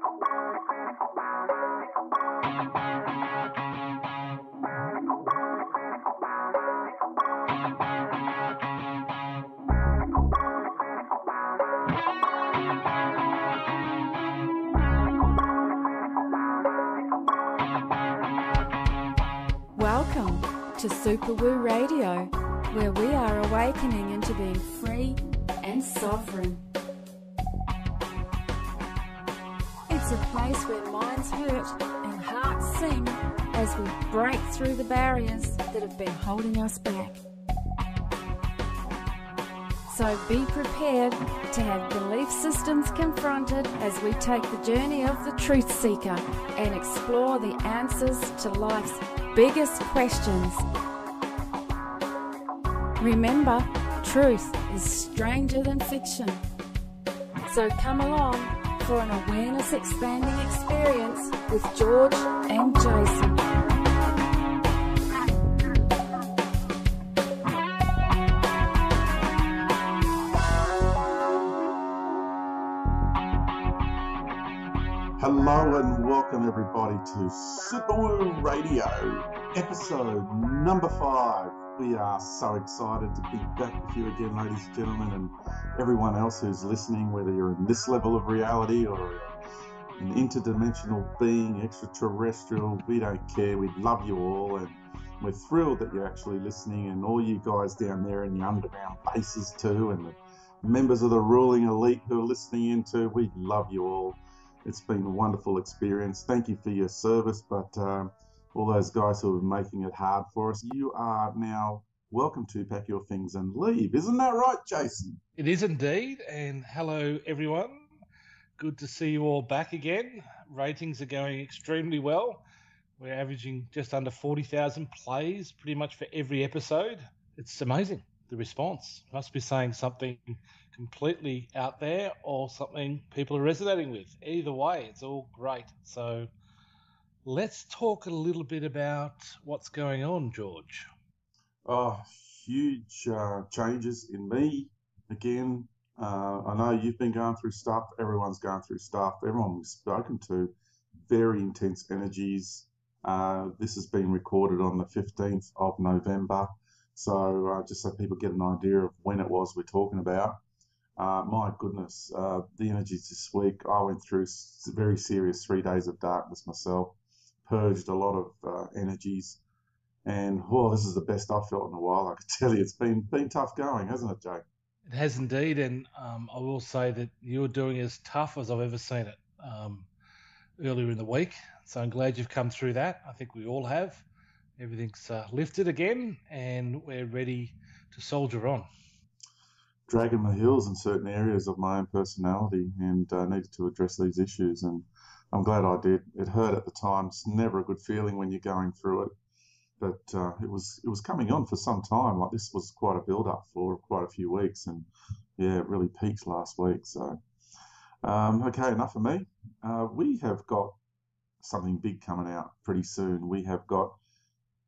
Welcome to Super Woo Radio, where we are awakening into being free and sovereign. It's a place where minds hurt and hearts sing as we break through the barriers that have been holding us back. So be prepared to have belief systems confronted as we take the journey of the truth seeker and explore the answers to life's biggest questions. Remember, truth is stranger than fiction. So come along for an awareness expanding experience with George and Jason. Hello and welcome everybody to Super Woo Radio, episode number 5. We are so excited to be back with you again, ladies and gentlemen, and everyone else who's listening, whether you're in this level of reality or an interdimensional being, extraterrestrial, we don't care. We love you all, and we're thrilled that you're actually listening, and all you guys down there in your underground bases too, and the members of the ruling elite who are listening in too, we love you all. It's been a wonderful experience. Thank you for your service, but all those guys who are making it hard for us, you are now welcome to pack your things and leave. Isn't that right, Jason? It is indeed, and hello everyone. Good to see you all back again. Ratings are going extremely well. We're averaging just under 40,000 plays pretty much for every episode. It's amazing, the response. Must be saying something completely out there or something people are resonating with. Either way, it's all great. So let's talk a little bit about what's going on, George. Oh, huge changes in me again. I know you've been going through stuff. Everyone's going through stuff. Everyone we've spoken to, very intense energies. This has been recorded on the 15th of November. So just so people get an idea of when it was we're talking about. My goodness, the energies this week, I went through very serious 3 days of darkness myself, purged a lot of energies, and this is the best I've felt in a while. I can tell you, it's been tough going, hasn't it, Jake? It has indeed, and I will say that you're doing as tough as I've ever seen it earlier in the week, so I'm glad you've come through that. I think we all have. Everything's lifted again, and we're ready to soldier on. Dragging my heels in certain areas of my own personality, and needed to address these issues, and I'm glad I did. It hurt at the time. It's never a good feeling when you're going through it, but it was coming on for some time. Like, this was quite a build-up for quite a few weeks, and yeah, it really peaked last week. So okay, enough of me. We have got something big coming out pretty soon. We have got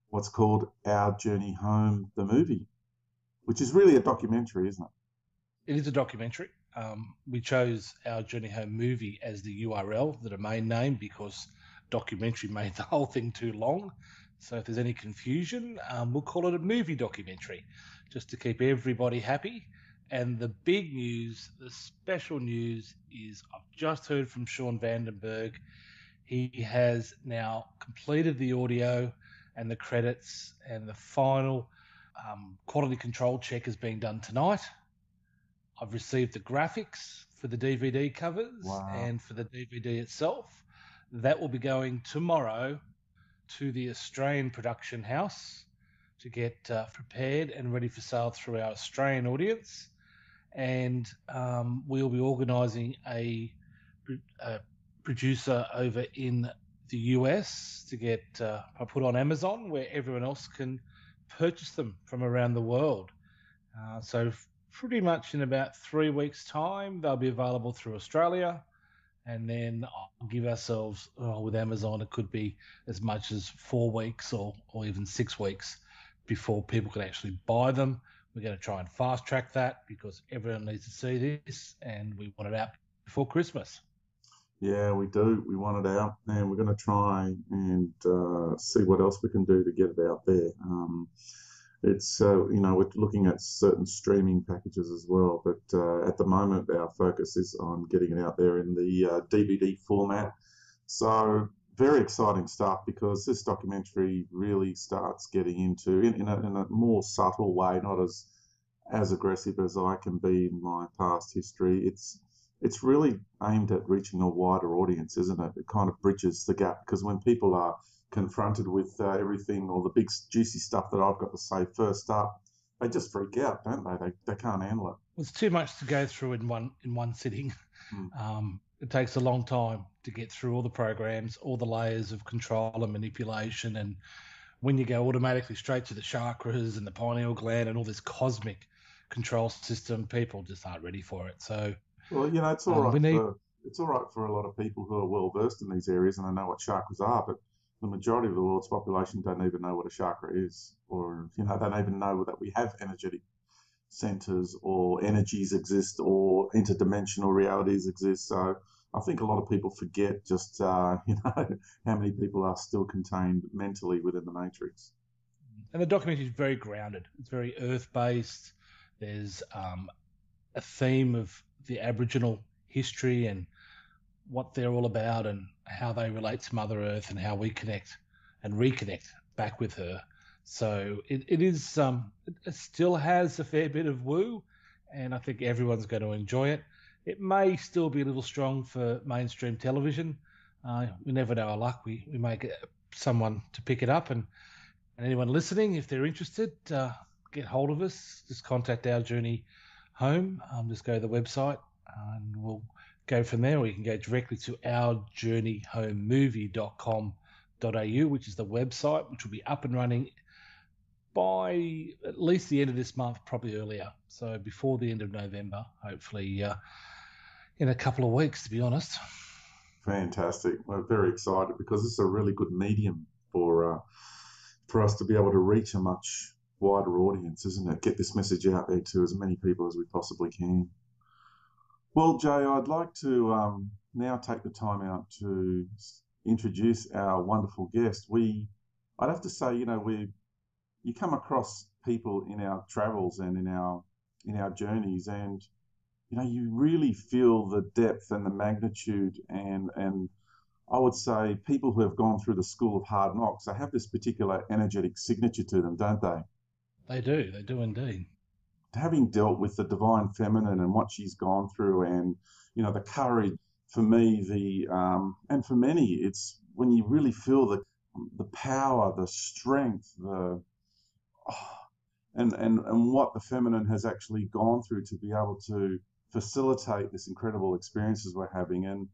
what's called Our Journey Home, the movie, which is really a documentary, isn't it? It is a documentary. We chose Our Journey Home movie as the URL, the domain name, because documentary made the whole thing too long. So if there's any confusion, we'll call it a movie documentary, just to keep everybody happy. And the big news, the special news, is I've just heard from Sean Vandenberg. He has now completed the audio and the credits, and the final quality control check is being done tonight. I've received the graphics for the DVD covers. Wow. And for the DVD itself. That will be going tomorrow to the Australian production house to get prepared and ready for sale through our Australian audience. And we'll be organising a producer over in the US to get put on Amazon, where everyone else can purchase them from around the world. So pretty much in about 3 weeks' time, they'll be available through Australia. And then I'll give ourselves, with Amazon, it could be as much as 4 weeks or even 6 weeks before people can actually buy them. We're going to try and fast track that because everyone needs to see this and we want it out before Christmas. Yeah, we do. We want it out, and we're going to try and see what else we can do to get it out there. It's we're looking at certain streaming packages as well, but at the moment our focus is on getting it out there in the DVD format. So very exciting stuff, because this documentary really starts getting into in a more subtle way, not as aggressive as I can be in my past history. It's really aimed at reaching a wider audience, isn't it? It kind of bridges the gap, because when people are confronted with everything or the big juicy stuff that I've got to say first up, they just freak out, don't they? They can't handle it. It's too much to go through in one sitting. It takes a long time to get through all the programs, all the layers of control and manipulation, and when you go automatically straight to the chakras and the pineal gland and all this cosmic control system, people just aren't ready for it. So, well, it's all right for a lot of people who are well versed in these areas and they know what chakras are, but the majority of the world's population don't even know what a chakra is, or they don't even know that we have energetic centers or energies exist or interdimensional realities exist. So I think a lot of people forget just how many people are still contained mentally within the matrix. And the documentary is very grounded. It's very earth-based. There's a theme of the Aboriginal history and what they're all about and how they relate to Mother Earth and how we connect and reconnect back with her. So it still has a fair bit of woo, and I think everyone's going to enjoy it. It may still be a little strong for mainstream television. We never know our luck. We may get someone to pick it up, and anyone listening, if they're interested, get hold of us. Just contact Our Journey Home. Just go to the website and we'll go from there, or you can go directly to ourjourneyhomemovie.com.au, which is the website, which will be up and running by at least the end of this month, probably earlier. So before the end of November, hopefully in a couple of weeks, to be honest. Fantastic. We're very excited, because it's a really good medium for us to be able to reach a much wider audience, isn't it? Get this message out there to as many people as we possibly can. Well, Jay, I'd like to now take the time out to introduce our wonderful guest. I'd have to say, you come across people in our travels and in our journeys, and you really feel the depth and the magnitude, and I would say people who have gone through the school of hard knocks, they have this particular energetic signature to them, don't they? They do indeed. Having dealt with the divine feminine and what she's gone through, and the courage, for me, and for many, it's when you really feel the power, the strength, and what the feminine has actually gone through to be able to facilitate this incredible experiences we're having. And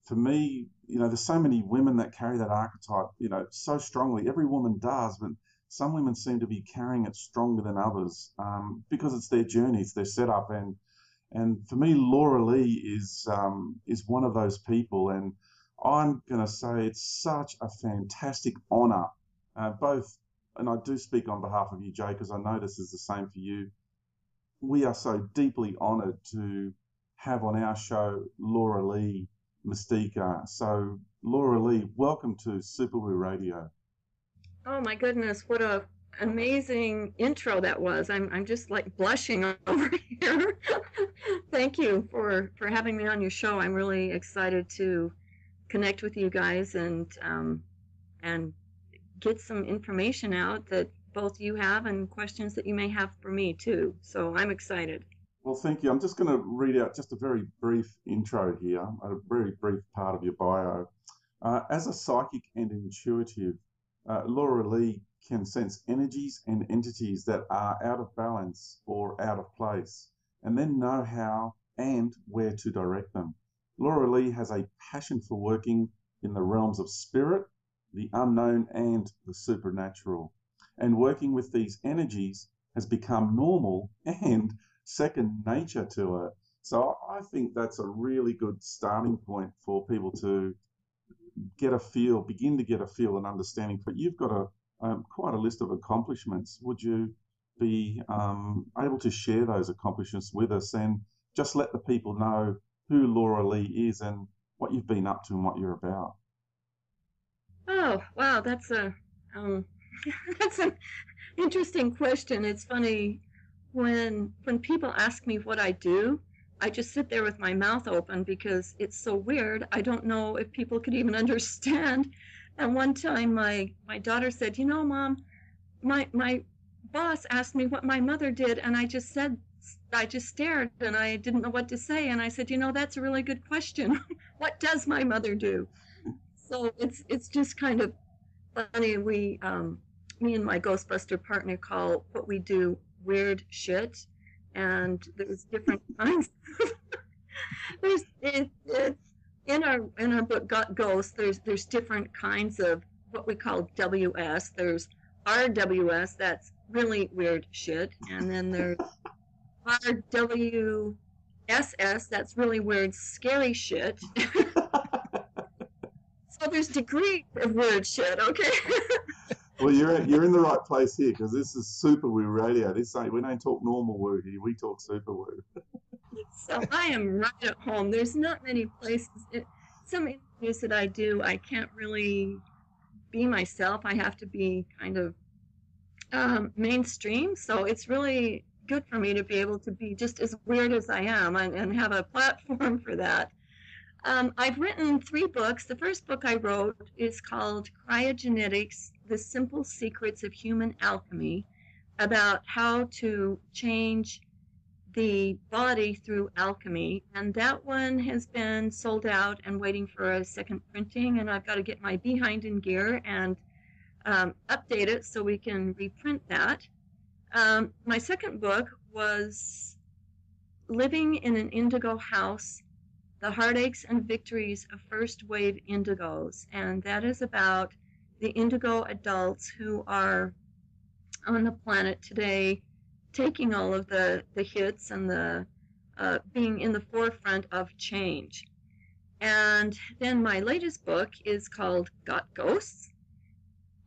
for me, there's so many women that carry that archetype, so strongly. Every woman does, but some women seem to be carrying it stronger than others, because it's their journey, it's their setup. And for me, Laura Lee is one of those people, and I'm going to say it's such a fantastic honour, both, and I do speak on behalf of you, Jay, because I know this is the same for you. We are so deeply honoured to have on our show Laura Lee, Mistycah. So, Laura Lee, welcome to Superwoo Radio. Oh my goodness, what a amazing intro that was. I'm just like blushing over here. Thank you for having me on your show. I'm really excited to connect with you guys and get some information out that both you have and questions that you may have for me too. So I'm excited. Well, thank you. I'm just going to read out just a very brief intro here, a very brief part of your bio. As a psychic and intuitive, Laura Lee can sense energies and entities that are out of balance or out of place, and then know how and where to direct them. Laura Lee has a passion for working in the realms of spirit, the unknown, and the supernatural. And working with these energies has become normal and second nature to her. So I think that's a really good starting point for people to begin to get a feel and understanding. But you've got quite a list of accomplishments. Would you be able to share those accomplishments with us and just let the people know who Laura Lee is and what you've been up to and what you're about. Oh, wow, that's a that's an interesting question. It's funny when people ask me what I do, I just sit there with my mouth open because it's so weird. I don't know if people could even understand. And one time my daughter said, "You know, Mom, my boss asked me what my mother did, and I just stared and I didn't know what to say. And I said, you know, that's a really good question. What does my mother do?" So it's just kind of funny. Me and my Ghostbuster partner call what we do weird shit, and there's different kinds. In our book Got Ghosts, there's different kinds of what we call WS. There's RWS, that's really weird shit, and then there's RWSS, that's really weird, scary shit. So there's degrees of weird shit, okay? Well, you're in the right place here, because this is Super Woo Radio. We don't talk normal woo here, we talk super woo. So I am right at home. There's not many places. Some interviews that I do, I can't really be myself. I have to be kind of mainstream. So it's really good for me to be able to be just as weird as I am and have a platform for that. I've written 3 books. The first book I wrote is called Kryagenetics: The Simple Secrets of Human Alchemy, about how to change the body through alchemy. And that one has been sold out and waiting for a second printing. And I've got to get my behind in gear and update it so we can reprint that. My second book was Living in an Indigo House: The Heartaches and Victories of First Wave Indigos. And that is about the indigo adults who are on the planet today, taking all of the hits and the being in the forefront of change. And then my latest book is called Got Ghosts.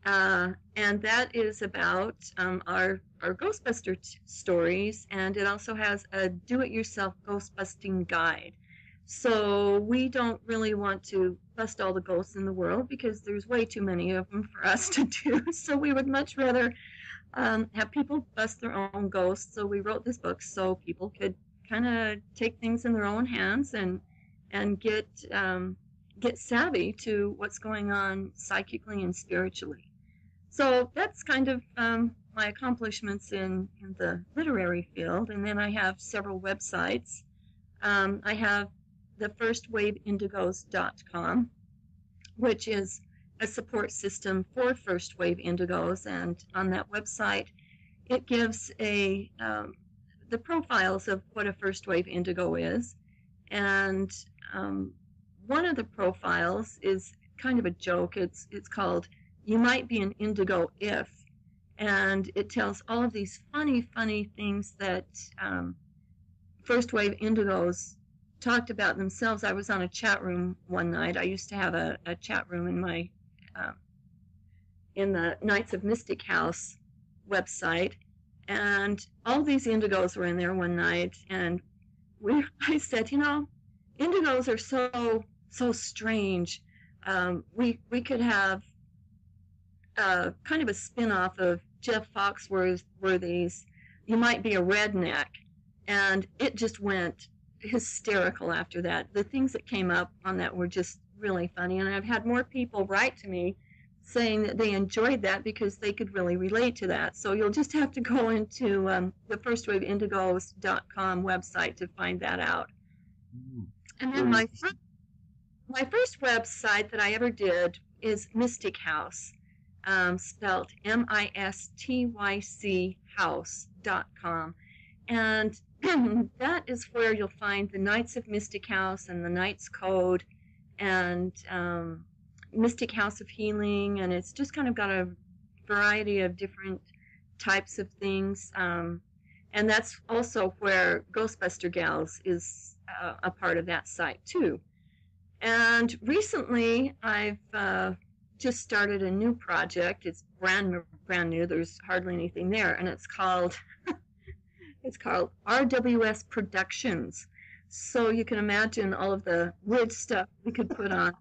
And that is about our Ghostbuster stories, and it also has a do-it-yourself ghostbusting guide. So we don't really want to bust all the ghosts in the world because there's way too many of them for us to do. So we would much rather have people bust their own ghosts. So we wrote this book so people could kind of take things in their own hands and get savvy to what's going on psychically and spiritually. So that's kind of my accomplishments in the literary field. And then I have several websites. I have thefirstwaveindigos.com, which is a support system for first wave indigos. And on that website, it gives the profiles of what a first wave indigo is. And one of the profiles is kind of a joke. It's called "You Might Be an Indigo If," and it tells all of these funny things that first wave indigos talked about themselves. I was on a chat room one night. I used to have a chat room in my in the Knights of Mystic House website, and all these indigos were in there one night, and I said, you know, indigos are so strange. We could have kind of a spin-off of Jeff Foxworthy's "You Might Be a Redneck," and it just went hysterical after that. The things that came up on that were just really funny, and I've had more people write to me saying that they enjoyed that because they could really relate to that. So you'll just have to go into the firstwaveindigos.com website to find that out. And then my first website that I ever did is Mistycah, spelled MISTYC house.com. And that is where you'll find the Knights of Mystic House and the Knights Code and Mystic House of Healing, and it's just kind of got a variety of different types of things. And that's also where Ghostbuster Gals is a part of that site too. And recently I've just started a new project. It's brand new. There's hardly anything there, and it's called RWS Productions. so you can imagine all of the weird stuff we could put on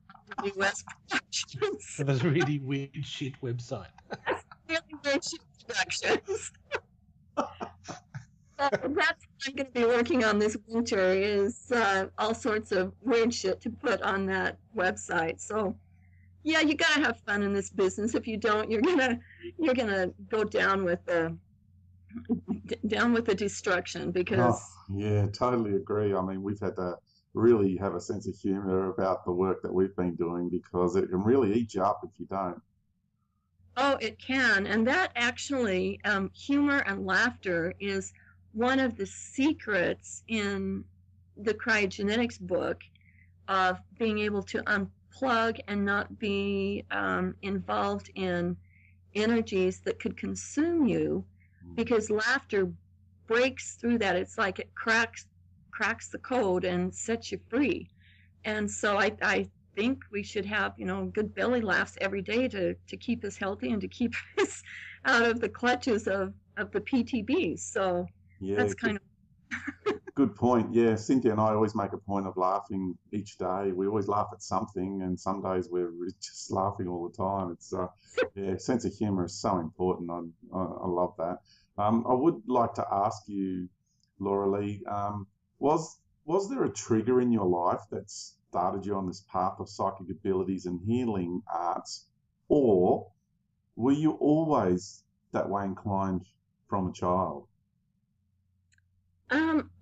the US productions. It was a really weird shit website. Really weird shit productions. That's what I'm going to be working on this winter is all sorts of weird shit to put on that website. So, yeah, you got to have fun in this business. If you don't, you're gonna go down with the destruction because. Oh, yeah, totally agree. I mean, we've had to really have a sense of humor about the work that we've been doing because it can really eat you up if you don't. Oh, it can. And that actually, humor and laughter is one of the secrets in the Kryagenetics book of being able to unplug and not be involved in energies that could consume you, because laughter breaks through that. It's like it cracks the code and sets you free. And so I think we should have, good belly laughs every day to keep us healthy and to keep us out of the clutches of the PTBs. So yeah, that's kind of good point. Yeah, Cynthia and I always make a point of laughing each day. We always laugh at something, and some days we're just laughing all the time. It's yeah, sense of humor is so important. I love that. I would like to ask you, Laura Lee, was there a trigger in your life that started you on this path of psychic abilities and healing arts, or were you always that way inclined from a child?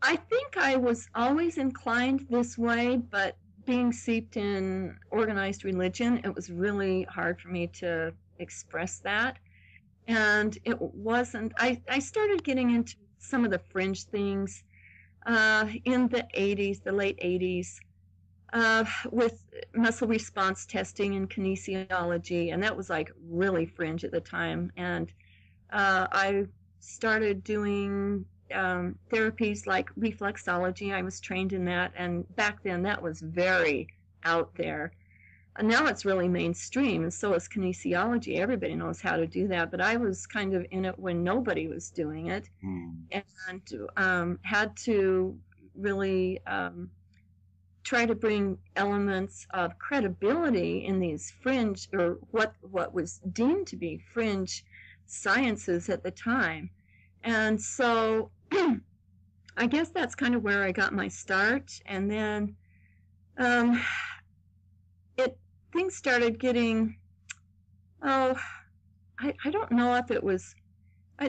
I think I was always inclined this way, but being seeped in organized religion, it was really hard for me to express that. And it wasn't, I started getting into some of the fringe things in the 80s, the late 80s, with muscle response testing and kinesiology, and that was like really fringe at the time. And I started doing therapies like reflexology. I was trained in that, and back then that was very out there. And now it's really mainstream, and so is kinesiology. Everybody knows how to do that, but I was kind of in it when nobody was doing it, and had to really try to bring elements of credibility in these fringe, or what was deemed to be fringe sciences at the time. And so I guess that's kind of where I got my start. And then things started getting, I don't know if it was,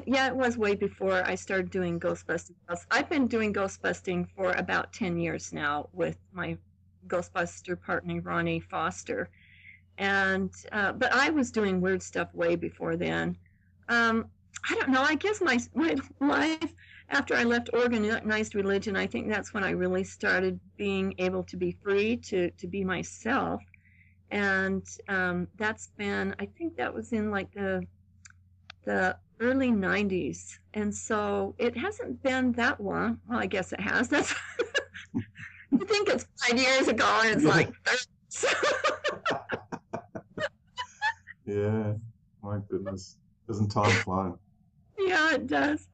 yeah, it was way before I started doing ghost busting. I've been doing ghost busting for about 10 years now with my Ghostbuster partner, Ronnie Foster. And, but I was doing weird stuff way before then. I don't know, I guess my life after I left organized religion, I think that's when I really started being able to be free to be myself. And that's been, I think that was in like the early 90s. And so it hasn't been that long. Well, I guess it has. That's I think it's 5 years ago, and it's like yeah, my goodness. Doesn't time fly? Yeah, it does.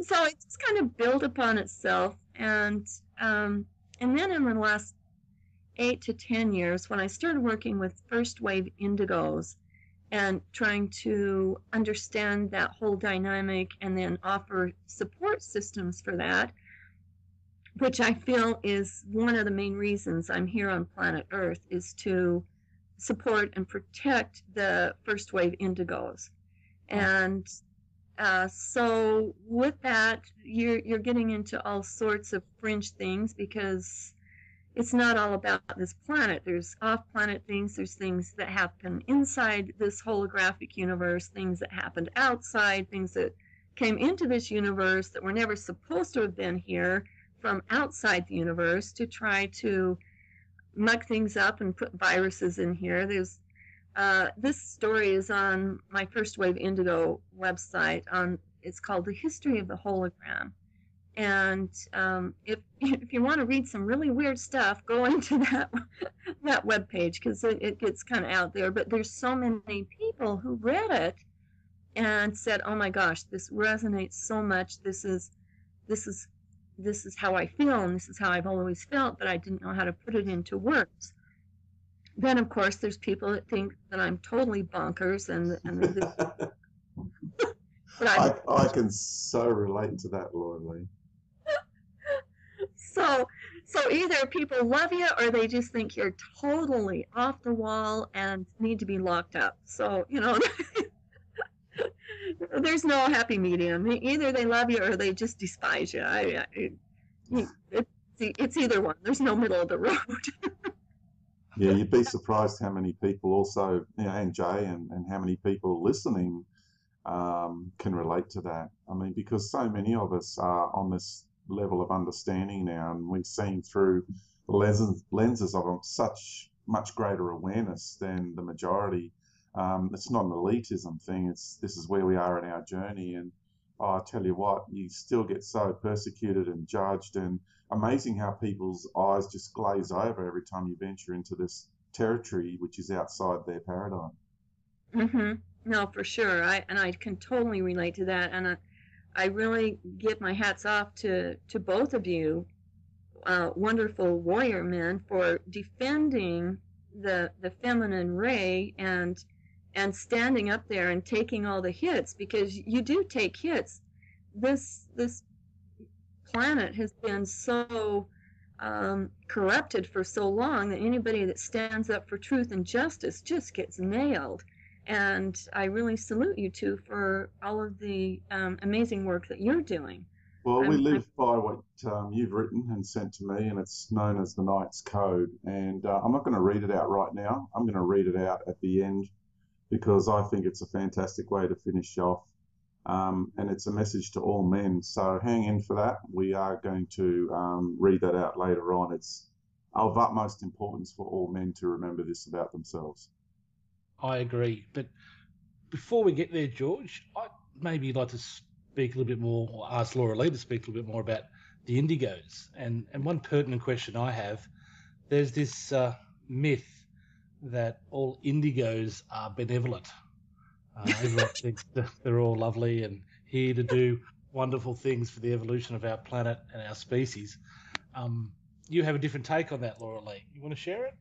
So it just kind of built upon itself. And then in the last 8 to 10 years, when I started working with first wave indigos and trying to understand that whole dynamic and then offer support systems for that, which I feel is one of the main reasons I'm here on planet Earth, is to support and protect the first wave indigos. And so with that, you're getting into all sorts of fringe things, because it's not all about this planet. There's off-planet things. There's things that happen inside this holographic universe, things that happened outside, things that came into this universe that were never supposed to have been here from outside the universe to try to muck things up and put viruses in here. There's this story is on my First Wave Indigo website. It's called The History of the Hologram. And if you want to read some really weird stuff, go into that webpage, because it gets kind of out there. But there's so many people who read it and said, "Oh my gosh, this resonates so much. This is this is how I feel and this is how I've always felt, but I didn't know how to put it into words. Then, of course, there's people that think that I'm totally bonkers I can so relate to that, Laura Lee. So either people love you or they just think you're totally off the wall and need to be locked up. So, there's no happy medium. Either they love you or they just despise you. It's either one. There's no middle of the road. Yeah, you'd be surprised how many people also, and Jay and how many people listening can relate to that. I mean, because so many of us are on this level of understanding now, and we've seen through lenses of such much greater awareness than the majority. It's not an elitism thing. This is where we are in our journey, and I tell you what, you still get so persecuted and judged, and amazing how people's eyes just glaze over every time you venture into this territory which is outside their paradigm. Mm-hmm. No, for sure. I can totally relate to that, and I really give my hats off to both of you, wonderful warrior men, for defending the feminine ray and standing up there and taking all the hits, because you do take hits. This planet has been so corrupted for so long that anybody that stands up for truth and justice just gets nailed. And I really salute you two for all of the amazing work that you're doing. Well, we live by what you've written and sent to me, and it's known as the Knight's Code. And I'm not going to read it out right now. I'm going to read it out at the end, because I think it's a fantastic way to finish off. And it's a message to all men. So hang in for that. We are going to read that out later on. It's of utmost importance for all men to remember this about themselves. I agree. But before we get there, George, I'd maybe like to speak a little bit more, or ask Laura Lee to speak a little bit more about the indigos. And one pertinent question I have, there's this myth that all indigos are benevolent. Everyone thinks that they're all lovely and here to do wonderful things for the evolution of our planet and our species. You have a different take on that, Laura Lee. You want to share it?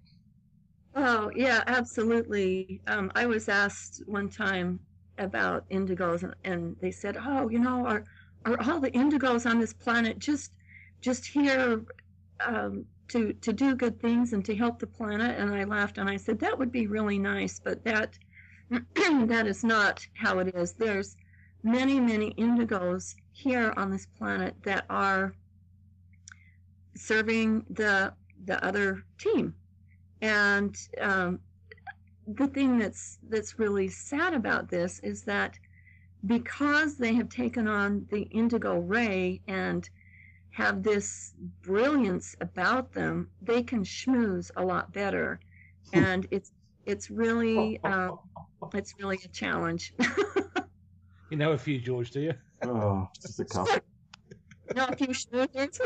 Oh, yeah, absolutely. I was asked one time about indigos, and they said, "Oh, are all the indigos on this planet just here to do good things and to help the planet?" And I laughed and I said, "That would be really nice, but that that is not how it is. There's many, many indigos here on this planet that are serving the other team." And the thing that's really sad about this is that because they have taken on the indigo ray and have this brilliance about them, they can schmooze a lot better, and it's really a challenge. You know a few, George, do you? Oh, just a couple. Know a few schmoozers.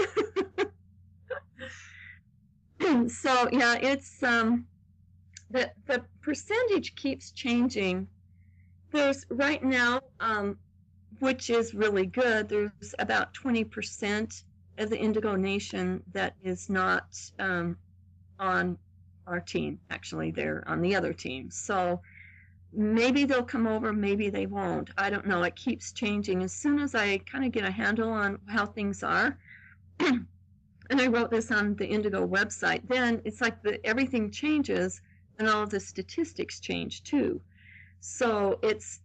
So yeah, it's the percentage keeps changing. There's right now, which is really good, there's about 20% of the Indigo Nation that is not on our team. Actually, they're on the other team. So maybe they'll come over, maybe they won't. I don't know. It keeps changing. As soon as I kind of get a handle on how things are, and I wrote this on the Indigo website, then it's like everything changes and all of the statistics change too. So it's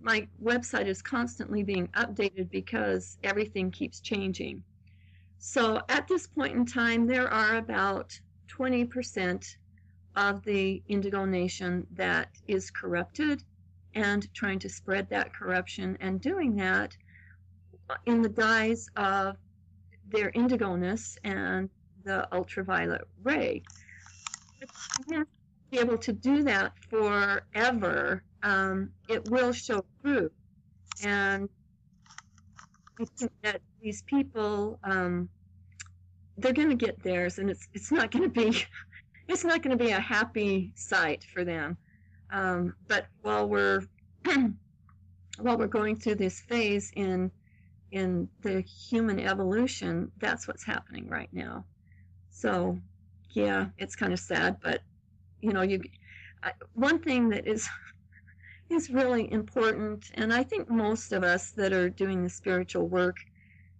my website is constantly being updated because everything keeps changing. So at this point in time, there are about 20% of the Indigo Nation that is corrupted and trying to spread that corruption, and doing that in the guise of their indigo-ness and the ultraviolet ray. You have to be able to do that forever. It will show through, and I think that these people, they're going to get theirs, and it's not going to be a happy sight for them. But while we're going through this phase in in the human evolution, that's what's happening right now. So, yeah, it's kind of sad, but one thing that is really important, and I think most of us that are doing the spiritual work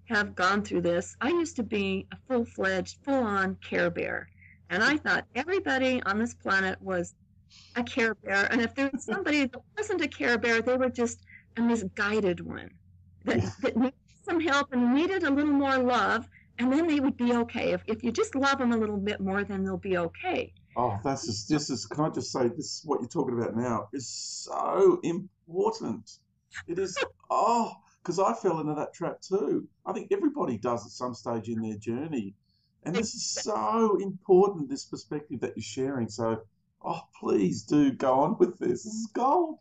have gone through this. I used to be a full-fledged, full-on Care Bear, and I thought everybody on this planet was a Care Bear, and if there was somebody that wasn't a Care Bear, they were just a misguided one that needed some help and needed a little more love, and then they would be okay. If you just love them a little bit more, then they'll be okay. Oh, can I just say, this is what you're talking about now is so important. It is, because I fell into that trap too. I think everybody does at some stage in their journey. And this is so important, this perspective that you're sharing. So, please do go on with this. This is gold.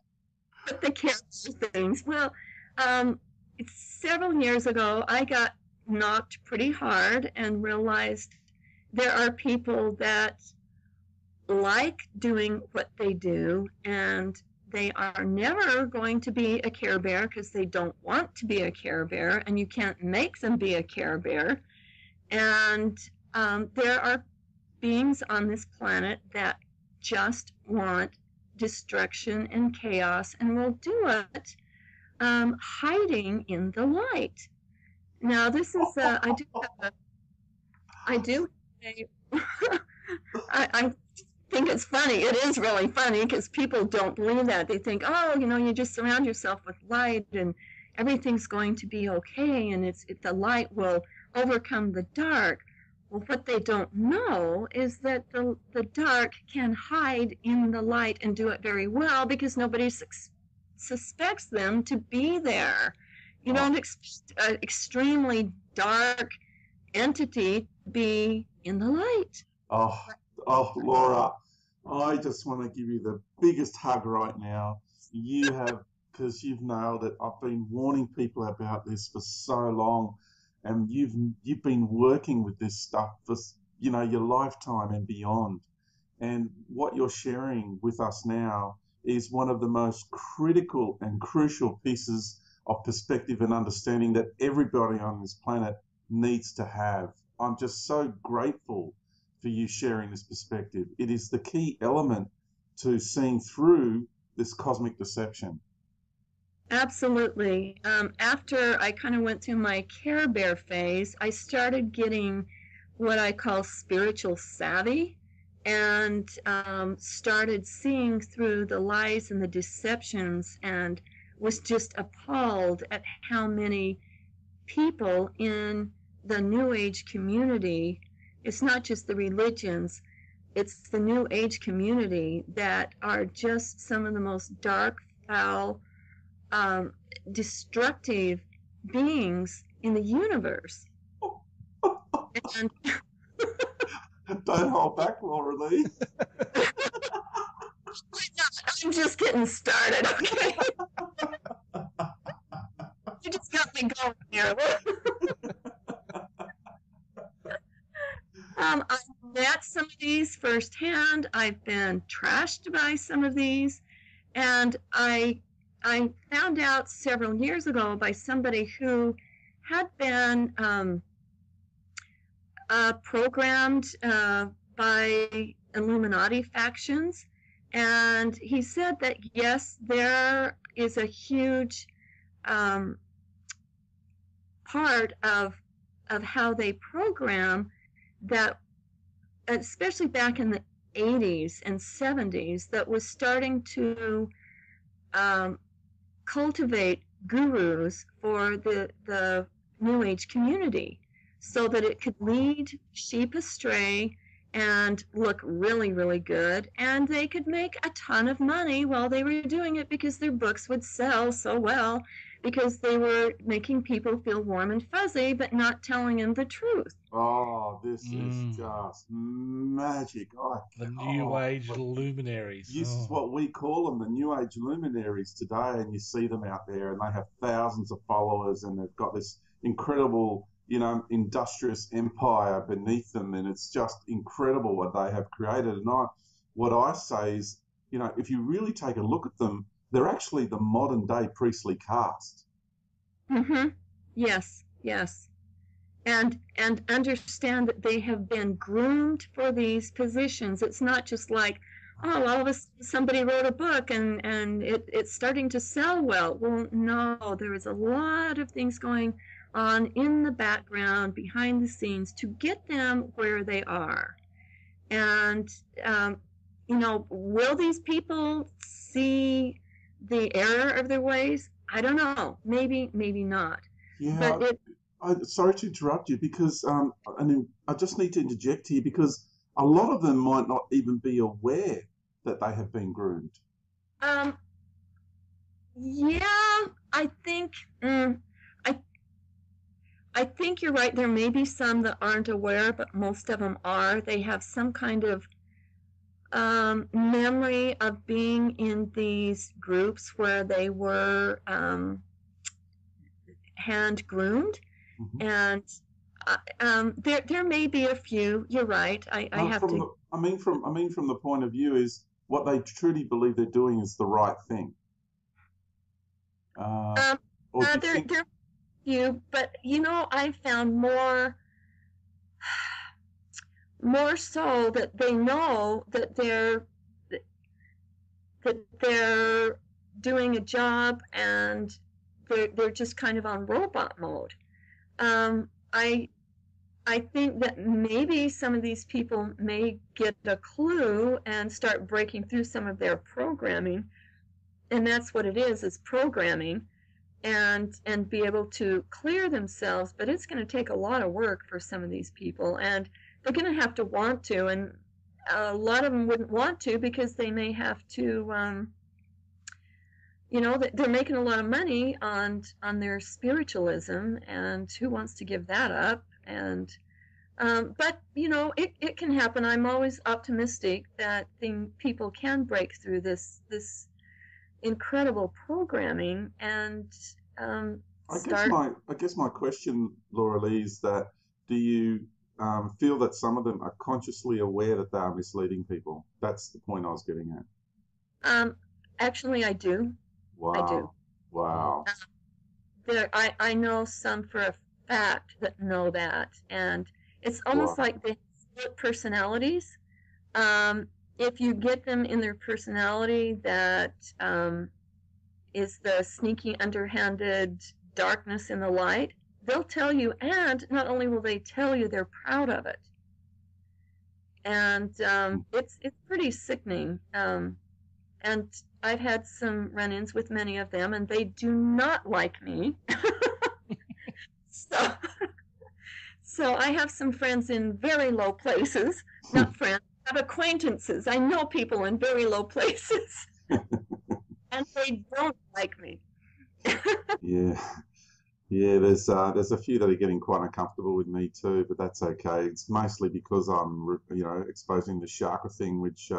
But the character things, well, several years ago, I got knocked pretty hard and realized there are people that like doing what they do, and they are never going to be a Care Bear because they don't want to be a Care Bear, and you can't make them be a Care Bear. And there are beings on this planet that just want destruction and chaos, and will do it hiding in the light. Now, this is I think it's funny. It is really funny because people don't believe that. They think, you just surround yourself with light and everything's going to be okay, and the light will overcome the dark. Well, what they don't know is that the dark can hide in the light and do it very well because nobody suspects them to be there. You don't expect an extremely dark entity to be in the light. Oh, Laura, I just want to give you the biggest hug right now. You have, because you've nailed it. I've been warning people about this for so long, and you've been working with this stuff for your lifetime and beyond. And what you're sharing with us now is one of the most critical and crucial pieces of perspective and understanding that everybody on this planet needs to have. I'm just so grateful for you sharing this perspective. It is the key element to seeing through this cosmic deception. Absolutely. After I kind of went through my Care Bear phase, I started getting what I call spiritual savvy, and started seeing through the lies and the deceptions, and was just appalled at how many people in the New Age community, it's not just the religions, it's the New Age community, that are just some of the most dark, foul, destructive beings in the universe. And don't hold back, Laura Lee. I'm just getting started, okay? You just got me going here. I met some of these firsthand. I've been trashed by some of these, and I found out several years ago by somebody who had been programmed by Illuminati factions, and he said that yes, there is a huge part of how they program that, especially back in the 80s and 70s, that was starting to cultivate gurus for the New Age community, so that it could lead sheep astray and look really, really good, and they could make a ton of money while they were doing it because their books would sell so well, because they were making people feel warm and fuzzy but not telling them the truth. Oh, this is just magic. The New Age luminaries. This is what we call them, the New Age luminaries today, and you see them out there, and they have thousands of followers, and they've got this incredible, industrious empire beneath them, and it's just incredible what they have created. And what I say is, if you really take a look at them, they're actually the modern day priestly caste. Mm-hmm. Yes, yes. And understand that they have been groomed for these positions. It's not just like, oh, all of a sudden somebody wrote a book and it's starting to sell well. Well, no, there is a lot of things going on in the background, behind the scenes, to get them where they are. And will these people see the error of their ways? I don't know. Maybe not. Yeah, But sorry to interrupt you because I just need to interject here because a lot of them might not even be aware that they have been groomed. Yeah, I think I think you're right. There may be some that aren't aware, but most of them are. They have some kind of memory of being in these groups where they were hand groomed, and there may be a few. You're right. I have to. I mean from the point of view is what they truly believe they're doing is the right thing. Or do you think... There are few, but I found more so that they know that they're doing a job and they're just kind of on robot mode. I think that maybe some of these people may get a clue and start breaking through some of their programming, and that's what it is programming, and be able to clear themselves. But it's going to take a lot of work for some of these people, and they're going to have to want to, and a lot of them wouldn't want to because they may have to they're making a lot of money on their spiritualism, and who wants to give that up? And but it can happen. I'm always optimistic that people can break through this incredible programming and I guess my question, Laura Lee, is that do you feel that some of them are consciously aware that they are misleading people? That's the point I was getting at. Actually, I do. Wow. I do. Wow. I know some for a fact that know that, and it's almost like they split personalities. If you get them in their personality that is the sneaky, underhanded darkness in the light, they'll tell you, and not only will they tell you, they're proud of it. And it's pretty sickening. And I've had some run-ins with many of them, and they do not like me. So I have some friends in very low places, not friends, I have acquaintances. I know people in very low places, and they don't like me. Yeah. There's a few that are getting quite uncomfortable with me too, but that's okay. It's mostly because I'm exposing the chakra thing, which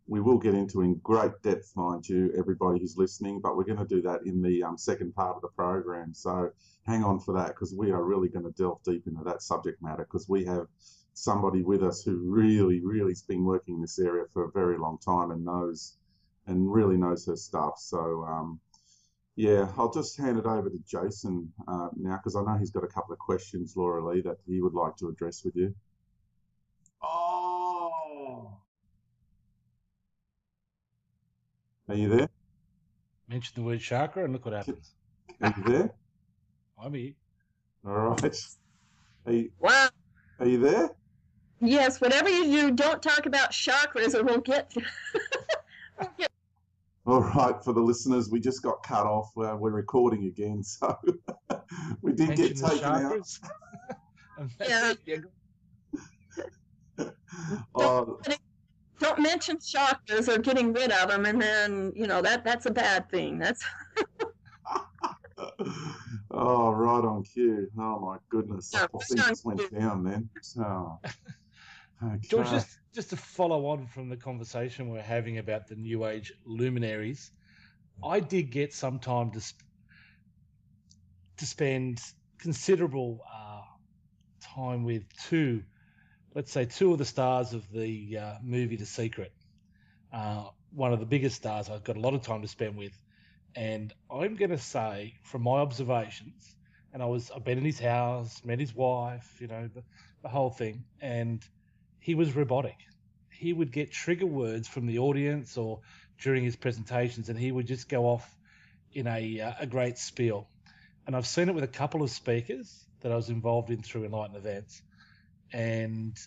we will get into in great depth, mind you, everybody who's listening, but we're going to do that in the second part of the program. So hang on for that, because we are really going to delve deep into that subject matter, because we have somebody with us who really has been working in this area for a very long time and really knows her stuff. So yeah, I'll just hand it over to Jason now, because I know he's got a couple of questions, Laura Lee, that he would like to address with you. Oh. Are you there? Mention the word chakra and look what happens. Are you there? I'm here. All right. Wow. Are you there? Yes, whatever you do, don't talk about chakras or we'll get... All right, for the listeners, we just got cut off. We're recording again, so we did get taken out. Yeah. Don't mention chakras or getting rid of them, and then that's a bad thing. That's oh, right on cue. Oh my goodness, I think this went down then. So, okay. George, just to follow on from the conversation we're having about the New Age luminaries, I did get some time to spend considerable time with two of the stars of the movie The Secret. One of the biggest stars I've got a lot of time to spend with. And I'm going to say, from my observations, and I've been in his house, met his wife, the whole thing, and he was robotic. He would get trigger words from the audience or during his presentations, and he would just go off in a great spiel. And I've seen it with a couple of speakers that I was involved in through Enlightened Events, and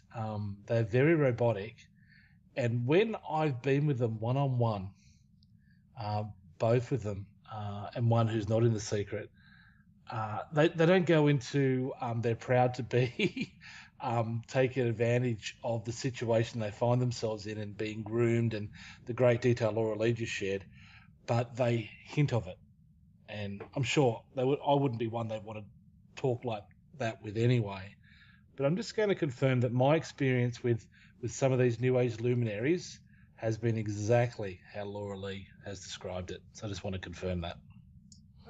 they're very robotic. And when I've been with them one-on-one, both with them, and one who's not in the secret, they don't go into they're proud to be taking advantage of the situation they find themselves in and being groomed and the great detail Laura Lee just shared, but they hint of it. And I'm sure I wouldn't be one they'd want to talk like that with anyway. But I'm just going to confirm that my experience with some of these New Age luminaries has been exactly how Laura Lee has described it. So I just want to confirm that.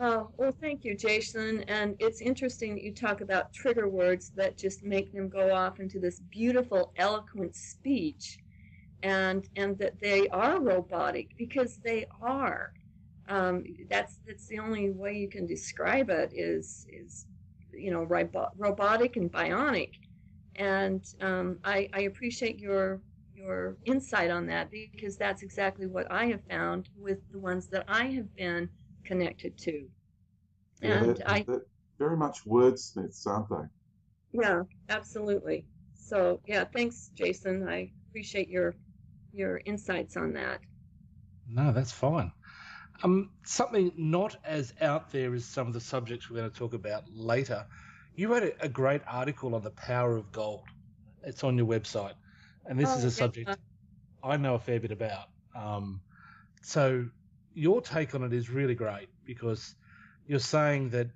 Oh, well, thank you, Jason. And it's interesting that you talk about trigger words that just make them go off into this beautiful, eloquent speech, and that they are robotic, because they are. That's the only way you can describe it is robotic and bionic. And I appreciate your insight on that, because that's exactly what I have found with the ones that I have been connected to. Yeah, they're very much wordsmiths, aren't they? Yeah, absolutely. So yeah, thanks, Jason. I appreciate your insights on that. No, that's fine. Something not as out there as some of the subjects we're going to talk about later. You wrote a great article on the power of gold. It's on your website, and this is a subject I know a fair bit about. So your take on it is really great, because you're saying that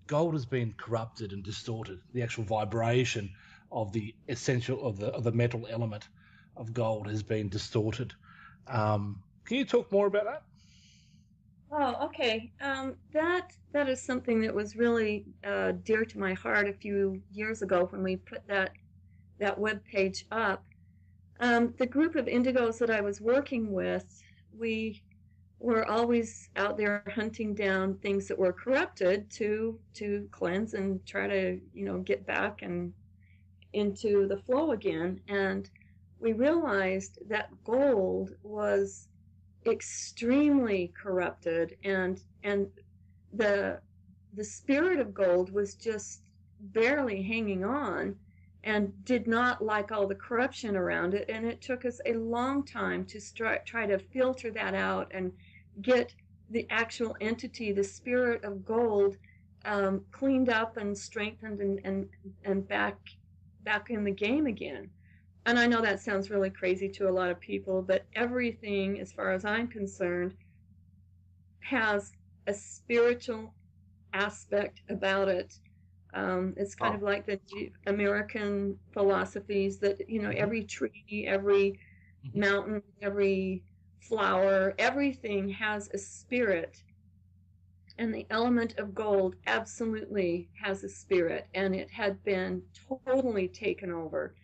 gold has been corrupted and distorted. The actual vibration of the essential of the metal element of gold has been distorted. Can you talk more about that? Oh, okay. That is something that was really dear to my heart a few years ago when we put that web page up. The group of indigos that I was working with, we were always out there hunting down things that were corrupted to cleanse and try to get back and into the flow again. And we realized that gold was extremely corrupted, and the spirit of gold was just barely hanging on and did not like all the corruption around it. And it took us a long time to try to filter that out and get the actual entity, the spirit of gold, cleaned up and strengthened and back in the game again. And I know that sounds really crazy to a lot of people, but everything, as far as I'm concerned, has a spiritual aspect about it. It's kind of like the American philosophies that, every tree, every mountain, every flower, everything has a spirit. And the element of gold absolutely has a spirit, and it had been totally taken over.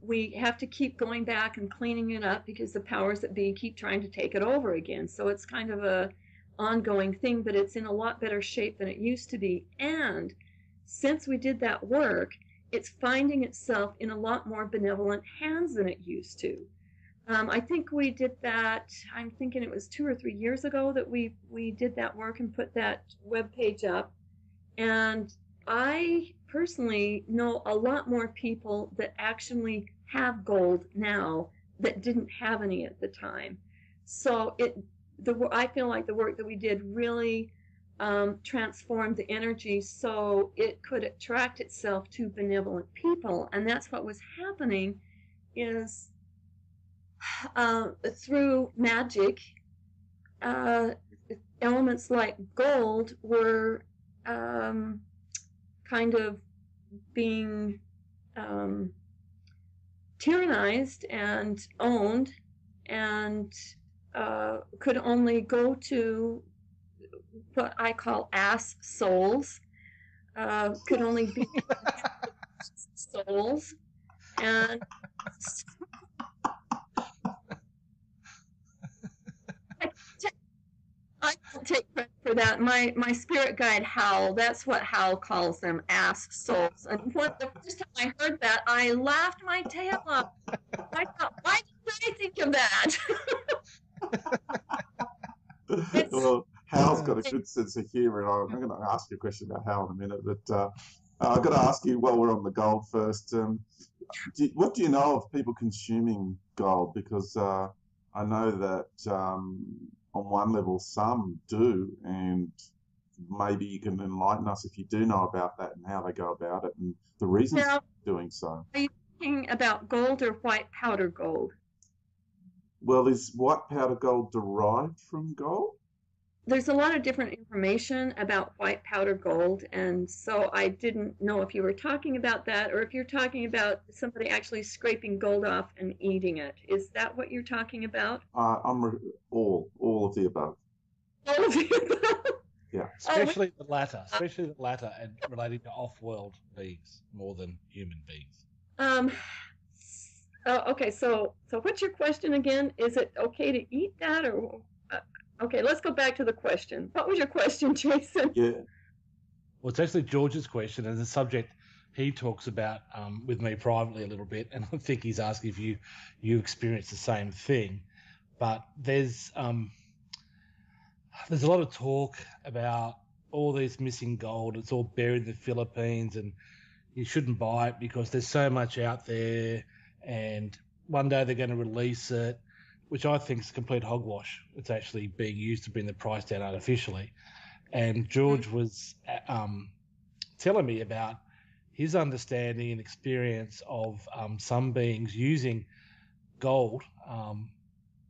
We have to keep going back and cleaning it up, because the powers that be keep trying to take it over again. So it's kind of a ongoing thing, but it's in a lot better shape than it used to be. And since we did that work, it's finding itself in a lot more benevolent hands than it used to. I think we did that, I'm thinking it was 2 or 3 years ago that we did that work and put that web page up. And I personally know a lot more people that actually have gold now that didn't have any at the time. So I feel like the work that we did really transformed the energy so it could attract itself to benevolent people. And that's what was happening, is through magic, elements like gold were kind of being tyrannized and owned, and could only go to what I call ass souls, could only be souls. And I don't take credit for that. My spirit guide Hal, that's what Hal calls them, ask souls. And the first time I heard that, I laughed my tail off. I thought, why didn't I think of that? Well, Hal's got a good sense of humour, and I'm going to ask you a question about Hal in a minute, but I've got to ask you while we're on the gold first, what do you know of people consuming gold? Because I know that on one level some do, and maybe you can enlighten us if you do know about that and how they go about it and the reasons for doing so. Are you talking about gold or white powder gold? Well, is white powder gold derived from gold? There's a lot of different information about white powder gold, and so I didn't know if you were talking about that or if you're talking about somebody actually scraping gold off and eating it. Is that what you're talking about? I'm all of the above. All of the above? Yeah. Especially the latter, and relating to off-world beings more than human beings. Okay, so what's your question again? Is it okay to eat that, or okay, let's go back to the question. What was your question, Jason? Yeah. Well, it's actually George's question, and the subject he talks about with me privately a little bit, and I think he's asking if you experience the same thing. But there's a lot of talk about all this missing gold. It's all buried in the Philippines, and you shouldn't buy it because there's so much out there, and one day they're going to release it, which I think is complete hogwash. It's actually being used to bring the price down artificially. And George was telling me about his understanding and experience of some beings using gold,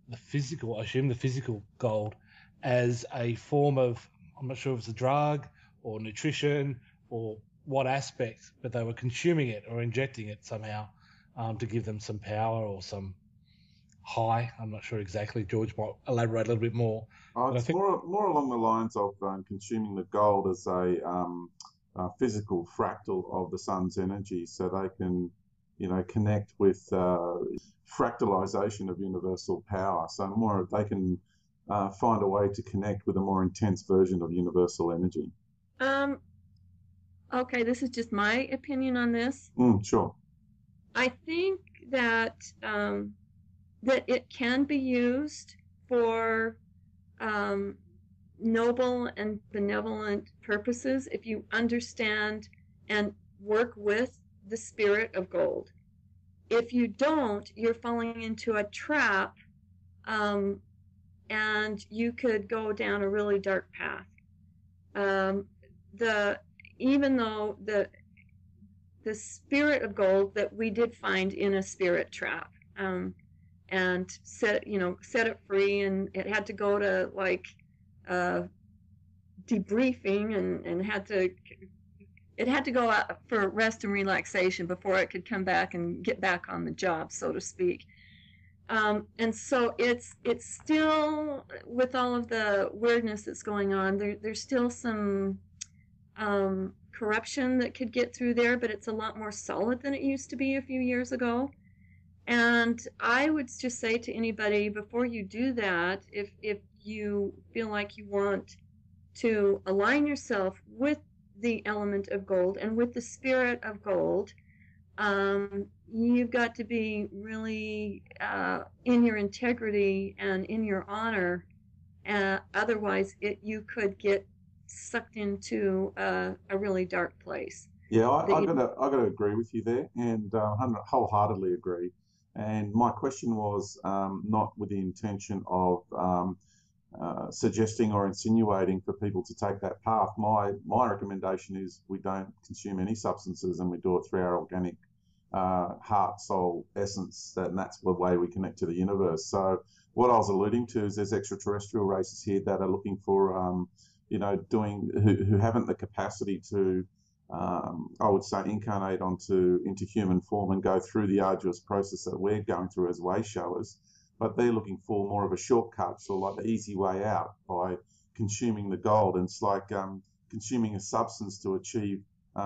the physical gold, as a form of, I'm not sure if it's a drug or nutrition or what aspect, but they were consuming it or injecting it somehow to give them some power or some high. I'm not sure exactly. George might elaborate a little bit more. It's more along the lines of consuming the gold as a physical fractal of the sun's energy, so they can, connect with fractalization of universal power. So they can find a way to connect with a more intense version of universal energy. Okay, this is just my opinion on this. Sure. I think that that it can be used for noble and benevolent purposes if you understand and work with the spirit of gold. If you don't, you're falling into a trap, and you could go down a really dark path. Even though the spirit of gold that we did find in a spirit trap, and set it free, and it had to go to debriefing and it had to go out for rest and relaxation before it could come back and get back on the job, so to speak. And so it's still, with all of the weirdness that's going on, there's still some corruption that could get through there, but it's a lot more solid than it used to be a few years ago. And I would just say to anybody, before you do that, if you feel like you want to align yourself with the element of gold and with the spirit of gold, you've got to be really in your integrity and in your honor. Otherwise, you could get sucked into a really dark place. Yeah, I got to agree with you there, and wholeheartedly agree. And my question was not with the intention of suggesting or insinuating for people to take that path. My recommendation is we don't consume any substances, and we do it through our organic heart, soul, essence, and that's the way we connect to the universe. So what I was alluding to is there's extraterrestrial races here that are looking for, who haven't the capacity to, I would say, incarnate into human form and go through the arduous process that we're going through as way showers. But they're looking for more of a shortcut, so like the easy way out by consuming the gold. And it's like consuming a substance to achieve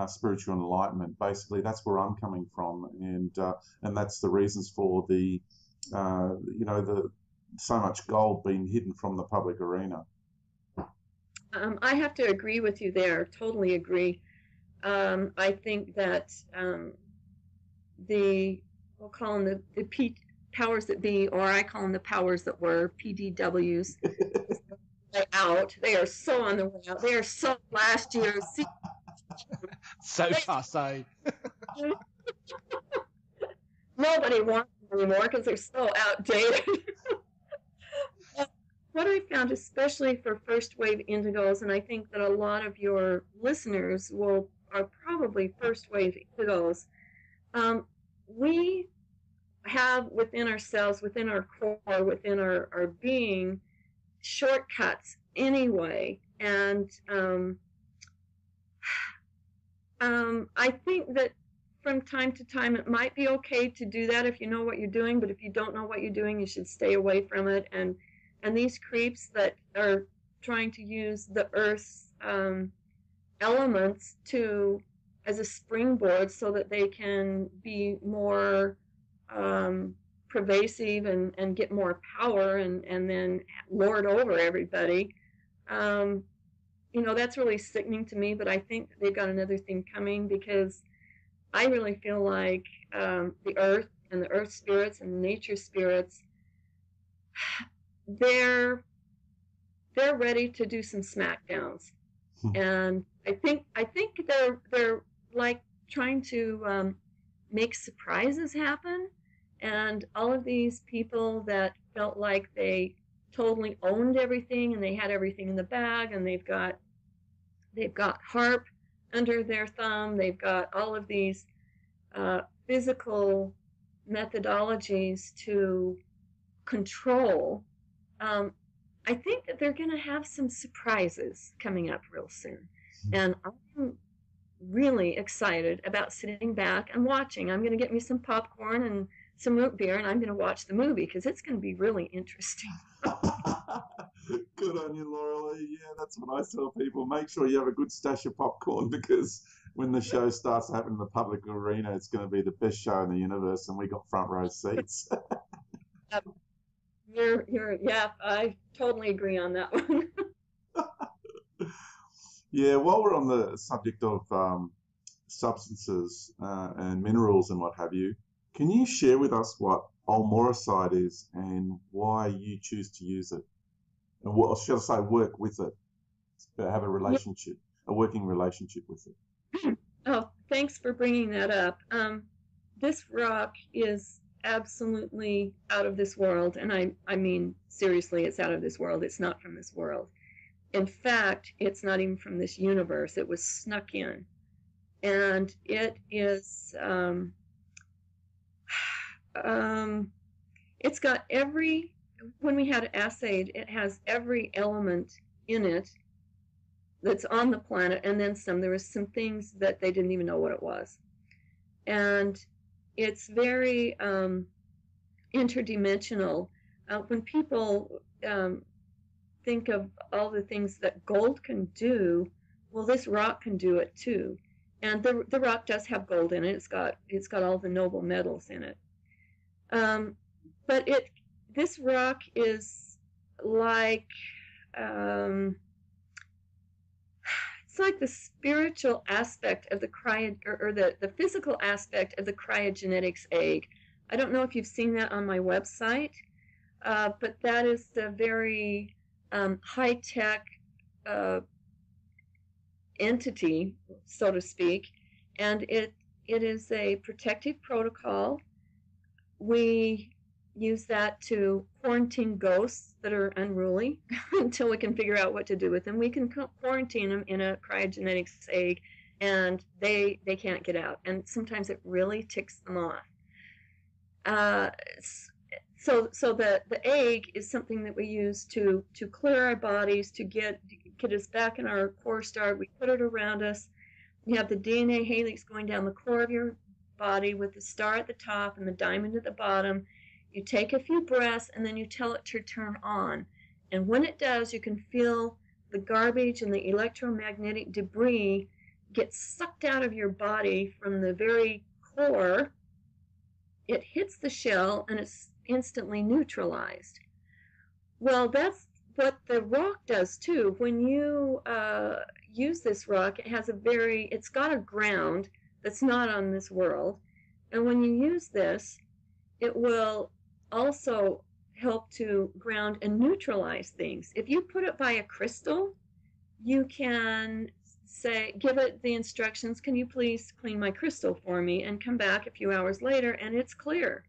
spiritual enlightenment. Basically, that's where I'm coming from, and that's the reasons for the so much gold being hidden from the public arena. I have to agree with you there. Totally agree. I think that we'll call them the powers that be, or I call them the powers that were, PDWs. They're out. They are so on the way out. They are so last year's. So passe. Nobody wants them anymore because they're so outdated. What I found, especially for first wave indigos, and I think that a lot of your listeners are probably first wave indigos, we have within ourselves, within our core, within our being, shortcuts anyway. And I think that from time to time it might be okay to do that if you know what you're doing, but if you don't know what you're doing, you should stay away from it. And these creeps that are trying to use the Earth's elements as a springboard so that they can be more pervasive and get more power and then lord over everybody. That's really sickening to me, but I think they've got another thing coming, because I really feel like the Earth and the Earth spirits and nature spirits, they're ready to do some smackdowns. And I think they're like trying to make surprises happen. And all of these people that felt like they totally owned everything and they had everything in the bag, and they've got HARP under their thumb, they've got all of these physical methodologies to control. I think that they're going to have some surprises coming up real soon. And I'm really excited about sitting back and watching. I'm going to get me some popcorn and some root beer, and I'm going to watch the movie because it's going to be really interesting. Good on you, Laura Lee. Yeah, that's what I tell people. Make sure you have a good stash of popcorn, because when the show starts happening in the public arena, it's going to be the best show in the universe, and we got front row seats. Yeah, I totally agree on that one. Yeah, while we're on the subject of substances and minerals and what have you, can you share with us what Amorite is and why you choose to use it? And what, should I say, work with it, have a relationship, a working relationship with it? Oh, thanks for bringing that up. This rock is absolutely out of this world, and I mean seriously, it's out of this world. It's not from this world. In fact, it's not even from this universe. It was snuck in, and it is it's got when we had it assayed, it has every element in it that's on the planet, and then some. There was some things that they didn't even know what it was, and it's very interdimensional. When people think of all the things that gold can do, well, this rock can do it too. And the rock does have gold in it. It's got all the noble metals in it. But this rock is like it's like the spiritual aspect of the the physical aspect of the cryogenetics egg. I don't know if you've seen that on my website, but that is the very high-tech entity, so to speak, and it is a protective protocol. We use that to quarantine ghosts that are unruly until we can figure out what to do with them. We can quarantine them in a cryogenetics egg, and they can't get out. And sometimes it really ticks them off. So the egg is something that we use to clear our bodies, to get us back in our core star. We put it around us. You have the DNA helix going down the core of your body with the star at the top and the diamond at the bottom. You take a few breaths, and then you tell it to turn on. And when it does, you can feel the garbage and the electromagnetic debris get sucked out of your body from the very core. It hits the shell, and it's instantly neutralized. Well, what the rock does too, when you use this rock, it's got a ground that's not on this world. And when you use this, it will also help to ground and neutralize things. If you put it by a crystal, you can give it the instructions, can you please clean my crystal for me, and come back a few hours later and it's clear.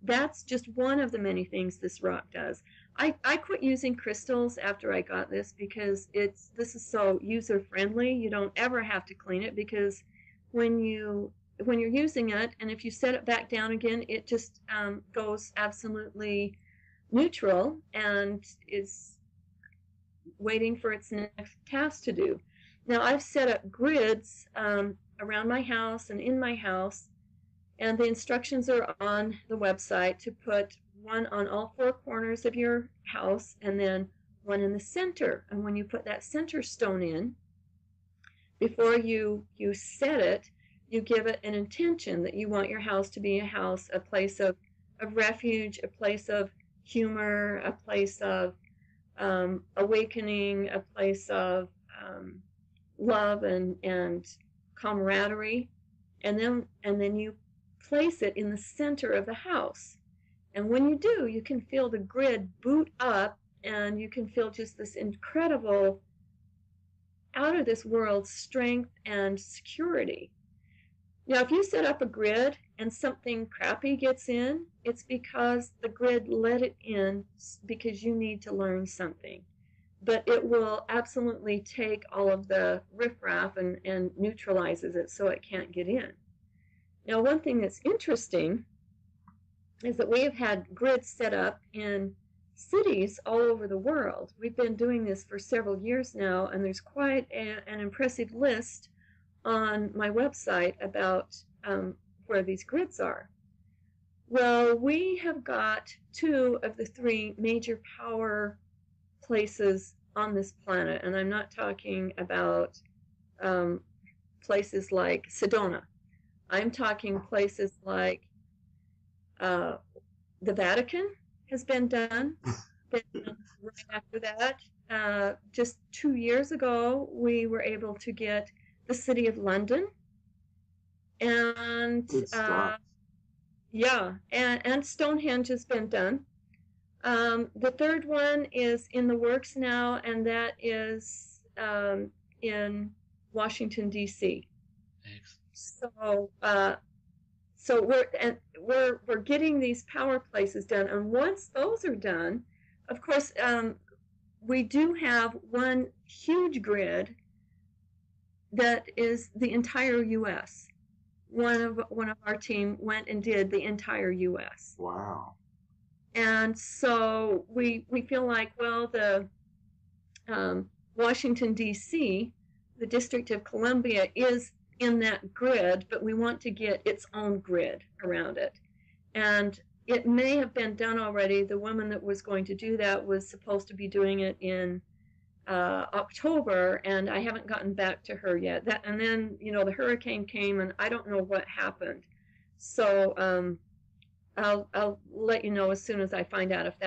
That's just one of the many things this rock does. I quit using crystals after I got this because this is so user friendly. You don't ever have to clean it, because when you're using it, and if you set it back down again, it just goes absolutely neutral and is waiting for its next task to do. Now, I've set up grids around my house and in my house, and the instructions are on the website to put one on all four corners of your house and then one in the center. And when you put that center stone in, before you set it, you give it an intention that you want your house to be a place of refuge, a place of humor, a place of awakening, a place of love and camaraderie, and then you place it in the center of the house. And when you do, you can feel the grid boot up, and you can feel just this incredible, out of this world strength and security. Now, if you set up a grid and something crappy gets in, it's because the grid let it in because you need to learn something. But it will absolutely take all of the riffraff and neutralizes it so it can't get in. Now, one thing that's interesting is that we have had grids set up in cities all over the world. We've been doing this for several years now, and there's quite an impressive list on my website about where these grids are. Well, we have got 2 of the 3 major power places on this planet, and I'm not talking about places like Sedona. I'm talking places like the Vatican has been done. Right after that, just 2 years ago, we were able to get the City of London, and and Stonehenge has been done. The third one is in the works now, and that is in Washington, D.C. So we're getting these power places done, and once those are done, of course, we do have one huge grid that is the entire U.S. One of our team went and did the entire U.S. Wow. And so we feel like, well, the Washington, D.C., the District of Columbia is in that grid, but we want to get its own grid around it. And it may have been done already. The woman that was going to do that was supposed to be doing it in October, and I haven't gotten back to her yet. And then, the hurricane came, and I don't know what happened. So I'll let you know as soon as I find out if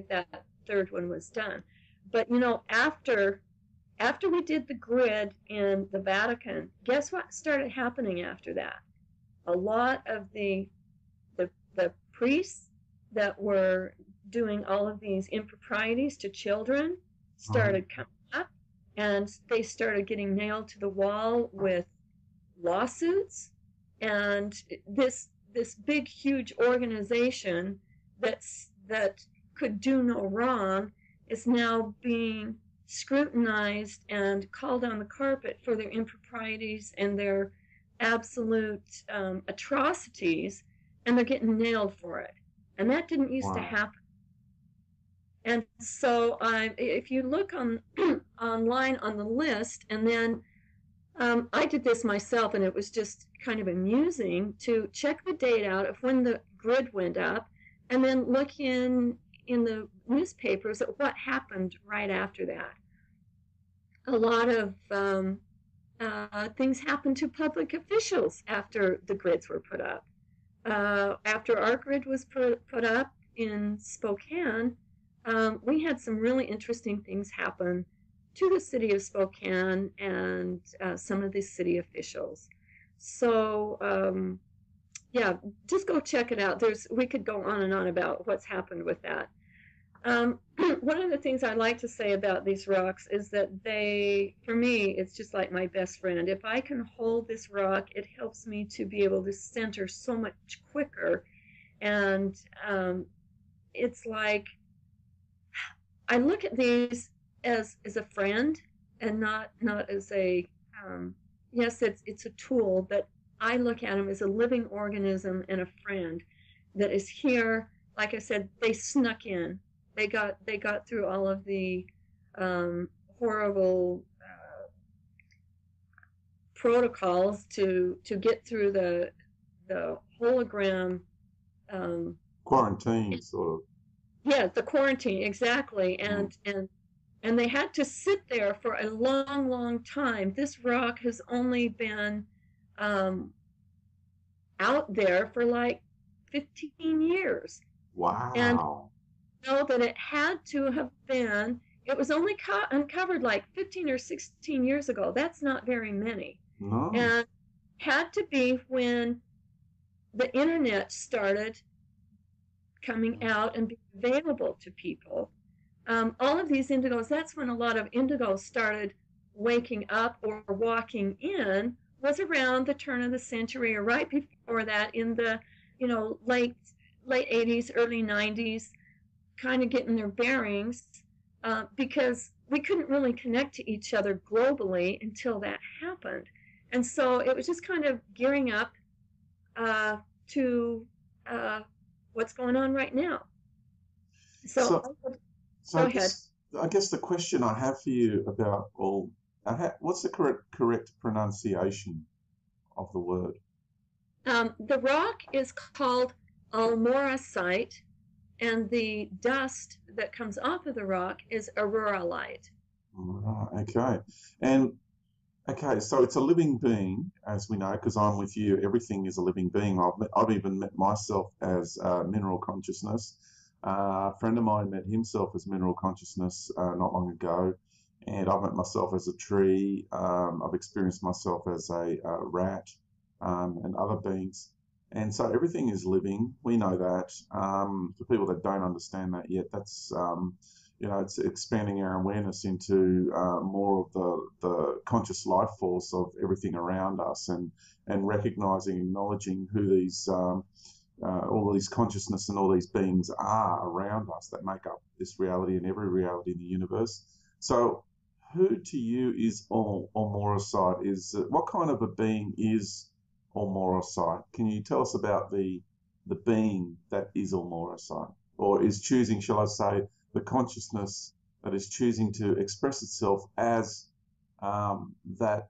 that third one was done. But after we did the grid in the Vatican, guess what started happening after that? A lot of the priests that were doing all of these improprieties to children started coming up, and they started getting nailed to the wall with lawsuits. And this big, huge organization that could do no wrong is now being scrutinized and called on the carpet for their improprieties and their absolute atrocities, and they're getting nailed for it. And that didn't used to happen. And so if you look online on the list, and then I did this myself, and it was just kind of amusing to check the date out of when the grid went up, and then look in the newspapers at what happened right after that. A lot of things happened to public officials after the grids were put up. After our grid was put up in Spokane, we had some really interesting things happen to the city of Spokane and some of the city officials. So, yeah, just go check it out. We could go on and on about what's happened with that. One of the things I like to say about these rocks is that for me, it's just like my best friend. If I can hold this rock, it helps me to be able to center so much quicker. And it's like, I look at these as a friend and not as a, yes, it's a tool, but I look at them as a living organism and a friend that is here. Like I said, they snuck in. They got through all of the horrible protocols to get through the hologram quarantine, sort of. Yeah, the quarantine, exactly, and they had to sit there for a long, long time. This rock has only been out there for like 15 years. Wow. And know that it had to have been, it was only uncovered like 15 or 16 years ago. That's not very many. No. And had to be when the internet started coming out and being available to people. All of these indigos, that's when a lot of indigos started waking up or walking in, was around the turn of the century or right before that, in the late 80s, early 90s, kind of getting their bearings, because we couldn't really connect to each other globally until that happened. And so it was just kind of gearing up to what's going on right now. So go ahead. I guess the question I have for you about what's the correct pronunciation of the word? The rock is called Amorite, and the dust that comes off of the rock is auroralite. Right, okay. And okay, so it's a living being, as we know, because I'm with you. Everything is a living being. I've even met myself as mineral consciousness. A friend of mine met himself as mineral consciousness not long ago, and I've met myself as a tree. I've experienced myself as a rat and other beings. And so everything is living. We know that. For people that don't understand that yet, that's it's expanding our awareness into more of the conscious life force of everything around us, and recognizing, acknowledging who these all of these consciousness and all these beings are around us that make up this reality and every reality in the universe. So, who to you is Amorite? What kind of a being is Amorite? Can you tell us about the being that is Amorite, or is choosing, shall I say, the consciousness that is choosing to express itself as that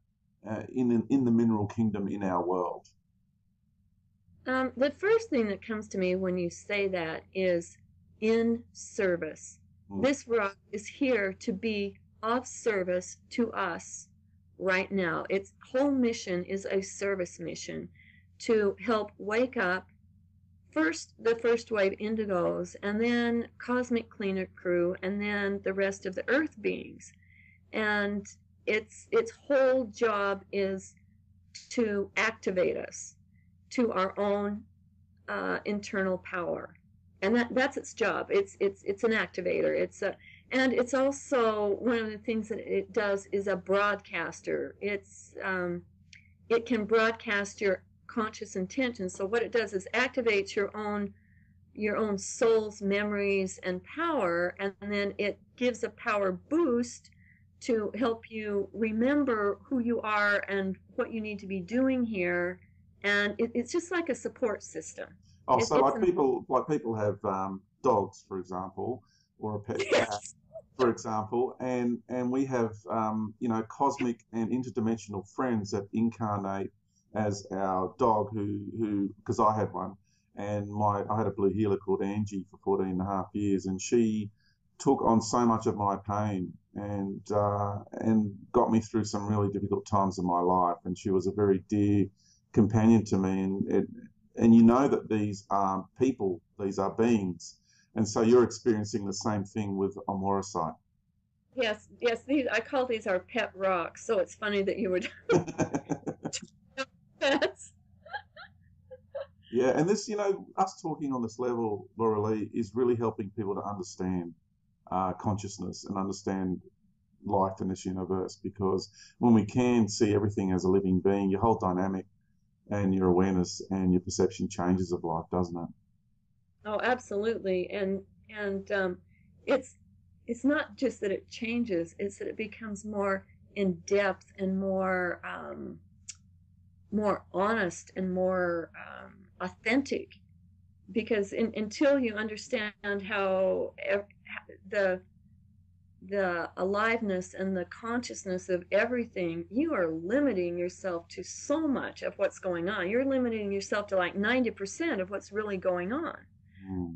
in the mineral kingdom in our world? The first thing that comes to me when you say that is in service. This rock is here to be of service to us right now. Its whole mission is a service mission to help wake up first the first wave indigos, and then cosmic cleaner crew, and then the rest of the earth beings. And its whole job is to activate us to our own internal power, and that's its job. It's an activator. And it's also one of the things that it does is a broadcaster. It can broadcast your conscious intention. So what it does is activates your own soul's memories and power, and then it gives a power boost to help you remember who you are and what you need to be doing here. And it's just like a support system. People have dogs, for example, or a pet cat, for example, and we have cosmic and interdimensional friends that incarnate as our dog, who because I had one, and I had a blue heeler called Angie for 14 and a half years, and she took on so much of my pain and got me through some really difficult times in my life, and she was a very dear companion to me, and you know that these are people, these are beings, And so you're experiencing the same thing with Amorite. Yes, I call these our pet rocks. So it's funny that you would. Pets. Yeah, and this, us talking on this level, Laura Lee, is really helping people to understand consciousness and understand life in this universe, because when we can see everything as a living being, your whole dynamic and your awareness and your perception changes of life, doesn't it? Oh, absolutely. And it's not just that it changes, it's that it becomes more in depth and more honest and more authentic, because until you understand how the aliveness and the consciousness of everything, you are limiting yourself to so much of what's going on. You're limiting yourself to like 90% of what's really going on.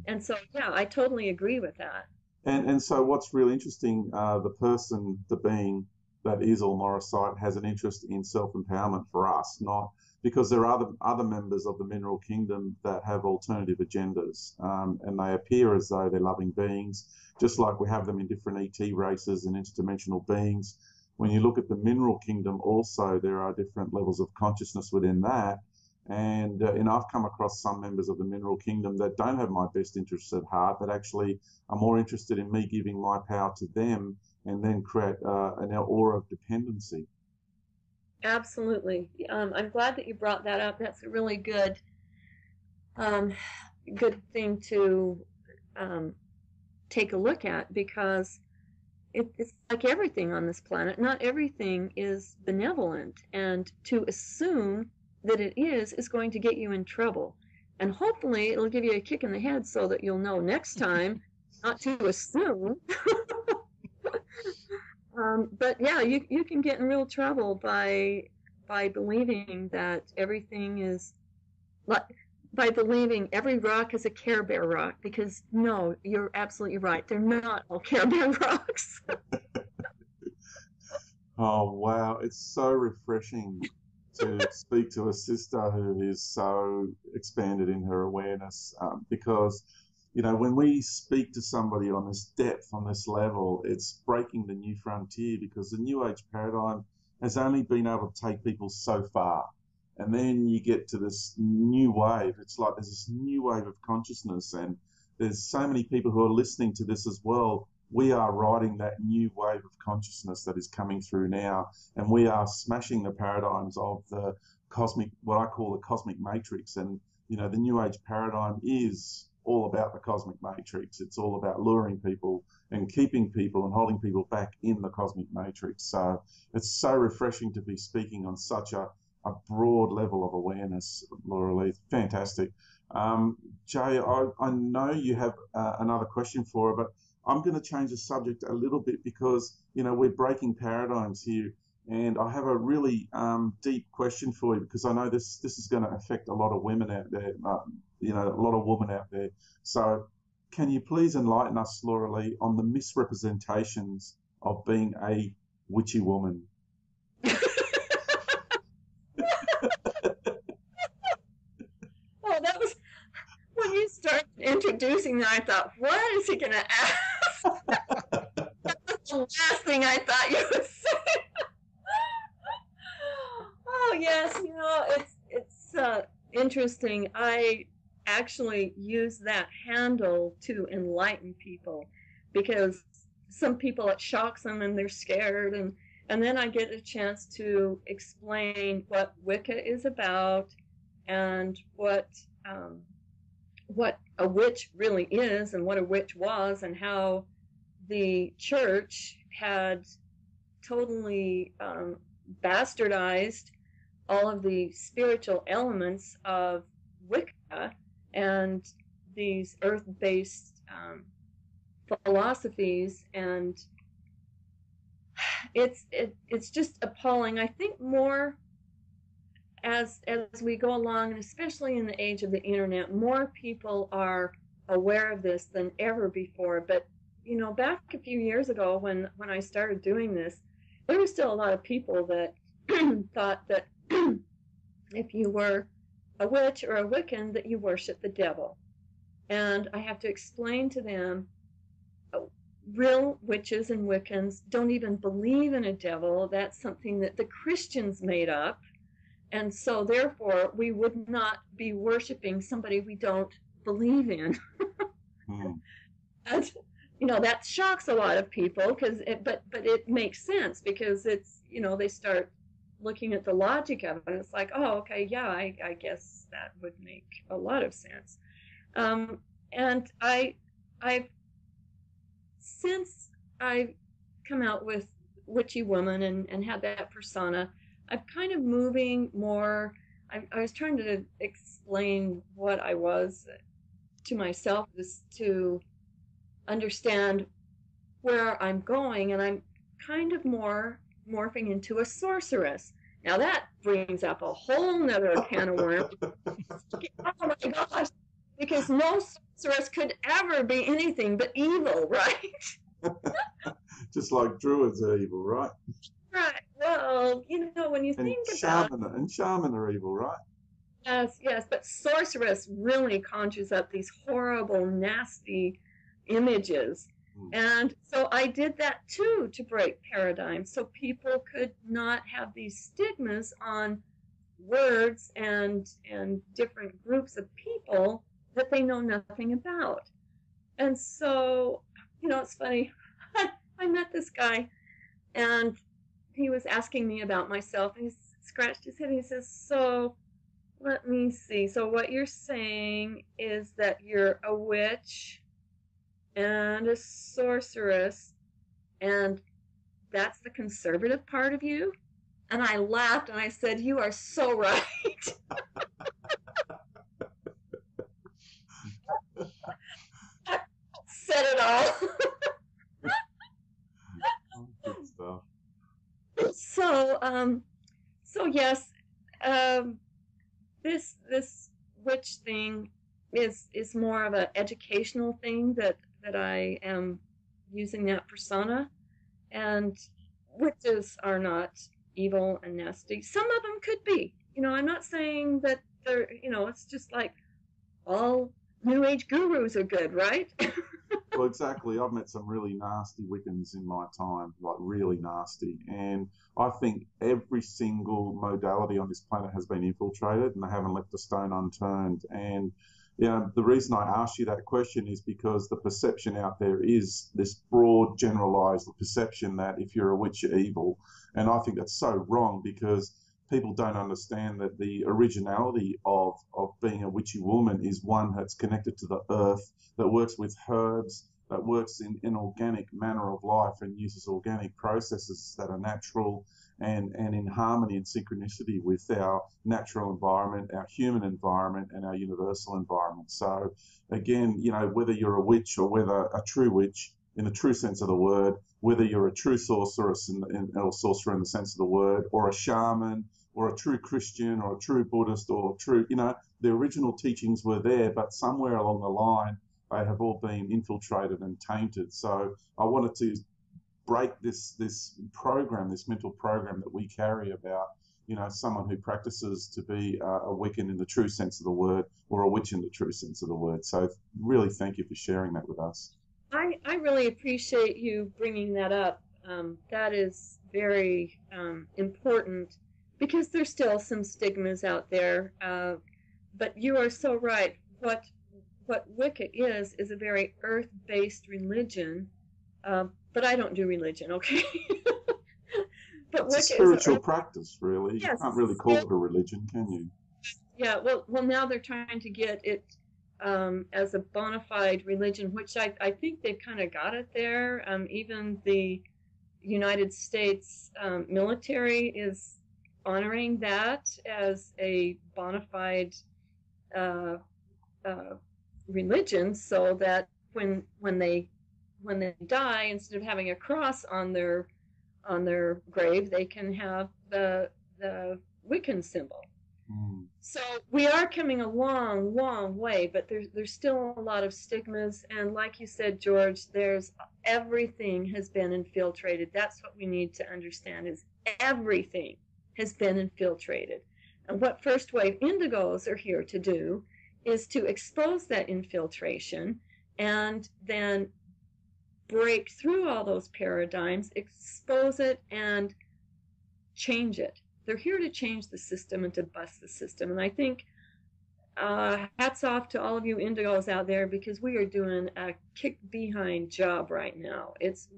And so, yeah, I totally agree with that. And so what's really interesting, the being that is Amorite has an interest in self-empowerment for us, not because there are other members of the mineral kingdom that have alternative agendas, and they appear as though they're loving beings, just like we have them in different ET races and interdimensional beings. When you look at the mineral kingdom also, there are different levels of consciousness within that. And I've come across some members of the mineral kingdom that don't have my best interests at heart, that actually are more interested in me giving my power to them and then create an aura of dependency. Absolutely. I'm glad that you brought that up. That's a really good thing to take a look at, because it's like everything on this planet. Not everything is benevolent, and to assume that it is going to get you in trouble. And hopefully it'll give you a kick in the head so that you'll know next time not to assume. But yeah, you can get in real trouble by believing that everything is by believing every rock is a Care Bear rock, because no, you're absolutely right. They're not all Care Bear rocks. Oh, wow. It's so refreshing to speak to a sister who is so expanded in her awareness, because when we speak to somebody on this depth, on this level, it's breaking the new frontier, because the New Age paradigm has only been able to take people so far. And then you get to this new wave. It's like there's this new wave of consciousness, and there's so many people who are listening to this as well. We are riding that new wave of consciousness that is coming through now, and we are smashing the paradigms of the cosmic, what I call the cosmic matrix. And, the New Age paradigm is all about the cosmic matrix. It's all about luring people and keeping people and holding people back in the cosmic matrix. So it's so refreshing to be speaking on such a broad level of awareness, Laura Lee. Fantastic. Jay, I know you have another question for her, but I'm going to change the subject a little bit, because, we're breaking paradigms here. And I have a really deep question for you, because I know this is going to affect a lot of women out there, a lot of women out there. So can you please enlighten us, Laura Lee, on the misrepresentations of being a witchy woman? Oh, that was when you started introducing that. I thought, what is he going to ask? That was the last thing I thought you would say. Oh yes, it's interesting. I actually use that handle to enlighten people, because some people, it shocks them and they're scared, and then I get a chance to explain what Wicca is about, and what a witch really is, and what a witch was, and how the church had totally bastardized all of the spiritual elements of Wicca and these earth-based philosophies, and it's just appalling. I think more as we go along, and especially in the age of the internet, more people are aware of this than ever before. But back a few years ago, when I started doing this, there were still a lot of people that thought that if you were a witch or a Wiccan, that you worshiped the devil. And I have to explain to them, real witches and Wiccans don't even believe in a devil. That's something that the Christians made up. And so therefore we would not be worshiping somebody we don't believe in. And that shocks a lot of people, but it makes sense, because it's, they start looking at the logic of it, and it's like, oh, okay, yeah, I guess that would make a lot of sense. And since I've come out with Witchy Woman and had that persona, I'm kind of moving more. I was trying to explain what I was to myself, just to understand where I'm going, and I'm kind of morphing into a sorceress. Now that brings up a whole nother can of worms. Oh my gosh, because no sorceress could ever be anything but evil, right? Just like druids are evil, right? Right. Well, when you think about it. And shaman are evil, right? Yes, but sorceress really conjures up these horrible, nasty images. And so I did that too, to break paradigms, so people could not have these stigmas on words and different groups of people that they know nothing about. And so, it's funny. I met this guy, and he was asking me about myself, and he scratched his head, and he says, so let me see. So what you're saying is that you're a witch and a sorceress, and that's the conservative part of you? And I laughed, and I said, you are so right. Said it all. Good stuff. So yes, this witch thing is more of an educational thing, that I am using that persona. And witches are not evil and nasty. Some of them could be. I'm not saying that they're, it's just like all New Age gurus are good, right? Well, exactly. I've met some really nasty Wiccans in my time, like really nasty. And I think every single modality on this planet has been infiltrated, and they haven't left a stone unturned. And the reason I asked you that question is because the perception out there is this broad, generalized perception that if you're a witch, you're evil. And I think that's so wrong, because people don't understand that the originality of being a witchy woman is one that's connected to the earth, that works with herbs, that works in an organic manner of life, and uses organic processes that are natural and in harmony and synchronicity with our natural environment, our human environment, and our universal environment. So again, whether you're a witch or whether a true witch in the true sense of the word, whether you're a true sorceress or sorcerer in the sense of the word, or a shaman, or a true Christian, or a true Buddhist, or true, the original teachings were there, but somewhere along the line, they have all been infiltrated and tainted. So I wanted to break this program, this mental program that we carry about, someone who practices to be a Wiccan in the true sense of the word, or a witch in the true sense of the word. So really thank you for sharing that with us. I really appreciate you bringing that up. That is very important, because there's still some stigmas out there. But you are so right. What Wicca is a very earth-based religion. But I don't do religion, okay? But it's a spiritual practice, really. Yes, you can't really call it a religion, can you? Yeah, well, now they're trying to get it as a bona fide religion, which I think they've kind of got it there. Even the United States military is honoring that as a bona fide religion, so that when they die, instead of having a cross on their grave, they can have the Wiccan symbol. So we are coming a long, long way, but there's still a lot of stigmas, and like you said, George, everything has been infiltrated. That's what we need to understand, is everything has been infiltrated. And what First Wave Indigos are here to do is to expose that infiltration and then break through all those paradigms, expose it, and change it. They're here to change the system and to bust the system. And I think hats off to all of you indigos out there, because we are doing a kick behind job right now. It's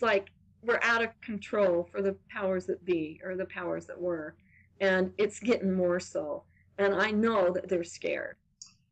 like we're out of control for the powers that be, or the powers that were, and it's getting more so. And I know that they're scared.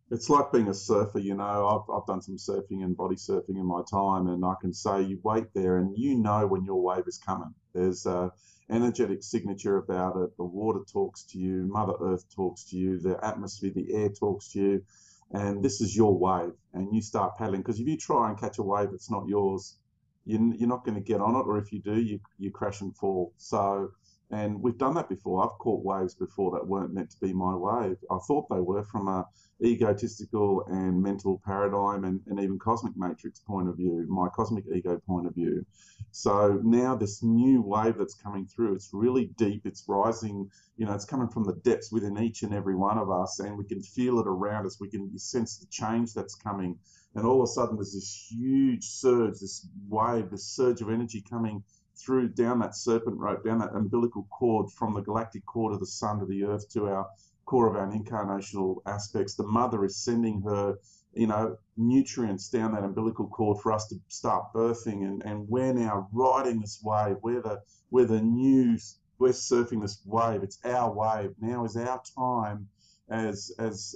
It's like being a surfer, you know. I've done some surfing and body surfing in my time, and I can say you wait there and you know when your wave is coming. There's a energetic signature about it. The water talks to you, Mother Earth talks to you, the atmosphere, the air talks to you, and this is your wave. And you start paddling, because if you try and catch a wave that's not yours, you're not going to get on it, or if you do, you crash and fall. So, and we've done that before. I've caught waves before that weren't meant to be my wave. I thought they were, from a egotistical and mental paradigm and even cosmic matrix point of view, my cosmic ego point of view. So now this new wave that's coming through, it's really deep, it's rising, you know, it's coming from the depths within each and every one of us, and we can feel it around us. We can sense the change that's coming. And all of a sudden there's this huge surge, this wave, this surge of energy coming through, down that serpent rope, down that umbilical cord, from the galactic core of the sun to the earth, to our core of our incarnational aspects. The mother is sending her, you know, nutrients down that umbilical cord for us to start birthing, and we're now riding this wave. We're surfing this wave. It's our wave. Now is our time as these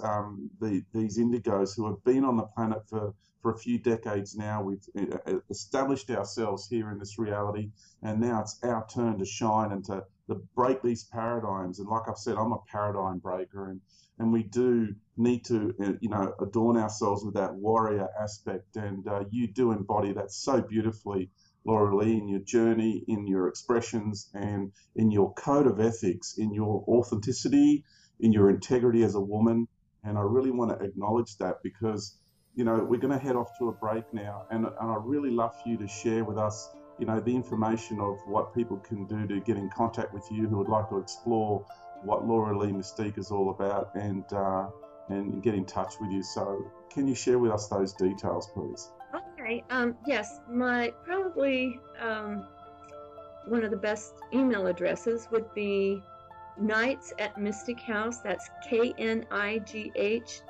indigos who have been on the planet for a few decades now. We've established ourselves here in this reality, and now it's our turn to shine and to break these paradigms. And like I've said, I'm a paradigm breaker, and we do need to, you know, adorn ourselves with that warrior aspect. And you do embody that so beautifully, Laura Lee, in your journey, in your expressions, and in your code of ethics, in your authenticity, in your integrity as a woman. And I really want to acknowledge that, because, you know, we're going to head off to a break now, and I really love for you to share with us, you know, the information of what people can do to get in contact with you who would like to explore what Laura Lee Mistycah is all about, and get in touch with you. So can you share with us those details, please? Okay. Yes, my probably one of the best email addresses would be Nights at Mystic House. That's KNIGHTS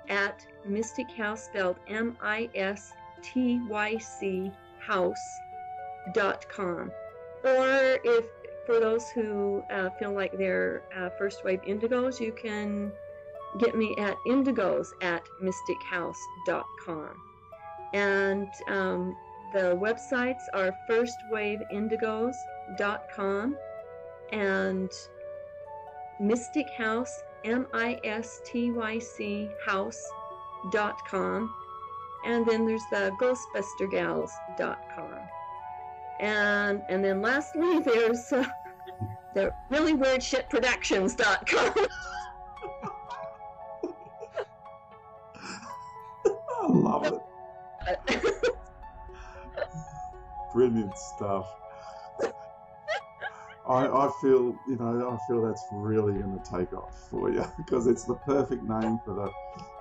at Mystic House, spelled MISTYC house.com. Or if, for those who feel like they're first wave indigos, you can get me at indigos@mystichouse.com. And the websites are firstwaveindigos.com and Mystic House, MISTYC house.com. And then there's the ghostbustergals.com. And then lastly, there's the really weird shit productions.com. I love it. Brilliant stuff. I feel that's really going to take off for you, because it's the perfect name for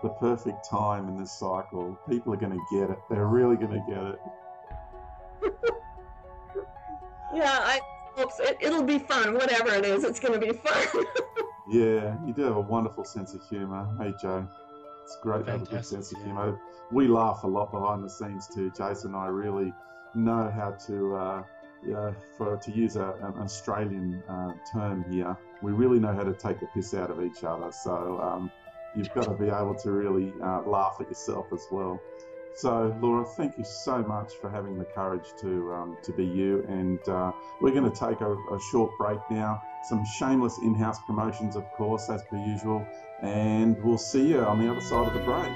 the perfect time in this cycle. People are going to get it. They're really going to get it. Yeah, I hope so. It'll be fun. Whatever it is, it's going to be fun. Yeah, you do have a wonderful sense of humour. Hey, Joe. It's great to have a good sense of humour. We laugh a lot behind the scenes too. Jason and I really know how to, to use an Australian term here, we really know how to take the piss out of each other. So you've got to be able to really laugh at yourself as well. So, Laura, thank you so much for having the courage to be you. And we're going to take a short break now. Some shameless in-house promotions, of course, as per usual. And we'll see you on the other side of the break.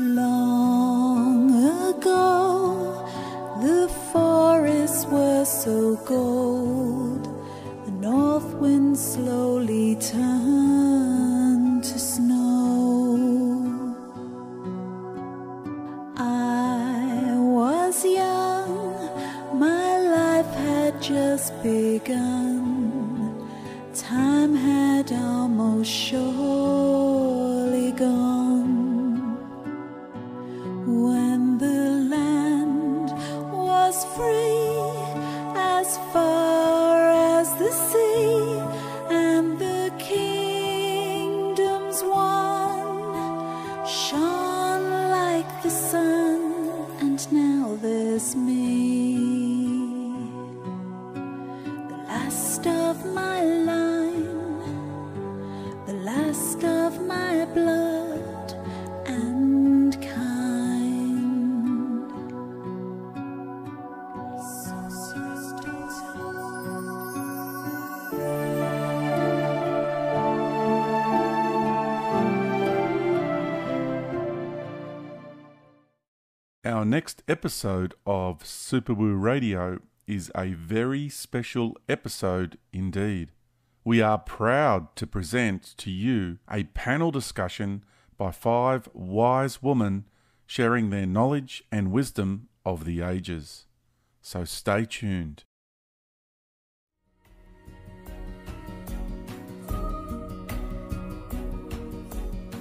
Long ago, the forests were so gold, the north wind slowly turned to snow. I time had almost surely gone. When the land was free as far as the sea, and the kingdoms won shone like the sun, and now there's me, the last of my line, the last of my blood and kind. Our next episode of Superwoo Radio is a very special episode indeed. We are proud to present to you a panel discussion by 5 wise women sharing their knowledge and wisdom of the ages. So stay tuned.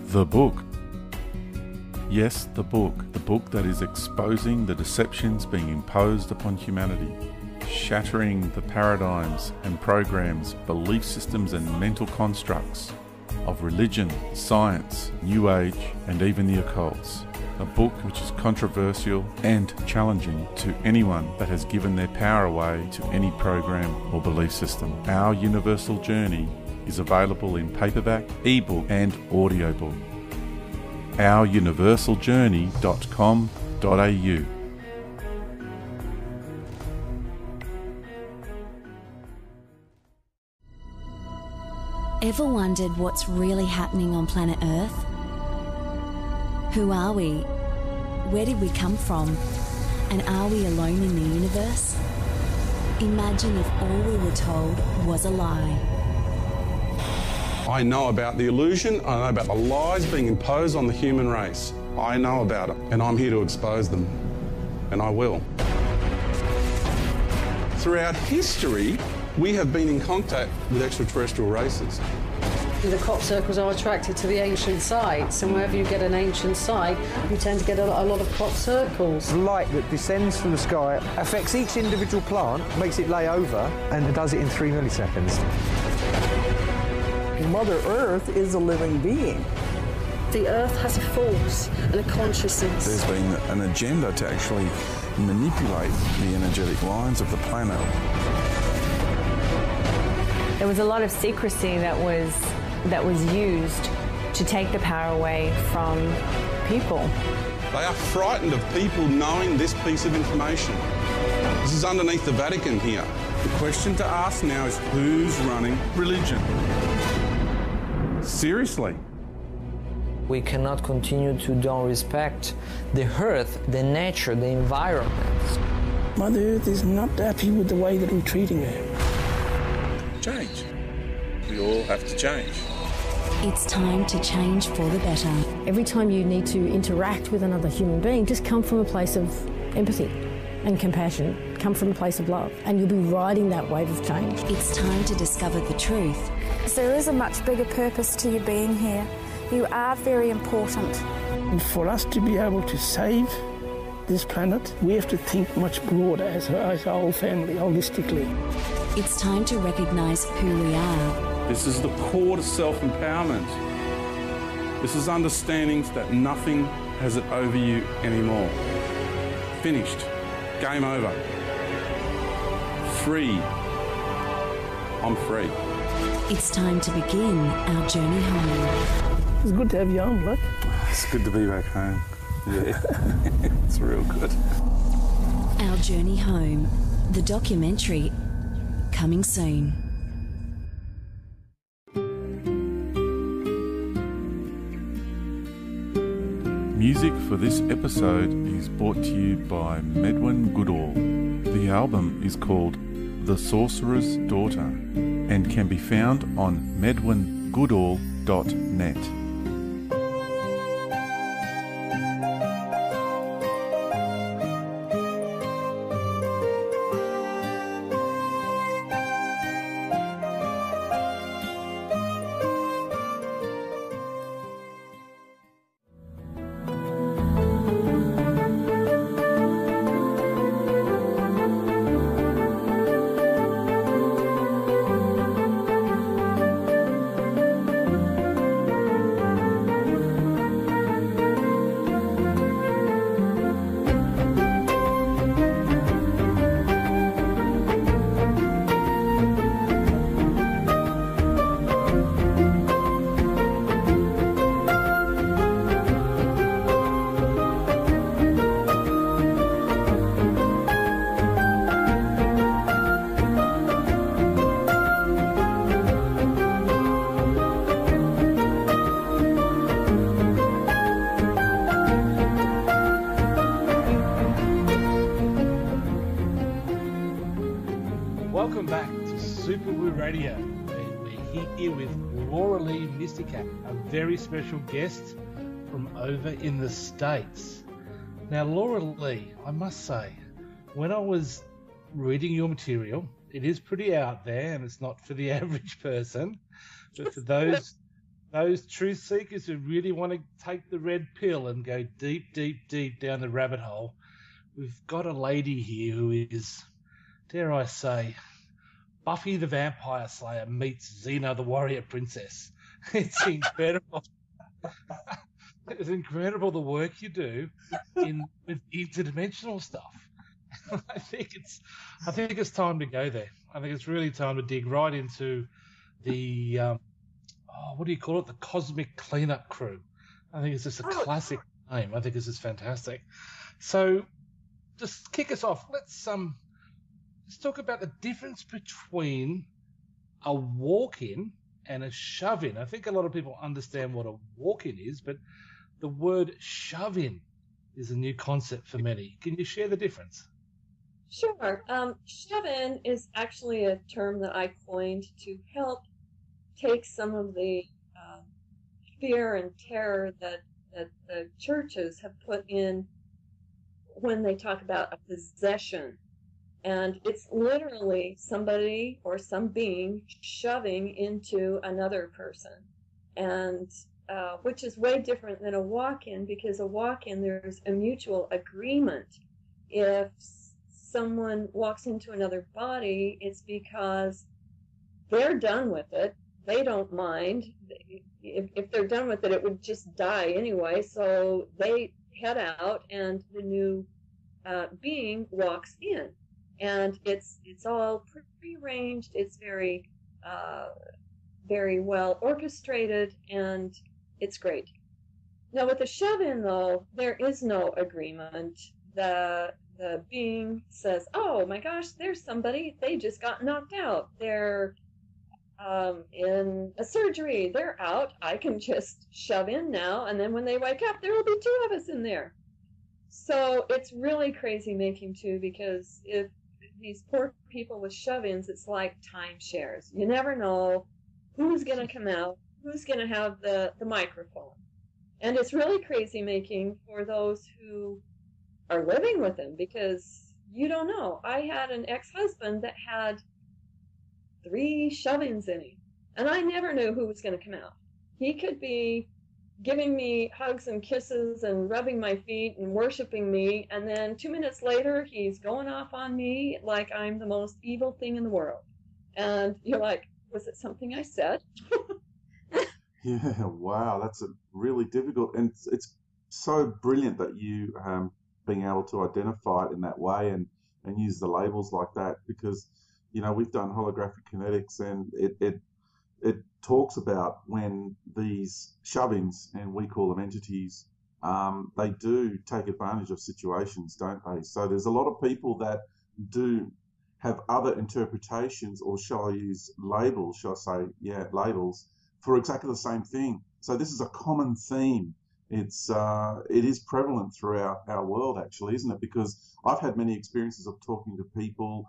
The book. Yes, the book that is exposing the deceptions being imposed upon humanity, shattering the paradigms and programs, belief systems and mental constructs of religion, science, New Age and even the occults. A book which is controversial and challenging to anyone that has given their power away to any program or belief system. Our Universal Journey is available in paperback, ebook and audiobook. ouruniversaljourney.com.au. Ever wondered what's really happening on planet Earth? Who are we? Where did we come from? And are we alone in the universe? Imagine if all we were told was a lie. I know about the illusion, I know about the lies being imposed on the human race. I know about it, and I'm here to expose them, and I will. Throughout history, we have been in contact with extraterrestrial races. The crop circles are attracted to the ancient sites, and wherever you get an ancient site, you tend to get a lot of crop circles. The light that descends from the sky affects each individual plant, makes it lay over, and it does it in 3 milliseconds. Mother Earth is a living being. The Earth has a force and a consciousness. There's been an agenda to actually manipulate the energetic lines of the planet. There was a lot of secrecy that was used to take the power away from people. They are frightened of people knowing this piece of information. This is underneath the Vatican here. The question to ask now is, who's running religion? Seriously. We cannot continue to don't respect the earth, the nature, the environment. Mother Earth is not happy with the way that we're treating her. Change. We all have to change. It's time to change for the better. Every time you need to interact with another human being, just come from a place of empathy and compassion. Come from a place of love, and you'll be riding that wave of change. It's time to discover the truth. There is a much bigger purpose to you being here. You are very important. And for us to be able to save this planet, we have to think much broader as a whole family, holistically. It's time to recognise who we are. This is the core to self-empowerment. This is understanding that nothing has it over you anymore. Finished. Game over. Free. I'm free. It's time to begin our journey home. It's good to have you home, look. It's good to be back home. Yeah, it's real good. Our journey home, the documentary, coming soon. Music for this episode is brought to you by Medwin Goodall. The album is called The Sorcerer's Daughter and can be found on medwingoodall.net. Woo Radio. We're here with Laura Lee Mistycah, a very special guest from over in the States. Now, Laura Lee, I must say, when I was reading your material, it is pretty out there and it's not for the average person, but for those truth seekers who really want to take the red pill and go deep, deep, deep down the rabbit hole, we've got a lady here who is, dare I say, Buffy the Vampire Slayer meets Xena the Warrior Princess. It's incredible. It's incredible the work you do with interdimensional stuff. I think it's time to go there. I think it's really time to dig right into the what do you call it? The Cosmic Cleanup Crew. I think it's just a classic name. I think this is fantastic. So, just kick us off. Let's talk about the difference between a walk-in and a shove-in. I think a lot of people understand what a walk-in is, but the word shove-in is a new concept for many. Can you share the difference? Sure. Shove-in is actually a term that I coined to help take some of the fear and terror that the churches have put in when they talk about a possession. And it's literally somebody or some being shoving into another person, and which is way different than a walk-in, because a walk-in, there's a mutual agreement. If someone walks into another body, it's because they're done with it. They don't mind. If they're done with it, it would just die anyway. So they head out, and the new being walks in. And it's all prearranged. It's very, very well orchestrated, and it's great. Now, with the shove-in, though, there is no agreement. The being says, "Oh my gosh, there's somebody. They just got knocked out. They're in a surgery. They're out. I can just shove in now, and then when they wake up, there will be two of us in there." So it's really crazy making too, because if these poor people with shove-ins, it's like timeshares. You never know who's going to come out, who's going to have the microphone. And it's really crazy making for those who are living with him, because you don't know. I had an ex-husband that had 3 shove-ins in him, and I never knew who was going to come out. He could be giving me hugs and kisses and rubbing my feet and worshiping me, and then 2 minutes later he's going off on me like I'm the most evil thing in the world. And you're like, was it something I said? Yeah, wow, that's a really difficult, and it's so brilliant that you being able to identify it in that way and use the labels like that, because we've done holographic kinetics, and it talks about when these shove-ins, and we call them entities, they do take advantage of situations, don't they? So there's a lot of people that do have other interpretations, or shall I use labels, labels, for exactly the same thing. So this is a common theme. It is prevalent throughout our world, actually, isn't it? Because I've had many experiences of talking to people.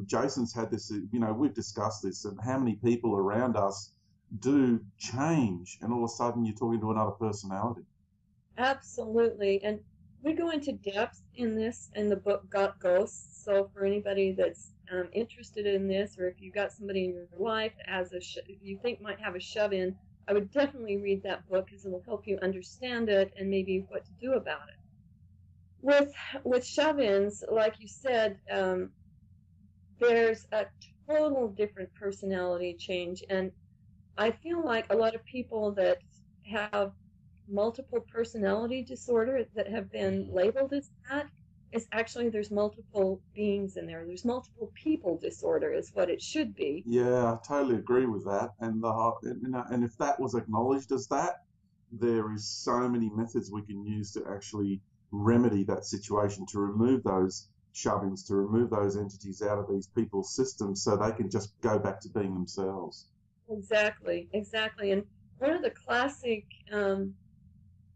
Jason's had this, we've discussed this, and how many people around us do change, and all of a sudden you're talking to another personality. Absolutely. And we go into depth in this in the book Got Ghosts. So for anybody that's interested in this, or if you've got somebody in your life as you think might have a shove-in, I would definitely read that book, because it will help you understand it and maybe what to do about it. With shove-ins, like you said, there's a total different personality change, and I feel like a lot of people that have multiple personality disorder that have been labeled as that is actually there's multiple beings in there. There's multiple people disorder is what it should be. Yeah, I totally agree with that. And if that was acknowledged as that, there is so many methods we can use to actually remedy that situation, to remove those shove-ins, to remove those entities out of these people's systems so they can just go back to being themselves. Exactly. And one of the classic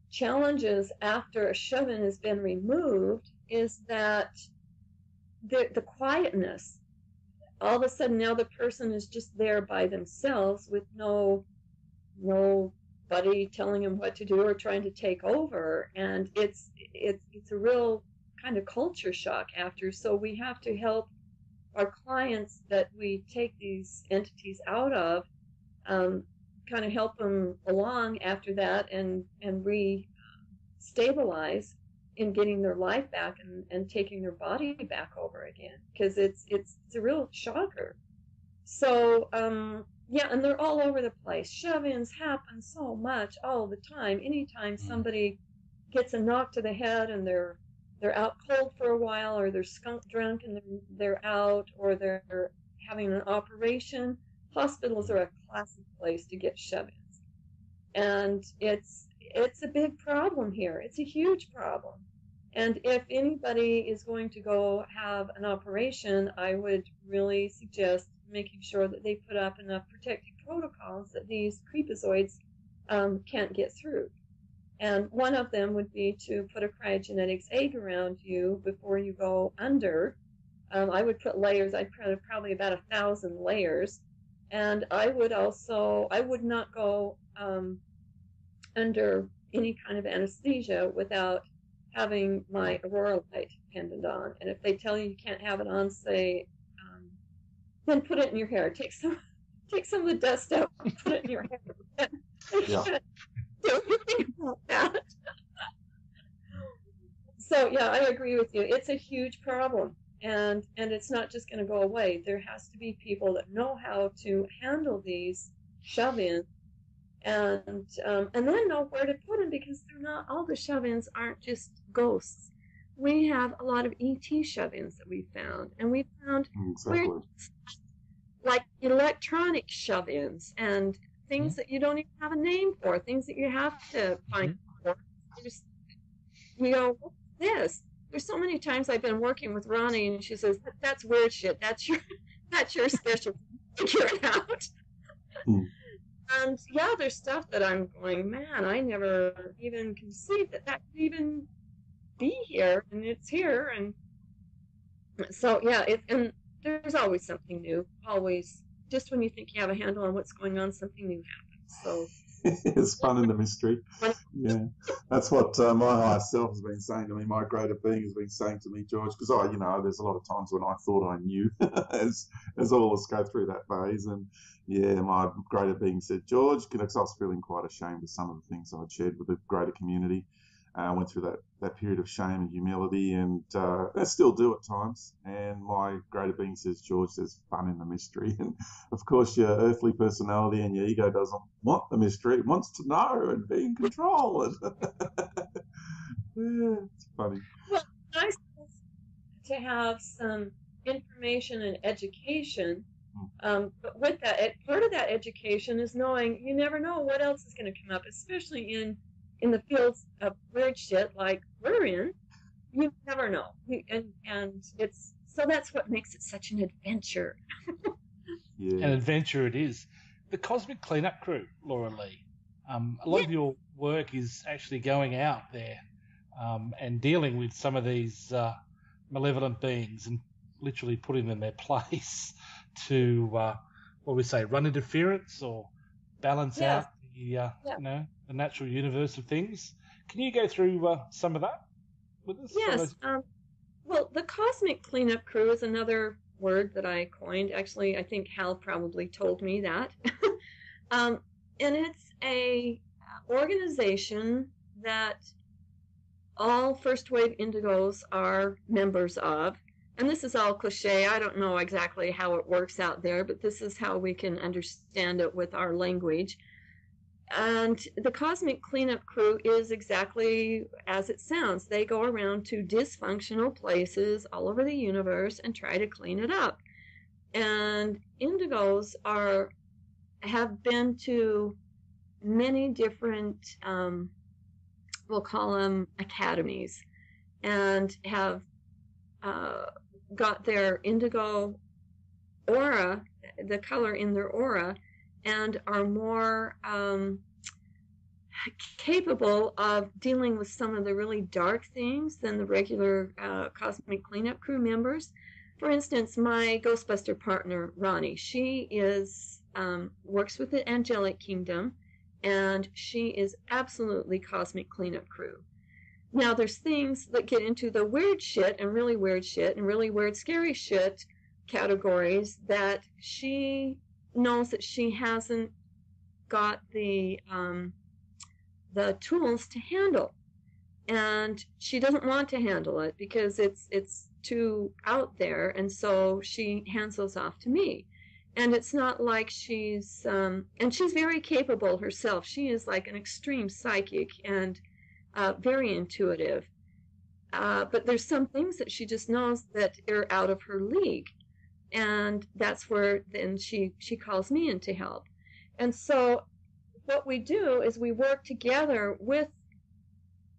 challenges after a shove-in has been removed is that the quietness. all of a sudden now the person is just there by themselves with nobody telling them what to do or trying to take over, and it's a real kind of culture shock after. So we have to help our clients that we take these entities out of, kind of help them along after that and re-stabilize in getting their life back and taking their body back over again, because it's a real shocker. So yeah, and they're all over the place. Shove-ins happen so much all the time. Anytime somebody gets a knock to the head and they're out cold for a while, or they're skunk drunk and they're out, or they're having an operation, hospitals are a classic place to get shove-ins. And it's a big problem here. It's a huge problem. And if anybody is going to go have an operation, I would really suggest making sure that they put up enough protective protocols that these creepazoids can't get through. And one of them would be to put a cryogenetics egg around you before you go under. I would put layers. I'd put probably about 1,000 layers. And I would not go under any kind of anesthesia without having my aurora light pendant on. And if they tell you you can't have it on, say, then put it in your hair. Take some of the dust out and put it in your hair. Yeah. Do anything about that. So yeah, I agree with you. It's a huge problem, and it's not just going to go away. There has to be people that know how to handle these shove-ins, and then know where to put them, because they're not all the shove-ins aren't just ghosts. We have a lot of ET shove-ins that we found, and we found weird, like electronic shove-ins and things that you don't even have a name for, things that you have to find for. You go, what's this? There's so many times I've been working with Ronnie, and she says, "That's weird shit. That's your specialty. Figure it out." And yeah, there's stuff that I'm going, man, I never even conceived that could even be here, and it's here. And so yeah, and there's always something new. Always. Just when you think you have a handle on what's going on, something new happens. So it's fun in the mystery. Yeah, that's what my higher self has been saying to me. My greater being has been saying to me, George, because there's a lot of times when I thought I knew, as all of us go through that phase. And yeah, my greater being said, George, because I was feeling quite ashamed of some of the things I'd shared with the greater community. I went through that period of shame and humility, and I still do at times. And my greater being says, George, there's fun in the mystery. And of course, your earthly personality and your ego doesn't want the mystery. It wants to know and be in control. And yeah, it's funny. Well, it's nice to have some information and education. But with that, part of that education is knowing you never know what else is going to come up, especially in the fields of weird shit like we're in. You never know. And it's so that's what makes it such an adventure. Yeah. An adventure it is. The Cosmic Cleanup Crew, Laura Lee. A lot of your work is actually going out there and dealing with some of these malevolent beings and literally putting them in their place to, run interference or balance out the the natural universe of things. Can you go through some of that with us? Yes. Well, the Cosmic Cleanup Crew is another word that I coined. Actually, I think Hal probably told me that. And it's a organization that all first wave indigos are members of. And this is all cliche. I don't know exactly how it works out there, but this is how we can understand it with our language. And the Cosmic Cleanup Crew is exactly as it sounds. They go around to dysfunctional places all over the universe and try to clean it up. And indigos have been to many different, we'll call them academies, and have got their indigo aura, the color in their aura, and are more capable of dealing with some of the really dark things than the regular Cosmic Cleanup Crew members. for instance, my Ghostbuster partner, Ronnie, she is works with the angelic kingdom, and she is absolutely cosmic cleanup crew. Now, there's things that get into the weird shit and really weird shit and really weird scary shit categories that she knows that she hasn't got the tools to handle, and she doesn't want to handle it because it's too out there, and so she hands those off to me. And it's not like she's and she's very capable herself. She is like an extreme psychic and very intuitive, but there's some things that she just knows that are out of her league, and that's where then she calls me in to help. And so what we do is we work together with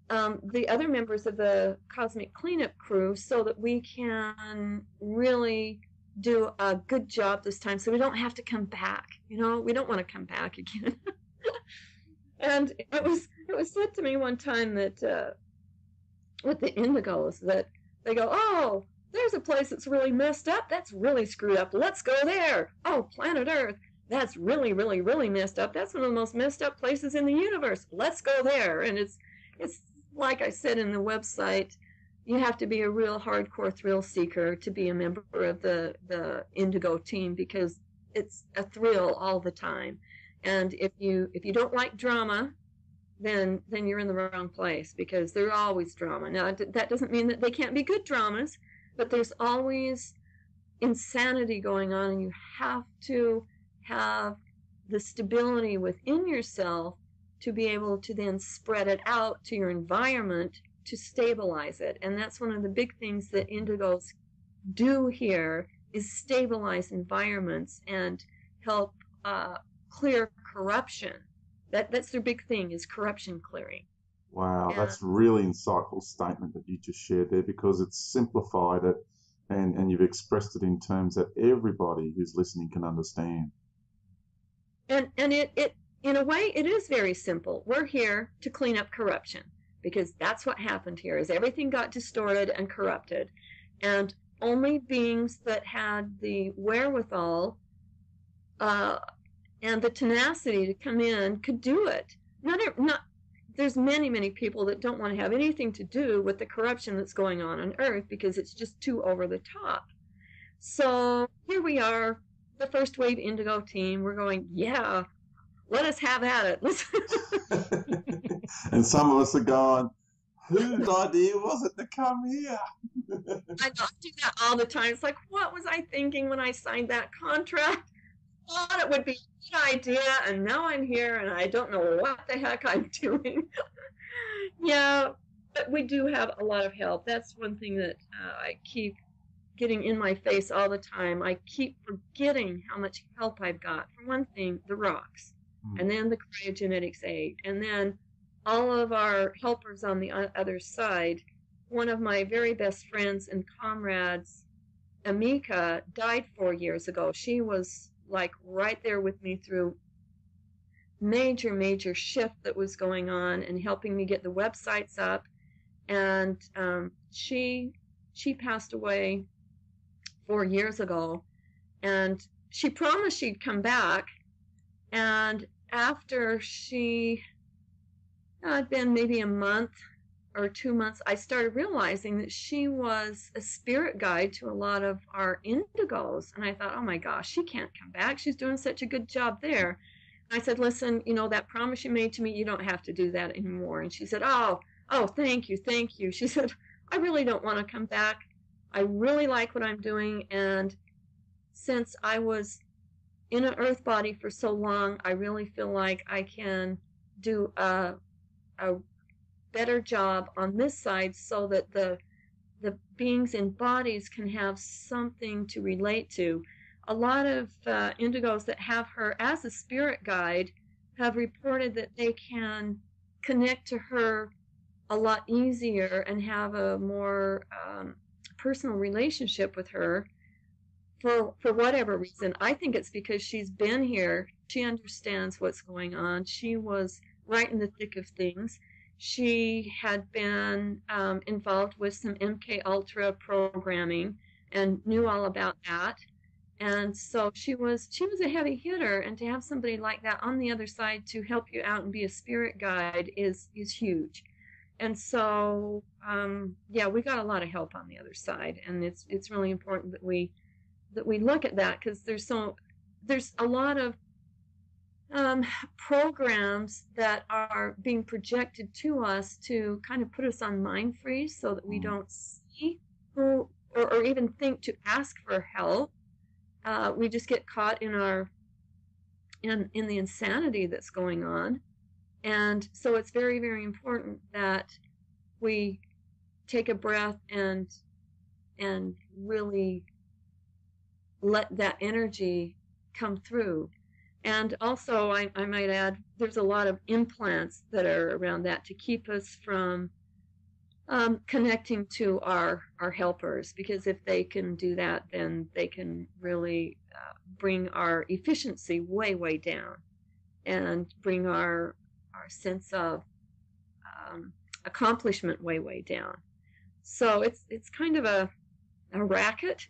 the other members of the Cosmic Cleanup crew so that we can really do a good job this time, so we don't have to come back. You know, we don't want to come back again. And it was said to me one time that with the Indigos, that they go, oh, there's a place that's really messed up, that's really screwed up, let's go there. Oh, planet Earth, that's really, really, really messed up, that's one of the most messed up places in the universe, let's go there. And it's like I said in the website, you have to be a real hardcore thrill seeker to be a member of the Indigo team, because it's a thrill all the time. And if you don't like drama, then you're in the wrong place, because there's always drama. Now, that doesn't mean that they can't be good dramas, but there's always insanity going on, and you have to have the stability within yourself to be able to then spread it out to your environment to stabilize it. And that's one of the big things that Indigos do here, is stabilize environments and help clear corruption. That's their big thing, is corruption clearing. Wow, that's a really insightful statement that you just shared there, because it's simplified it and you've expressed it in terms that everybody who's listening can understand. And it in a way, it is very simple. We're here to clean up corruption, because that's what happened here, is everything got distorted and corrupted. And only beings that had the wherewithal and the tenacity to come in could do it. There's many people that don't want to have anything to do with the corruption that's going on Earth, because it's just too over the top. So here we are, the First Wave Indigo team. We're going, yeah, let us have at it. And some of us are going, whose idea was it to come here? I do that all the time. It's like, what was I thinking when I signed that contract? I thought it would be a good idea, and now I'm here, and I don't know what the heck I'm doing. Yeah, but we do have a lot of help. That's one thing that I keep getting in my face all the time. I keep forgetting how much help I've got. For one thing, the rocks, and then the Kryagenetics II, and then all of our helpers on the other side. One of my very best friends and comrades, Mistycah, died 4 years ago. She was like right there with me through major shift that was going on and helping me get the websites up. And she passed away 4 years ago, and she promised she'd come back. And after she had been maybe a month or 2 months, I started realizing that she was a spirit guide to a lot of our Indigos. And I thought, oh my gosh, she can't come back. She's doing such a good job there. And I said, listen, that promise you made to me, you don't have to do that anymore. And she said, oh, thank you. She said, I really don't want to come back. I really like what I'm doing. And since I was in an earth body for so long, I really feel like I can do a better job on this side, so that the beings in bodies can have something to relate to. A lot of Indigos that have her as a spirit guide have reported that they can connect to her a lot easier and have a more personal relationship with her for whatever reason. I think it's because she's been here. She understands what's going on. She was right in the thick of things. She had been involved with some MK Ultra programming and knew all about that. And so she was a heavy hitter, and to have somebody like that on the other side to help you out and be a spirit guide is huge. And so we got a lot of help on the other side, and it's really important that we look at that, because there's a lot of programs that are being projected to us to kind of put us on mind freeze so that we don't see who or even think to ask for help. We just get caught in the insanity that's going on. And so it's very, very important that we take a breath and really let that energy come through. And also, I might add, there's a lot of implants that are around that to keep us from connecting to our helpers, because if they can do that, then they can really bring our efficiency way, way down, and bring our sense of accomplishment way, way down. So it's kind of a racket.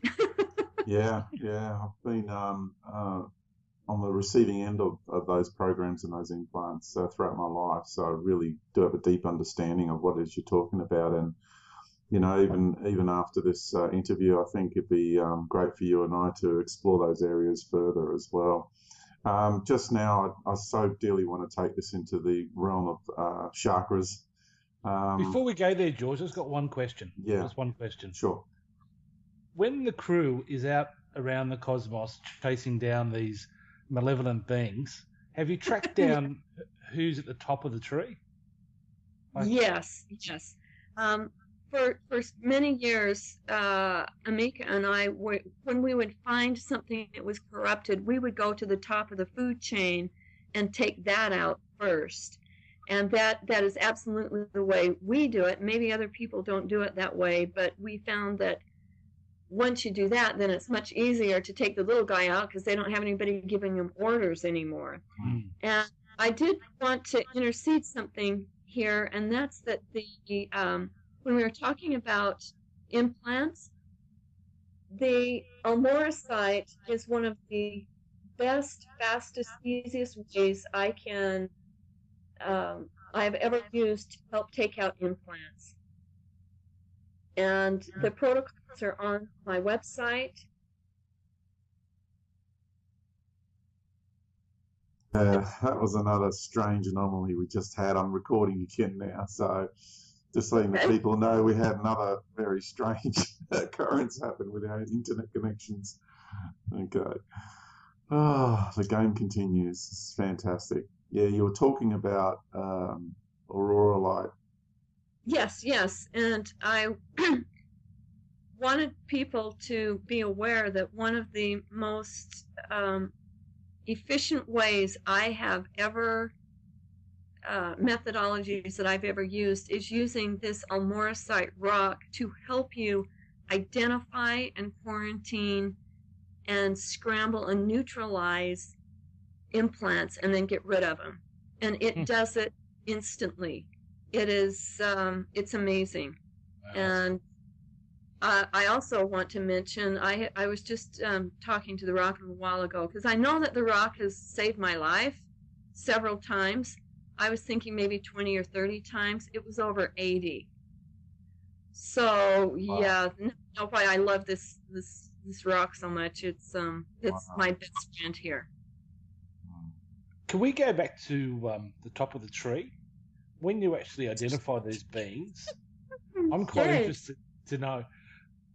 Yeah. I've been on the receiving end of those programs and those implants throughout my life, so I really do have a deep understanding of what it is you're talking about. And even after this interview, I think it'd be great for you and I to explore those areas further as well. Just now, I so dearly want to take this into the realm of chakras. Before we go there, George, I've got one question. Yeah. Just one question. Sure. When the crew is out around the cosmos chasing down these malevolent beings, have you tracked down who's at the top of the tree? Yes. For many years, Amika and I, when we would find something that was corrupted, we would go to the top of the food chain and take that out first. And that is absolutely the way we do it. Maybe other people don't do it that way, but we found that once you do that, then it's much easier to take the little guy out, because they don't have anybody giving them orders anymore. And I did want to intercede something here, and that's that when we were talking about implants, the Amorite is one of the best, fastest, easiest ways I've ever used to help take out implants. And the protocols are on my website. That was another strange anomaly we just had. I'm recording again now, so just letting the people know we had another very strange occurrence happen with our internet connections. Okay. Oh, the game continues. It's fantastic. Yeah, you were talking about aurora light. Yes. And I wanted people to be aware that one of the most efficient ways I have ever methodologies that I've ever used is using this Amorite rock to help you identify and quarantine and scramble and neutralize implants and then get rid of them. And it does it instantly. It is, it's amazing. Wow. And I also want to mention, I was just talking to the rock a while ago, because I know that the rock has saved my life several times. I was thinking maybe 20 or 30 times. It was over 80. So, wow. Yeah, no, why I love this rock so much. It's my best friend here. Can we go back to the top of the tree? When you actually identify these beings, I'm quite interested to know.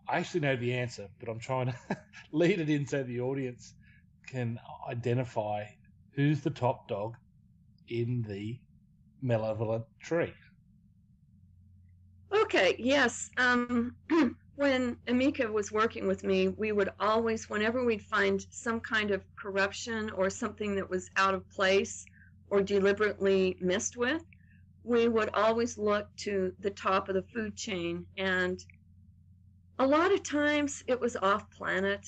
I actually know the answer, but I'm trying to lead it in so the audience can identify who's the top dog in the malevolent tree. Okay, yes. When Amika was working with me, we would always, whenever we'd find some kind of corruption or something that was out of place or deliberately messed with, we would always look to the top of the food chain. And a lot of times it was off planet.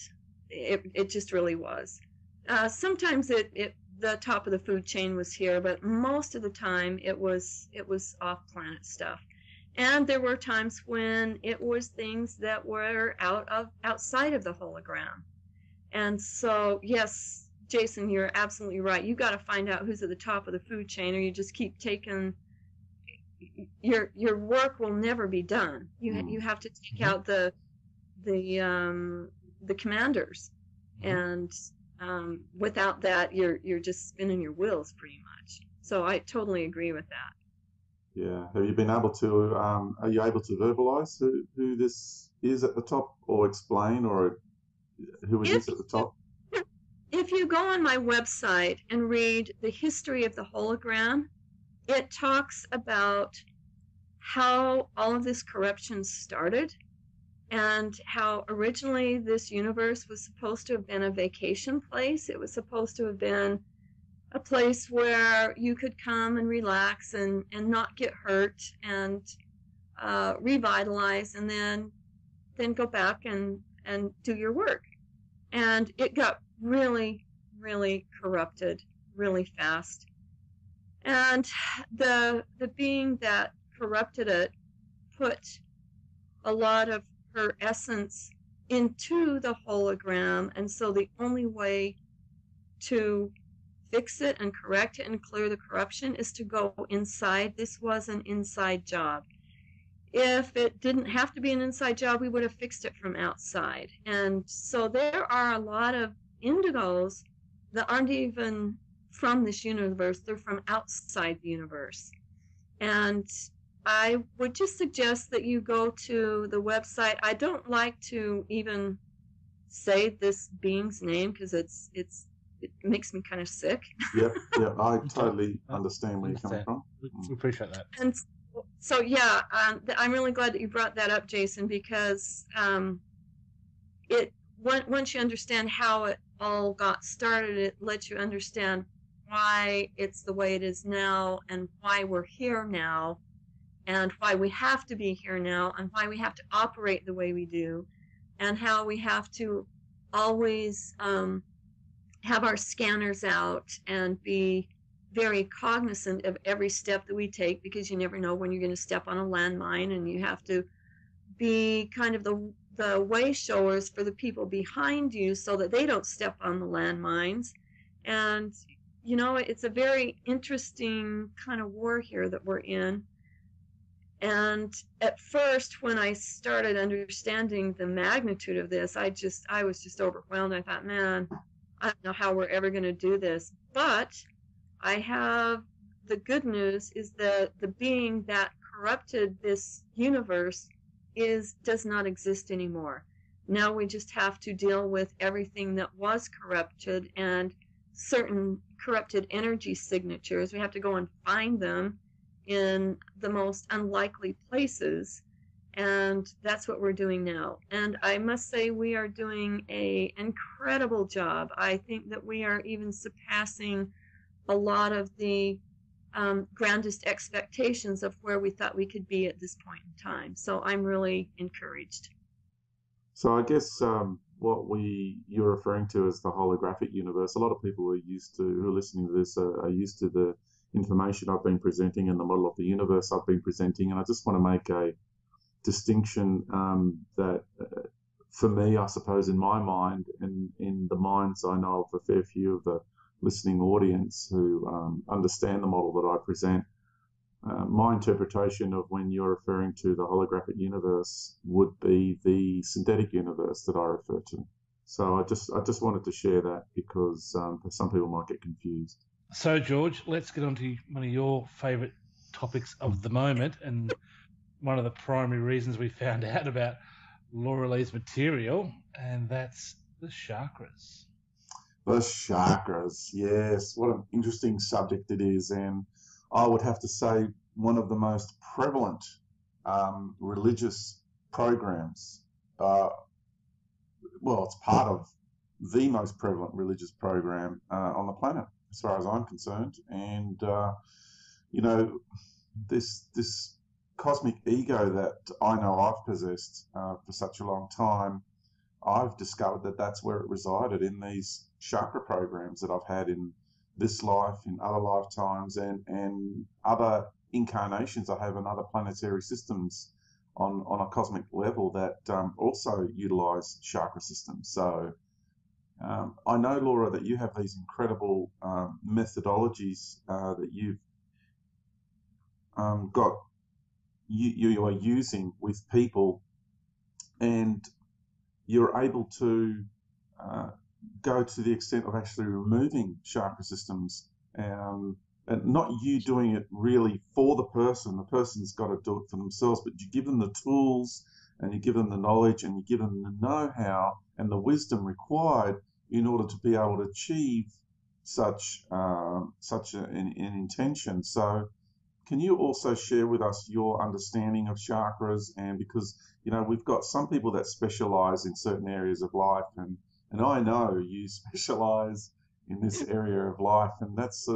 It just really was. Sometimes the top of the food chain was here, but most of the time it was off planet stuff. And there were times when it was things that were outside of the hologram. And so, yes, Jason, you're absolutely right. You got to find out who's at the top of the food chain, or you just keep taking. Your work will never be done. You have to take out the commanders, and without that, you're just spinning your wheels pretty much. So I totally agree with that. Yeah. Have you been able to? Are you able to verbalize who this is at the top, or explain, or who it is at the top? If you go on my website and read the history of the hologram, it talks about how all of this corruption started, and how originally this universe was supposed to have been a vacation place. It was supposed to have been a place where you could come and relax and not get hurt, and revitalize, and then go back and do your work. And it got really, really corrupted really fast. And the being that corrupted it put a lot of her essence into the hologram, and so the only way to fix it and correct it and clear the corruption is to go inside. This was an inside job. If it didn't have to be an inside job, we would have fixed it from outside. And so there are a lot of indigos that aren't even from this universe. They're from outside the universe. And I would just suggest that you go to the website. I don't like to even say this being's name because it makes me kind of sick. Yeah, I totally understand where you're coming from. We appreciate that. And so, yeah, I'm really glad that you brought that up, Jason, because once you understand how it all got started, it lets you understand why it's the way it is now, and why we're here now, and why we have to be here now, and why we have to operate the way we do, and how we have to always have our scanners out and be very cognizant of every step that we take, because you never know when you're going to step on a landmine, and you have to be kind of the way showers for the people behind you so that they don't step on the landmines. And you know, it's a very interesting kind of war here that we're in. And at first, when I started understanding the magnitude of this, I was just overwhelmed. I thought, man, I don't know how we're ever going to do this. But I have the good news is that the being that corrupted this universe does not exist anymore. Now we just have to deal with everything that was corrupted, and certain corrupted energy signatures. We have to go and find them in the most unlikely places, and that's what we're doing now. And I must say we are doing an incredible job. I think that we are even surpassing a lot of the grandest expectations of where we thought we could be at this point in time. So I'm really encouraged. So I guess what you're referring to as the holographic universe, a lot of people who are listening to this are used to the information I've been presenting and the model of the universe I've been presenting. And I just want to make a distinction that for me, I suppose in my mind and in the minds I know of a fair few of the listening audience who understand the model that I present, my interpretation of when you're referring to the holographic universe would be the synthetic universe that I refer to. So I just wanted to share that because some people might get confused. So, George, let's get on to one of your favourite topics of the moment, and one of the primary reasons we found out about Lauralee's material, and that's the chakras. The chakras, yes. What an interesting subject it is, and I would have to say one of the most prevalent religious programs. It's part of the most prevalent religious program on the planet, as far as I'm concerned. And this cosmic ego that I know I've possessed for such a long time, I've discovered that that's where it resided, in these chakra programs that I've had in this life, in other lifetimes, and other incarnations I have in other planetary systems on a cosmic level that also utilize chakra systems. So I know, Laura, that you have these incredible methodologies that you've got you are using with people, and you're able to go to the extent of actually removing chakra systems, and not you doing it really for the person. The person's got to do it for themselves, but you give them the tools and you give them the knowledge and you give them the know-how and the wisdom required in order to be able to achieve such an intention. So can you also share with us your understanding of chakras? And because, you know, we've got some people that specialize in certain areas of life, and I know you specialize in this area of life, and that's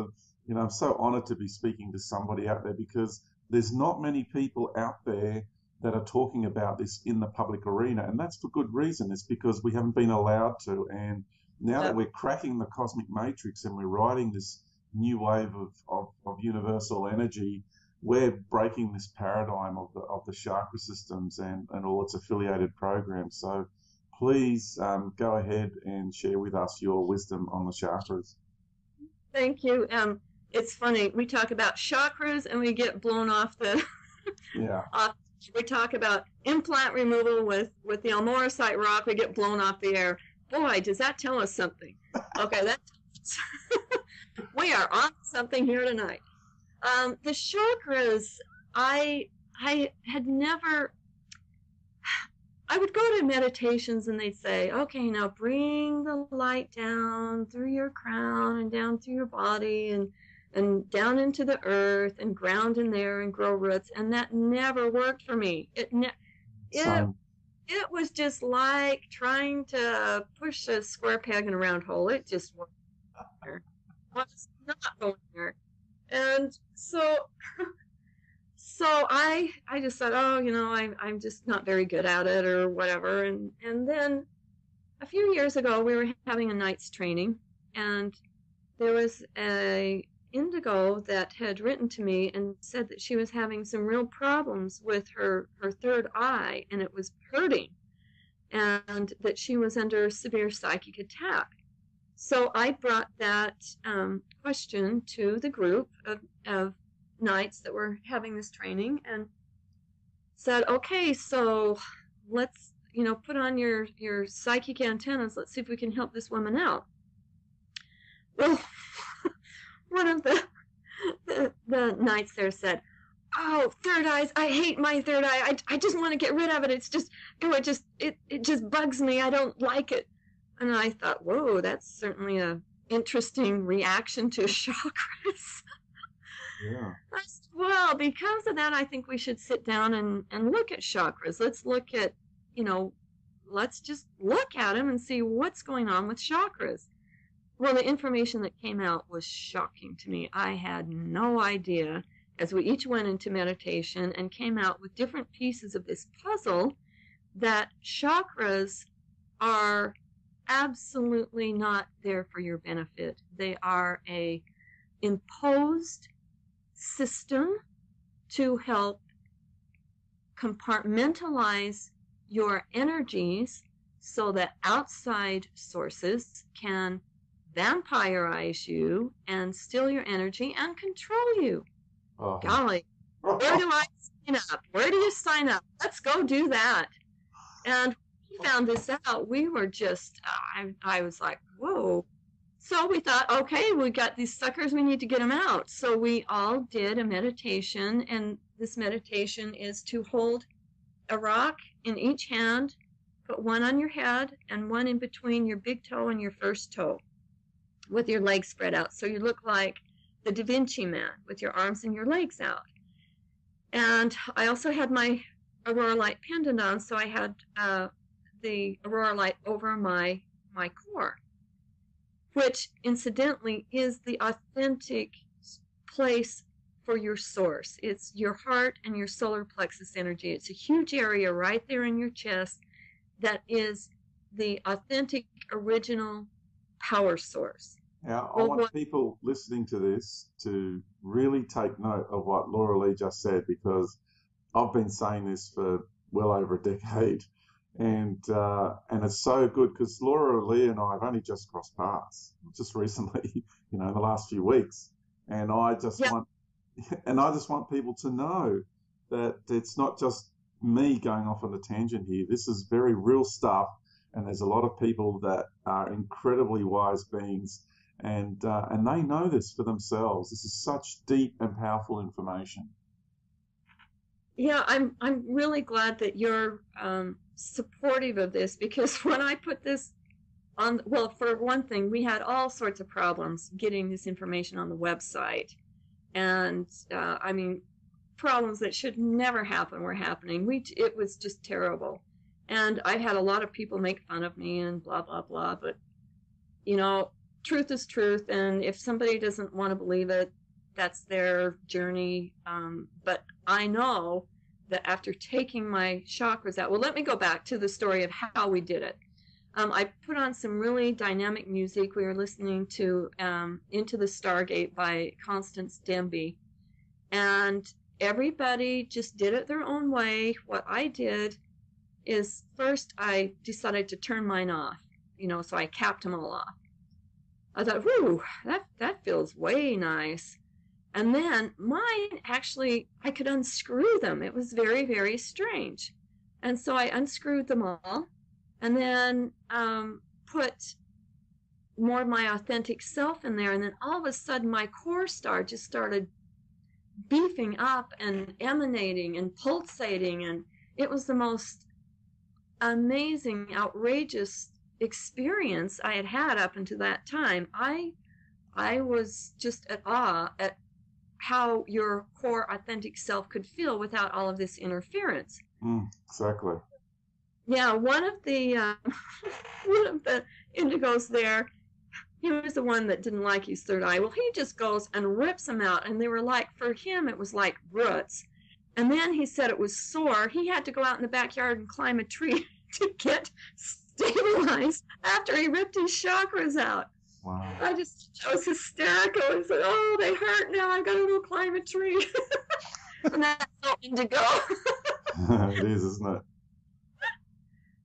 you know, I'm so honored to be speaking to somebody out there, because there's not many people out there that are talking about this in the public arena, and that's for good reason. It's because we haven't been allowed to, and now that we're cracking the cosmic matrix and we're riding this new wave of universal energy, we're breaking this paradigm of the chakra systems and all its affiliated programs. So please go ahead and share with us your wisdom on the chakras. Thank you. It's funny, we talk about chakras and we get blown off the we talk about implant removal with the Amorite rock, we get blown off the air. Boy, does that tell us something. Okay, we are on something here tonight. The chakras, I had never, I would go to meditations and they'd say, okay, now bring the light down through your crown and down through your body and down into the earth and ground in there and grow roots. And that never worked for me. It was just like trying to push a square peg in a round hole. It just wasn't there. Was not going there. And so I just thought, oh, you know, I'm just not very good at it or whatever. And then a few years ago, we were having a night's training, and there was a indigo that had written to me and said that she was having some real problems with her third eye, and it was hurting, and that she was under severe psychic attack. So I brought that question to the group of knights that were having this training and said, okay, so let's, you know, put on your psychic antennas. Let's see if we can help this woman out. Well, one of the knights there said, oh, third eyes, I hate my third eye. I just want to get rid of it. It's just, it just bugs me. I don't like it. And I thought, whoa, that's certainly a interesting reaction to chakras. Yeah. Well, because of that, I think we should sit down and look at chakras. Let's look at, you know, let's just look at them and see what's going on with chakras. Well, the information that came out was shocking to me. I had no idea, as we each went into meditation and came out with different pieces of this puzzle, that chakras are absolutely not there for your benefit. They are a imposed system to help compartmentalize your energies so that outside sources can vampirize you and steal your energy and control you. Oh. Golly, where do I sign up? Where do you sign up? Let's go do that. And we found this out. We were just, I was like, whoa. So we thought, okay, we got these suckers, we need to get them out. So we all did a meditation, and this meditation is to hold a rock in each hand, put one on your head and one in between your big toe and your first toe, with your legs spread out. So you look like the Da Vinci Man with your arms and your legs out. And I also had my Aurora Light pendant on, so I had the Aurora Light over my core, which incidentally is the authentic place for your source. It's your heart and your solar plexus energy. It's a huge area right there in your chest that is the authentic original power source. Now, I want people listening to this to really take note of what Laura Lee just said, because I've been saying this for well over a decade, and it's so good because Laura Lee and I have only just crossed paths just recently, in the last few weeks, and I just want people to know that it's not just me going off on a tangent here. This is very real stuff, and there's a lot of people that are incredibly wise beings. And they know this for themselves. This is such deep and powerful information. Yeah, I'm really glad that you're supportive of this, because when I put this on, well, for one thing, we had all sorts of problems getting this information on the website, and problems that should never happen were happening. It was just terrible, and I had a lot of people make fun of me and blah blah blah. But truth is truth, and if somebody doesn't want to believe it, that's their journey. But I know that after taking my chakras out, well, let me go back to the story of how we did it. I put on some really dynamic music. We were listening to Into the Stargate by Constance Demby, and everybody just did it their own way. What I did is, first I decided to turn mine off, so I capped them all off. I thought, whew, that feels way nice. And then mine, actually, I could unscrew them. It was very, very strange. And so I unscrewed them all, and then put more of my authentic self in there. And then all of a sudden, my core star just started beefing up and emanating and pulsating. And it was the most amazing, outrageous experience I had had up until that time. I was just at awe at how your core authentic self could feel without all of this interference. Exactly. Yeah, one of the indigos there, he was the one that didn't like his third eye. Well, he just goes and rips them out, and they were like, for him, it was like roots. And then he said it was sore. He had to go out in the backyard and climb a tree to get stabilized after he ripped his chakras out. Wow. I was hysterical. I said, oh, they hurt now. I got to go climb a tree. And that's so indigo. It is, isn't it?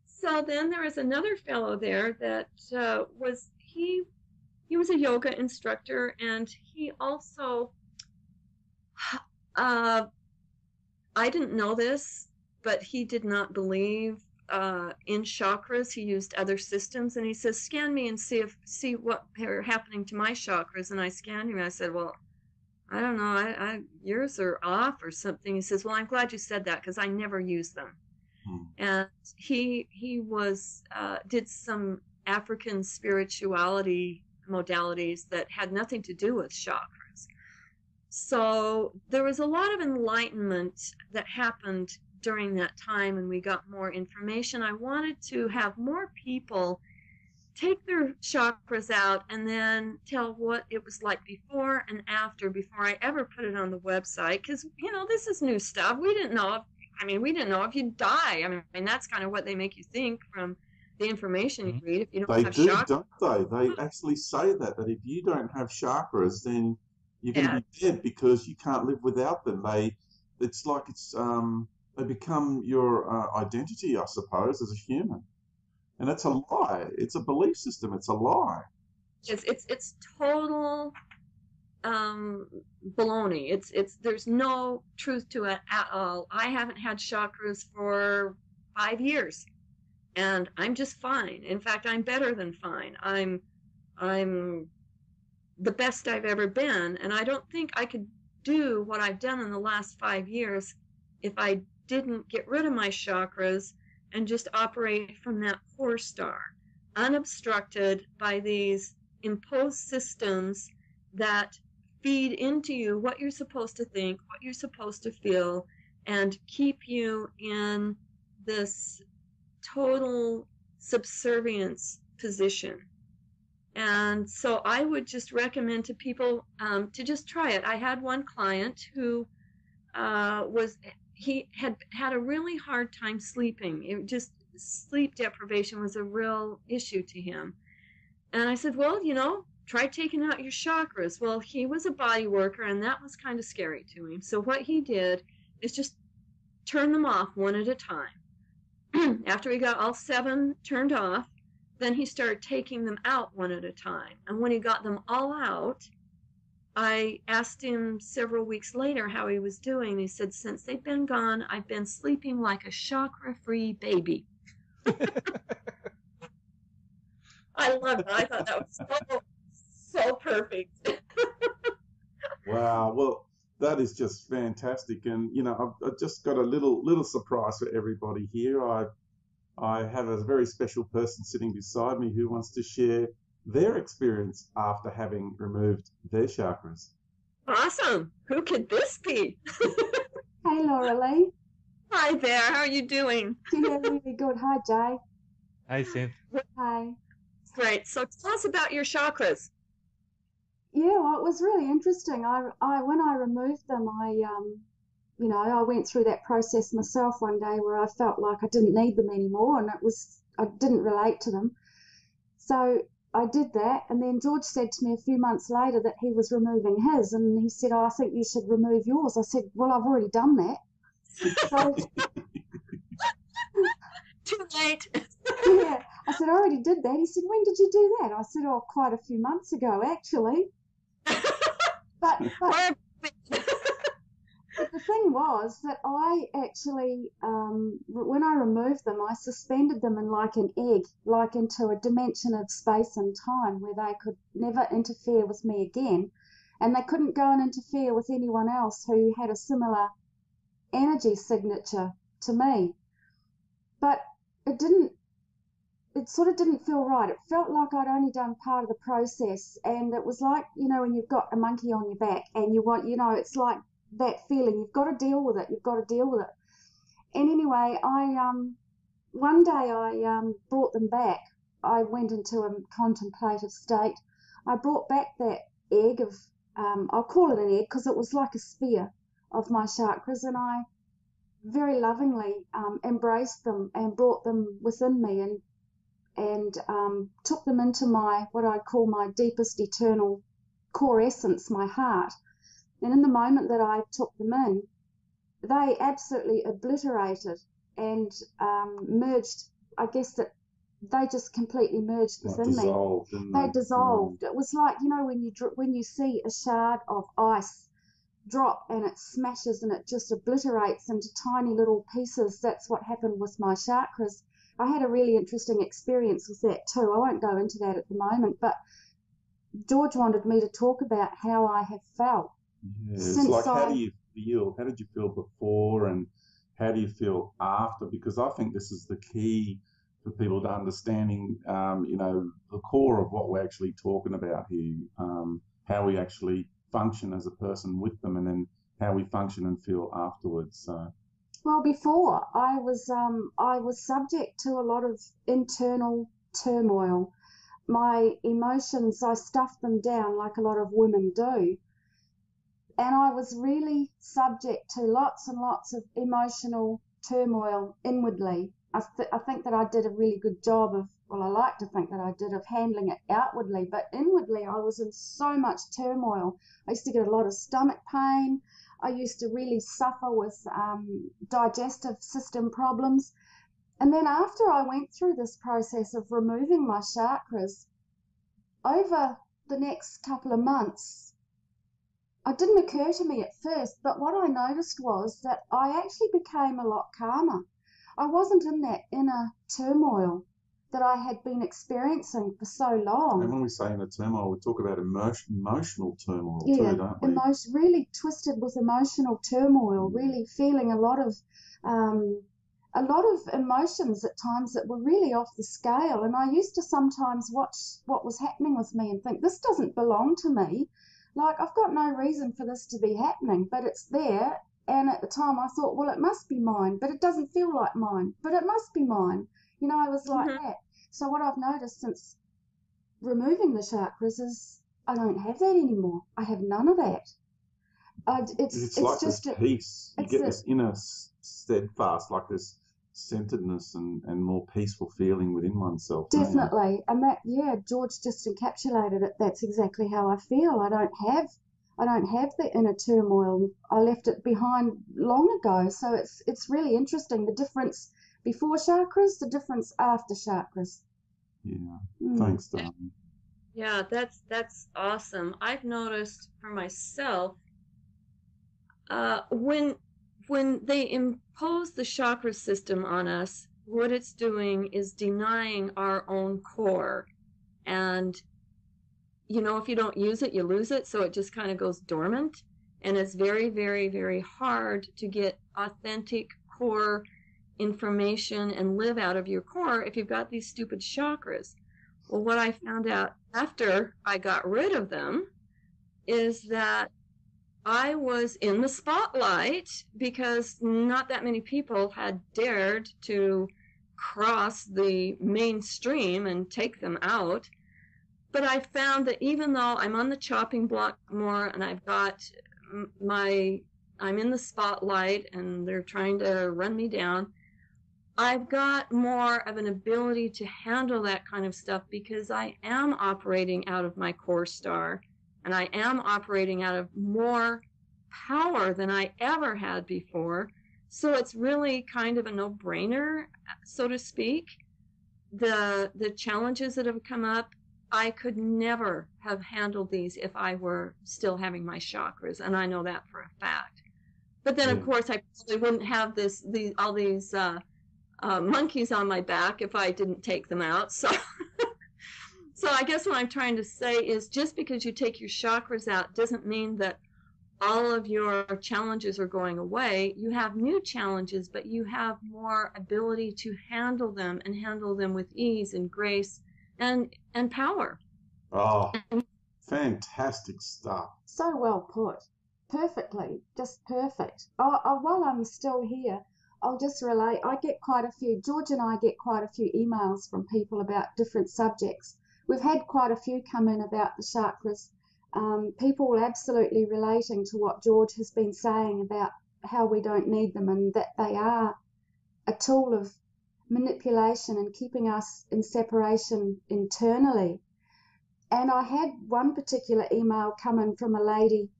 So then there was another fellow there that he was a yoga instructor, and he also, I didn't know this, but he did not believe in chakras. He used other systems, and he says, scan me and see what are happening to my chakras. And I scanned him, and I said, well, I don't know, yours are off or something. He says, well, I'm glad you said that, because I never use them. And he was did some African spirituality modalities that had nothing to do with chakras. So there was a lot of enlightenment that happened during that time, and we got more information. I wanted to have more people take their chakras out and then tell what it was like before and after, before I ever put it on the website, because this is new stuff. We didn't know if you'd die. I mean, that's kind of what they make you think from the information you read. If you don't have chakras, don't they? They actually say that if you don't have chakras, then you're going to be dead, because you can't live without them. They become your identity, I suppose, as a human, and it's a lie. It's a belief system. It's a lie. It's total baloney. It's there's no truth to it at all. I haven't had chakras for 5 years, and I'm just fine. In fact, I'm better than fine. I'm the best I've ever been, and I don't think I could do what I've done in the last 5 years if I didn't get rid of my chakras and just operate from that core star, unobstructed by these imposed systems that feed into you what you're supposed to think, what you're supposed to feel, and keep you in this total subservience position. And so I would just recommend to people to just try it. I had one client who he had a really hard time sleeping. Sleep deprivation was a real issue to him. And I said, well, try taking out your chakras. Well, he was a body worker, and that was kind of scary to him. So what he did is just turn them off one at a time. After he got all 7 turned off, then he started taking them out one at a time. And when he got them all out, I asked him several weeks later how he was doing. He said, since they've been gone, I've been sleeping like a chakra-free baby. I loved it. I thought that was so perfect. Wow. Well, that is just fantastic. And, you know, I've just got a little surprise for everybody here. I have a very special person sitting beside me who wants to share their experience after having removed their chakras. Awesome. Who could this be? Hey, Laura Lee. Hi there. How are you doing? Yeah, really good. Hi, Jay. Hey, Sam. Hi. Great. So tell us about your chakras. Yeah, well, it was really interesting. I when I removed them, you know, I went through that process myself one day where I felt like I didn't need them anymore, and I didn't relate to them. So I did that, and then George said to me a few months later that he was removing his, and he said, oh, I think you should remove yours. I said, well, I've already done that. So, too late. Yeah, I said, I already did that. He said, when did you do that? I said, oh, quite a few months ago, actually. But the thing was that I actually, when I removed them, I suspended them in like an egg, like into a dimension of space and time where they could never interfere with me again. And they couldn't go and interfere with anyone else who had a similar energy signature to me. But it sort of didn't feel right. It felt like I'd only done part of the process. And it was like, you know, when you've got a monkey on your back and you want, you know, it's like that feeling. You've got to deal with it. You've got to deal with it. And anyway, one day I brought them back. I went into a contemplative state. I brought back that egg of, I'll call it an egg because it was like a sphere of my chakras, and I very lovingly embraced them and brought them within me and took them into my, what I call my deepest eternal core essence, my heart. And in the moment that I took them in, they absolutely obliterated and merged. I guess that they just completely merged within me. They dissolved. It was like, you know, when you see a shard of ice drop and it smashes and it just obliterates into tiny little pieces. That's what happened with my chakras. I had a really interesting experience with that too. I won't go into that at the moment, but George wanted me to talk about how I have felt. Yes. Like, how do you feel? How did you feel before, and how do you feel after? Because I think this is the key for people to understanding, you know, the core of what we're actually talking about here, how we actually function as a person with them, and then how we function and feel afterwards. So. Well, before I was subject to a lot of internal turmoil. My emotions, I stuffed them down like a lot of women do. And I was really subject to lots and lots of emotional turmoil inwardly. I think that I did a really good job of, well, I like to think that I did, of handling it outwardly, but inwardly I was in so much turmoil. I used to get a lot of stomach pain. I used to really suffer with digestive system problems. And then after I went through this process of removing my chakras, over the next couple of months, it didn't occur to me at first, but what I noticed was that I actually became a lot calmer. I wasn't in that inner turmoil that I had been experiencing for so long. And when we say inner turmoil, we talk about emotional turmoil too, don't we? Really twisted with emotional turmoil, really feeling a lot of emotions at times that were really off the scale. And I used to sometimes watch what was happening with me and think, this doesn't belong to me. Like, I've got no reason for this to be happening, but it's there. And at the time I thought, well, it must be mine, but it doesn't feel like mine, but it must be mine. You know, I was like that. So what I've noticed since removing the chakras is I don't have that anymore. I have none of that. It's like just this peace. You get this inner steadfast, like this centeredness and more peaceful feeling within oneself. Definitely. And that, George just encapsulated it. That's exactly how I feel. I don't have the inner turmoil. I left it behind long ago. So it's really interesting, the difference before chakras, the difference after chakras. Yeah. Thanks, darling. Yeah, that's awesome. I've noticed for myself, when they impose the chakra system on us, what it's doing is denying our own core. And, if you don't use it, you lose it. So it just kind of goes dormant. And it's very, very, very hard to get authentic core information and live out of your core if you've got these stupid chakras. Well, what I found out after I got rid of them is that I was in the spotlight because not that many people had dared to cross the mainstream and take them out. But I found that even though I'm on the chopping block more and I'm in the spotlight and they're trying to run me down, I've got more of an ability to handle that kind of stuff because I am operating out of my core star and I am operating out of more power than I ever had before. So it's really kind of a no-brainer, so to speak. The challenges that have come up, I could never have handled these if I were still having my chakras, and I know that for a fact. But then, of course, I probably wouldn't have all these monkeys on my back if I didn't take them out. So I guess what I'm trying to say is just because you take your chakras out doesn't mean that all of your challenges are going away. You have new challenges, but you have more ability to handle them and handle them with ease and grace and power. Oh, fantastic stuff. So well put. Perfectly. Just perfect. While I'm still here, I'll just relate. George and I get quite a few emails from people about different subjects. We've had quite a few come in about the chakras. People absolutely relating to what George has been saying about how we don't need them and that they are a tool of manipulation and keeping us in separation internally. And I had one particular email come in from a lady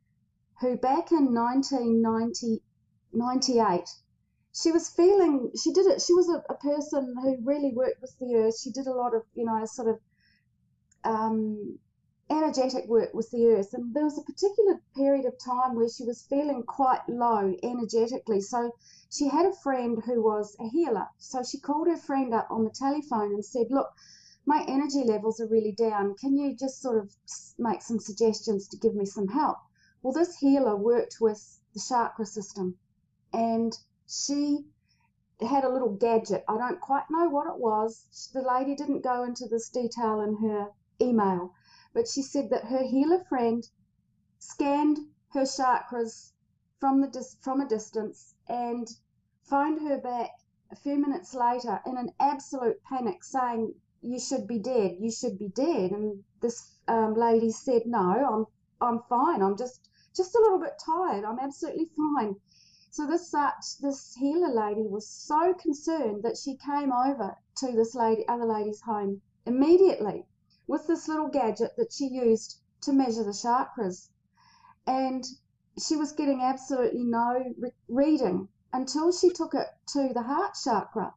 who back in 1998, she was a person who really worked with the earth. She did a lot of, sort of energetic work with the earth. And there was a particular period of time where she was feeling quite low energetically. So she had a friend who was a healer. So she called her friend up on the telephone and said, look, my energy levels are really down. Can you just sort of make some suggestions to give me some help? Well, this healer worked with the chakra system, and she had a little gadget. I don't quite know what it was. The lady didn't go into this detail in her email, but she said that her healer friend scanned her chakras from a distance and phoned her back a few minutes later in an absolute panic saying, you should be dead, you should be dead. And this lady said, no, I'm fine. I'm just a little bit tired. I'm absolutely fine. So this healer lady was so concerned that she came over to this other lady's home immediately with this little gadget that she used to measure the chakras. And she was getting absolutely no reading until she took it to the heart chakra.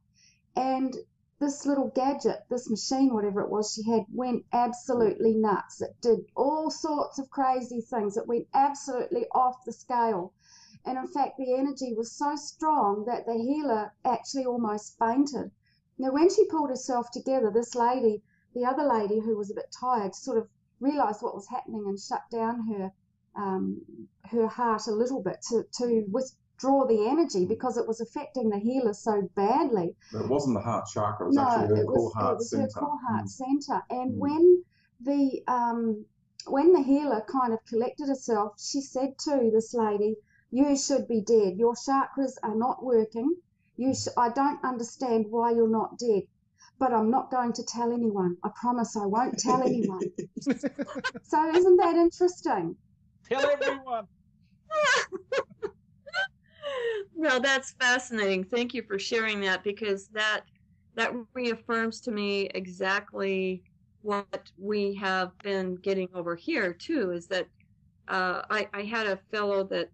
And this little gadget, this machine, whatever it was she had, went absolutely nuts. It did all sorts of crazy things. It went absolutely off the scale. And in fact, the energy was so strong that the healer actually almost fainted. Now, when she pulled herself together, this lady, the other lady who was a bit tired, sort of realized what was happening and shut down her heart a little bit to withdraw the energy because it was affecting the healer so badly. But it wasn't the heart chakra, it was actually her core heart center. Her core heart center. And when the healer kind of collected herself, she said to this lady, you should be dead. Your chakras are not working. I don't understand why you're not dead, but I'm not going to tell anyone. I promise I won't tell anyone. So isn't that interesting? Tell everyone. Well, that's fascinating. Thank you for sharing that, because that reaffirms to me exactly what we have been getting over here too. Is that I had a fellow that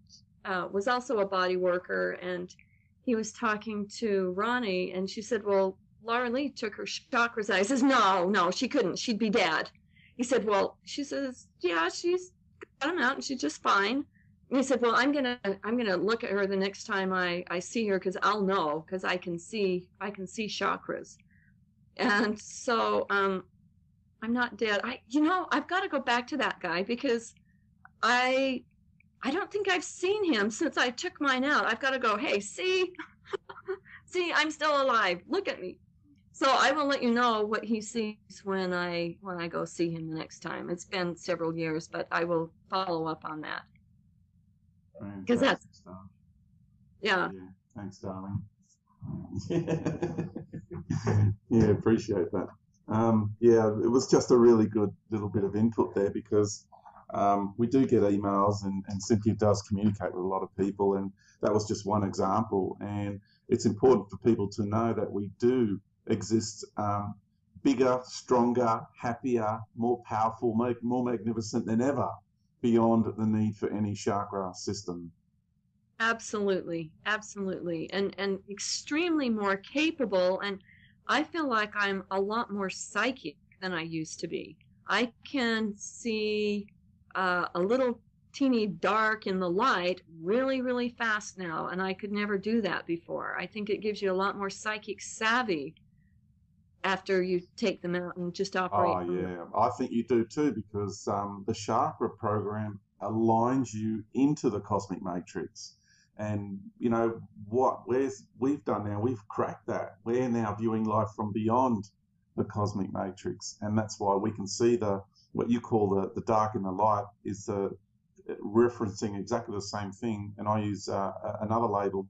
was also a body worker, and he was talking to Ronnie, and she said, "Well, Laura Lee took her chakras out." He says, "No, she couldn't. She'd be dead." He said, "Well," she says, "yeah, she's got them out, and she's just fine." And he said, "Well, I'm gonna look at her the next time I see her, because I'll know, because I can see chakras." And so I'm not dead. I've got to go back to that guy, because I don't think I've seen him since I took mine out. I've got to go, "Hey, see, I'm still alive. Look at me." So I will let you know what he sees when I go see him the next time. It's been several years, but I will follow up on that. Because that's yeah. Thanks, darling. Yeah, appreciate that. Yeah, it was just a really good little bit of input there, because we do get emails, and Cynthia does communicate with a lot of people, and that was just one example. And it's important for people to know that we do exist, bigger, stronger, happier, more powerful, more magnificent than ever, beyond the need for any chakra system. Absolutely, and extremely more capable. And I feel like I'm a lot more psychic than I used to be. I can see a little teeny dark in the light really, really fast now, and I could never do that before. I think it gives you a lot more psychic savvy after you take them out and just operate. Oh, yeah. I think you do too, because the chakra program aligns you into the cosmic matrix. And, you know, we've done now, we've cracked that. We're now viewing life from beyond the cosmic matrix. And that's why we can see what you call the dark and the light is referencing exactly the same thing. And I use another label,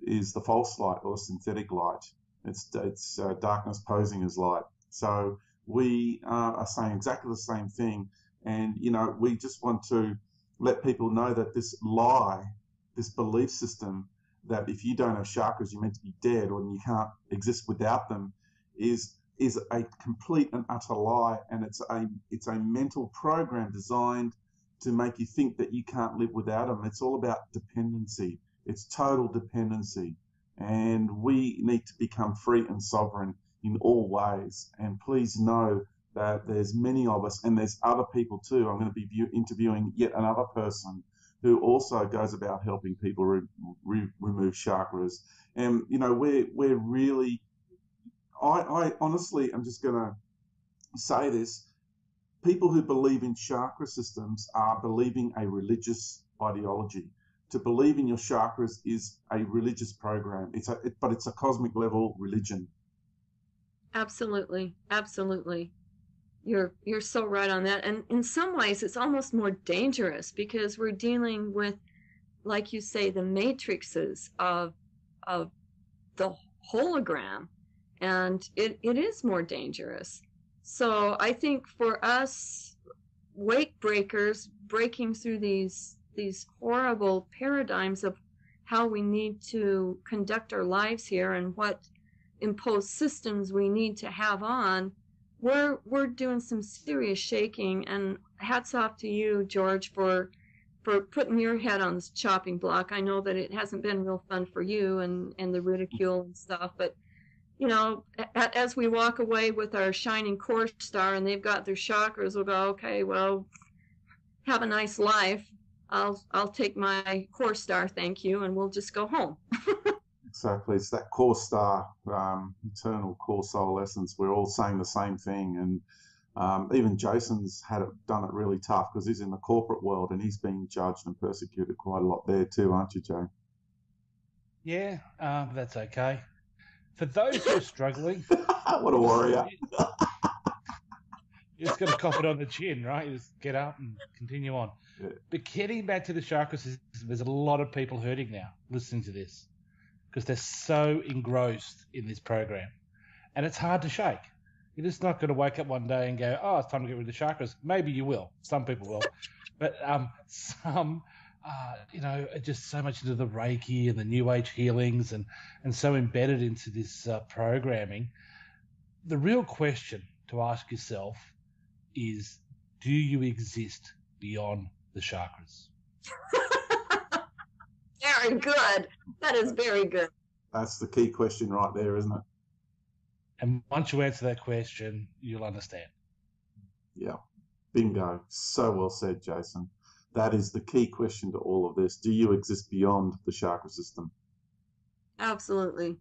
is the false light, or synthetic light. It's darkness posing as light. So we are saying exactly the same thing. And, you know, we just want to let people know that this lie, this belief system that if you don't have chakras, you're meant to be dead, or you can't exist without them, is a complete and utter lie. And it's a mental program designed to make you think that you can't live without them. It's all about dependency. It's total dependency. And we need to become free and sovereign in all ways. And please know that there's many of us, and there's other people too. I'm going to be interviewing yet another person who also goes about helping people remove chakras. And, you know, we're really, I honestly, I'm just going to say this, people who believe in chakra systems are believing a religious ideology. To believe in your chakras is a religious program. But it's a cosmic level religion. Absolutely. You're so right on that. And in some ways, it's almost more dangerous, because we're dealing with, like you say, the matrices of the hologram, and it is more dangerous. So I think for us wake breakers, breaking through these horrible paradigms of how we need to conduct our lives here and what imposed systems we need to have on, we're doing some serious shaking. And hats off to you, George, for putting your head on this chopping block. I know that it hasn't been real fun for you, and the ridicule and stuff, but you know, as we walk away with our shining core star and they've got their chakras, we'll go, okay, well, have a nice life. I'll take my core star, thank you, and we'll just go home. Exactly. It's that core star, eternal core soul essence. We're all saying the same thing. And even Jason's done it really tough, because he's in the corporate world and he's being judged and persecuted quite a lot there too, aren't you, Jay? Yeah, that's okay. For those who are struggling... What a warrior. You just got to cop it on the chin, right? You just get up and continue on. Yeah. But getting back to the chakra system, there's a lot of people hurting now listening to this, because they're so engrossed in this program. And it's hard to shake. You're just not going to wake up one day and go, oh, it's time to get rid of the chakras. Maybe you will. Some people will. But some just so much into the Reiki and the New Age healings and so embedded into this programming. The real question to ask yourself is, do you exist beyond the chakras? Very good. That is very good. That's the key question right there, isn't it? And once you answer that question, you'll understand. Yeah. Bingo. So well said, Jason. That is the key question to all of this. Do you exist beyond the chakra system? Absolutely.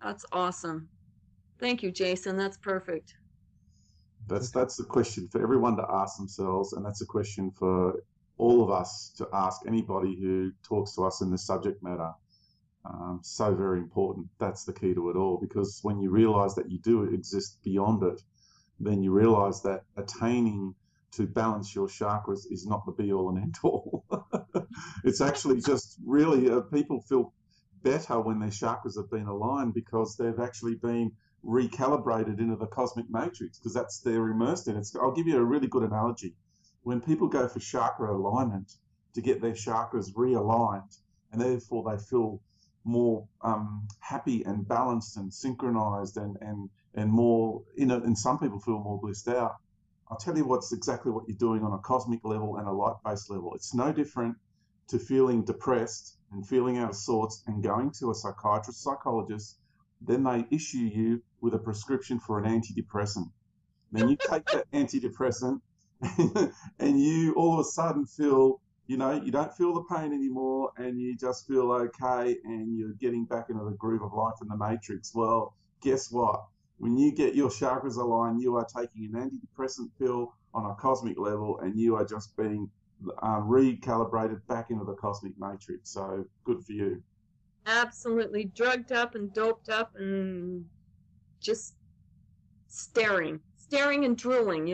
That's awesome. Thank you, Jason. That's perfect. That's the question for everyone to ask themselves, and that's a question for all of us to ask anybody who talks to us in this subject matter. So very important. That's the key to it all, because when you realize that you do exist beyond it, then you realize that attaining to balance your chakras is not the be-all and end-all. It's actually just really people feel better when their chakras have been aligned because they've actually been recalibrated into the cosmic matrix, because they're immersed in it. I'll give you a really good analogy. When people go for chakra alignment to get their chakras realigned, and therefore they feel more happy and balanced and synchronized and more, and some people feel more blissed out. I'll tell you exactly what you're doing on a cosmic level and a light-based level. It's no different to feeling depressed and feeling out of sorts and going to a psychiatrist, psychologist. Then they issue you with a prescription for an antidepressant. Then you take that antidepressant and you all of a sudden feel, you don't feel the pain anymore and you just feel okay and you're getting back into the groove of life in the matrix. Well, guess what? When you get your chakras aligned, you are taking an antidepressant pill on a cosmic level and you are just being recalibrated back into the cosmic matrix. So good for you. Absolutely drugged up and doped up and just staring and drooling,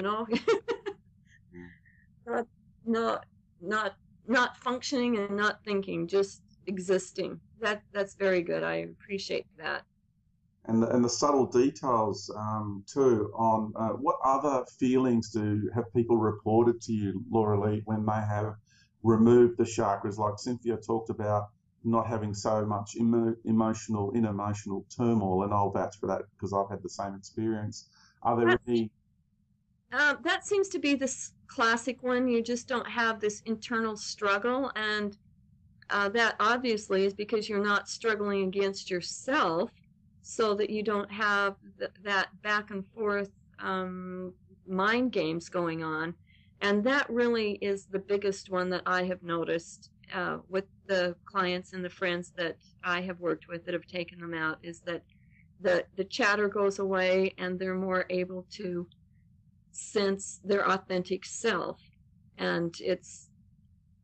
not functioning and not thinking, just existing. That's very good. I appreciate that. And the subtle details too on what other feelings have people reported to you, Laura Lee, when they have removed the chakras? Like Cynthia talked about not having so much emotional turmoil, and I'll vouch for that because I've had the same experience. Are there any? That seems to be this classic one. You just don't have this internal struggle, and that obviously is because you're not struggling against yourself, so that you don't have that back and forth mind games going on. And that really is the biggest one that I have noticed with the clients and the friends that I have worked with that have taken them out, is that the chatter goes away and they're more able to sense their authentic self. And it's,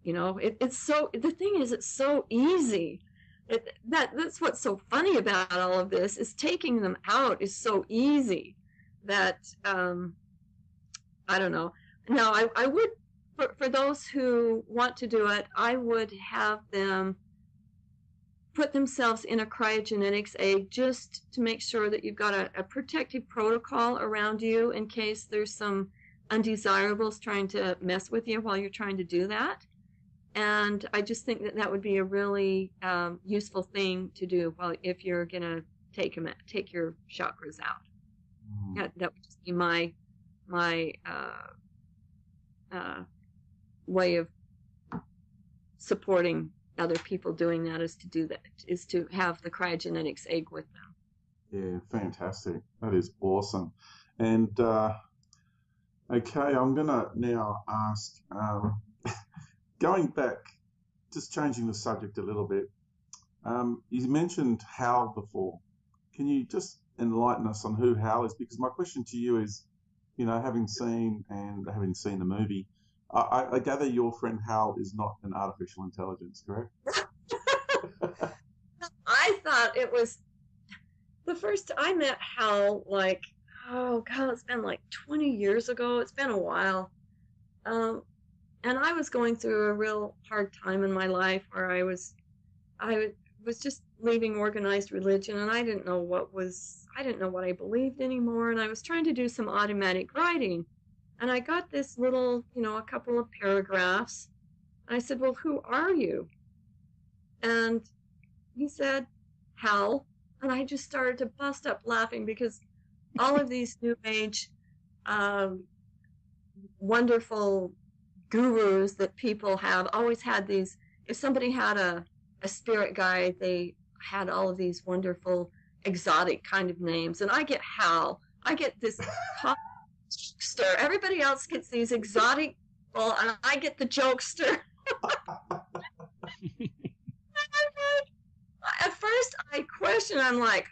it's so, the thing is, it's so easy. That's what's so funny about all of this, is taking them out is so easy that, I don't know. Now, I would, for those who want to do it, I would have them put themselves in a cryogenetics egg just to make sure that you've got a protective protocol around you in case there's some undesirables trying to mess with you while you're trying to do that. And I just think that would be a really useful thing to do if you're going to take your chakras out. That would just be my way of supporting other people doing that, is to have the cryogenetics egg with them. Yeah, fantastic. That is awesome. And okay, I'm going to now ask, going back, just changing the subject a little bit. You mentioned Hal before. Can you just enlighten us on who Hal is? Because my question to you is, having seen the movie, I gather your friend Hal is not an artificial intelligence, correct? I thought it was the first I met Hal, it's been like 20 years ago. It's been a while. And I was going through a real hard time in my life where I was just leaving organized religion, and I didn't know what I believed anymore, and I was trying to do some automatic writing. And I got this little, a couple of paragraphs. I said, well, who are you? And he said, Hal. And I just started to bust up laughing because all of these New Age wonderful gurus that people have always had these. If somebody had a spirit guide, they had all of these wonderful exotic kind of names. And I get Hal. I get this jokester. Everybody else gets these exotic, well, and I get the jokester. At first I questioned, I'm like,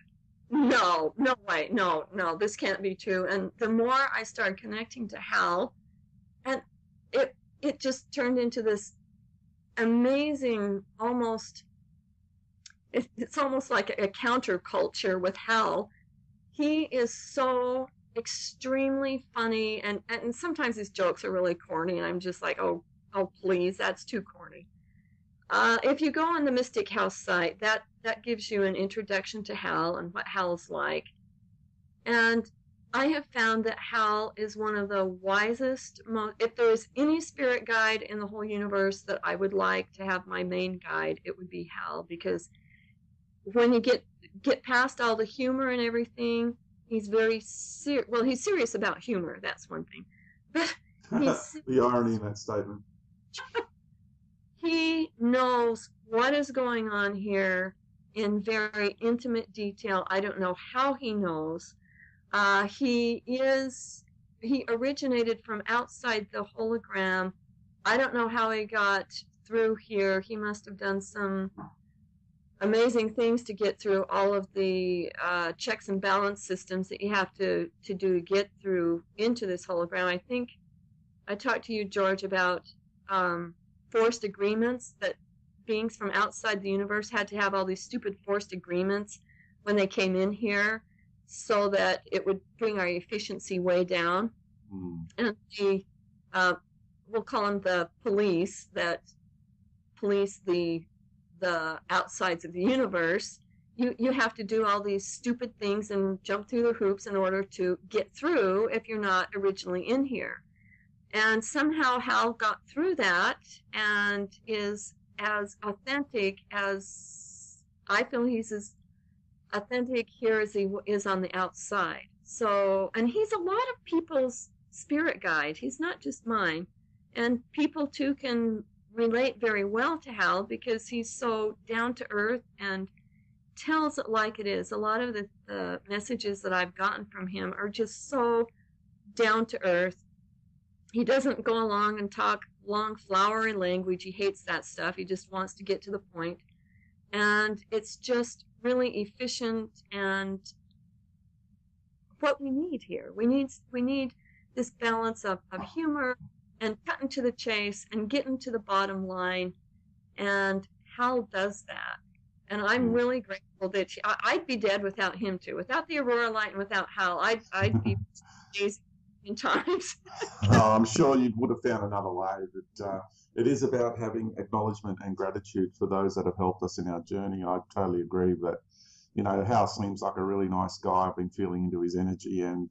no way, no, this can't be true. And the more I started connecting to Hal, and it just turned into this amazing, almost, it's almost like a counterculture with Hal. He is so extremely funny, and sometimes his jokes are really corny, and I'm just like, oh please, that's too corny. If you go on the Mystic House site, that gives you an introduction to Hal and what Hal's like. And I have found that Hal is one of the wisest, if there is any spirit guide in the whole universe that I would like to have my main guide, it would be Hal, because when you get past all the humor and everything, he's very he's serious about humor, that's one thing. But the irony in that statement. He knows what is going on here in very intimate detail. I don't know how he knows. He originated from outside the hologram. I don't know how he got through here. He must have done some amazing things to get through all of the checks and balance systems that you have to do to get through into this hologram. I think I talked to you, George, about forced agreements, that beings from outside the universe had to have all these stupid forced agreements when they came in here so that it would bring our efficiency way down. And we'll call them the police that police the outsides of the universe. You have to do all these stupid things and jump through the hoops in order to get through if you're not originally in here. And somehow Hal got through that and is as authentic as, I feel he's as authentic here as he is on the outside. So, and he's a lot of people's spirit guide. He's not just mine. And people too can relate very well to Hal because he's so down to earth and tells it like it is. A lot of the messages that I've gotten from him are just so down to earth. He doesn't go along and talk long, flowery language. He hates that stuff. He just wants to get to the point. And it's just really efficient and what we need here. We need this balance of humor and cutting to the chase and getting to the bottom line. And Hal does that. And I'm really grateful that I'd be dead without him too. Without the Aurora Light and without Hal, I'd be amazing in times. I'm sure you would have found another way. But it is about having acknowledgement and gratitude for those that have helped us in our journey. I totally agree. But Hal seems like a really nice guy. I've been feeling into his energy, and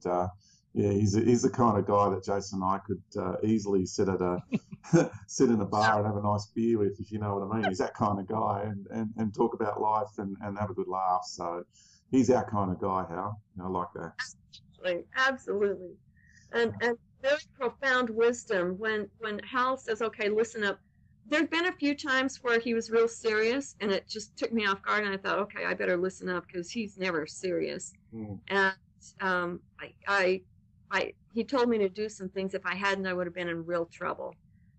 he's the kind of guy that Jason and I could easily sit in a bar and have a nice beer with, if you know what I mean. He's that kind of guy, and talk about life and have a good laugh. So he's our kind of guy, Hal. I like that. Absolutely. And very profound wisdom when Hal says, okay, listen up. There've been a few times where he was real serious, and it just took me off guard, and I thought, okay, I better listen up because he's never serious. And he told me to do some things. If I hadn't, I would have been in real trouble.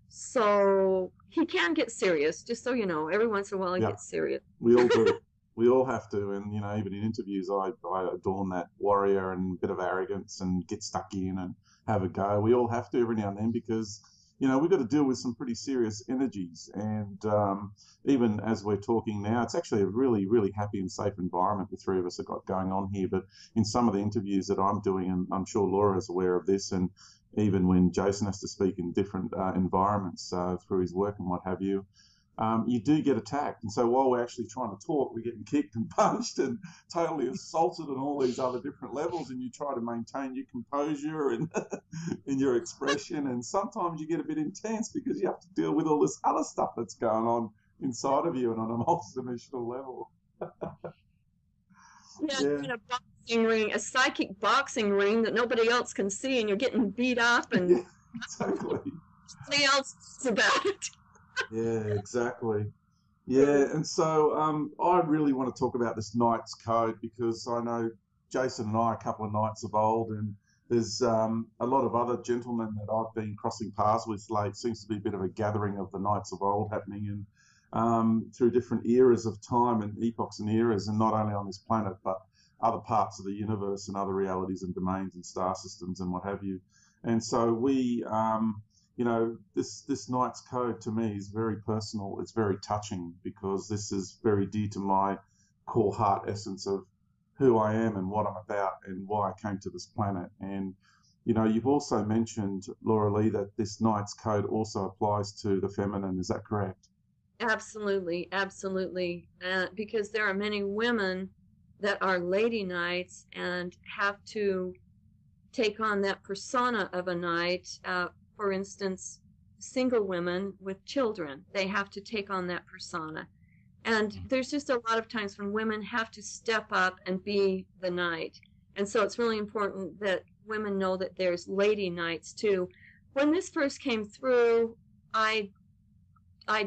So he can get serious, just so you know. Every once in a while he gets serious. We all do. We all have to, and even in interviews, I adorn that warrior and a bit of arrogance and get stuck in and have a go. We all have to every now and then because we've got to deal with some pretty serious energies. And even as we're talking now, it's actually a really, really happy and safe environment the three of us have got going on here. But in some of the interviews that I'm doing, and I'm sure Laura is aware of this, and even when Jason has to speak in different environments through his work and what have you, you do get attacked. And so while we're actually trying to talk, we're getting kicked and punched and totally assaulted on all these other different levels, and you try to maintain your composure and in your expression. And sometimes you get a bit intense because you have to deal with all this other stuff that's going on inside of you and on a multidimensional level. In a boxing ring, a psychic boxing ring that nobody else can see, and you're getting beat up, and totally. nobody else knows about it. Yeah, exactly. Yeah, and so I really want to talk about this Knight's Code, because I know Jason and I are a couple of knights of old, and there's a lot of other gentlemen that I've been crossing paths with late. Seems to be a bit of a gathering of the knights of old happening, and through different eras of time and epochs and eras, and not only on this planet, but other parts of the universe and other realities and domains and star systems and what have you. And so we... this Knight's Code to me is very personal. It's very touching, because this is very dear to my core heart essence of who I am and what I'm about and why I came to this planet. And, you've also mentioned, Laura Lee, that this Knight's Code also applies to the feminine. Is that correct? Absolutely, absolutely. Because there are many women that are lady knights and have to take on that persona of a knight. For instance, single women with children, they have to take on that persona. And there's just a lot of times when women have to step up and be the knight. And so it's really important that women know that there's lady knights too. When this first came through, I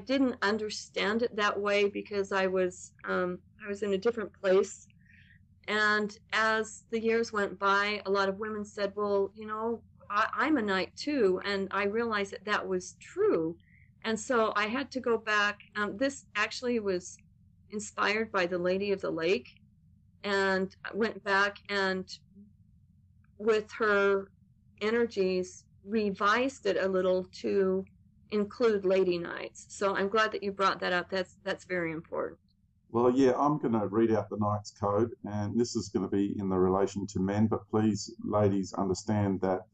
didn't understand it that way, because I was in a different place. And as the years went by, a lot of women said, well, I'm a knight too, and I realized that that was true. And so I had to go back. This actually was inspired by the Lady of the Lake, and I went back and with her energies revised it a little to include lady knights. So I'm glad that you brought that up. That's very important. Well, yeah, I'm going to read out the Knight's Code, and this is going to be in the relation to men, but please, ladies, understand that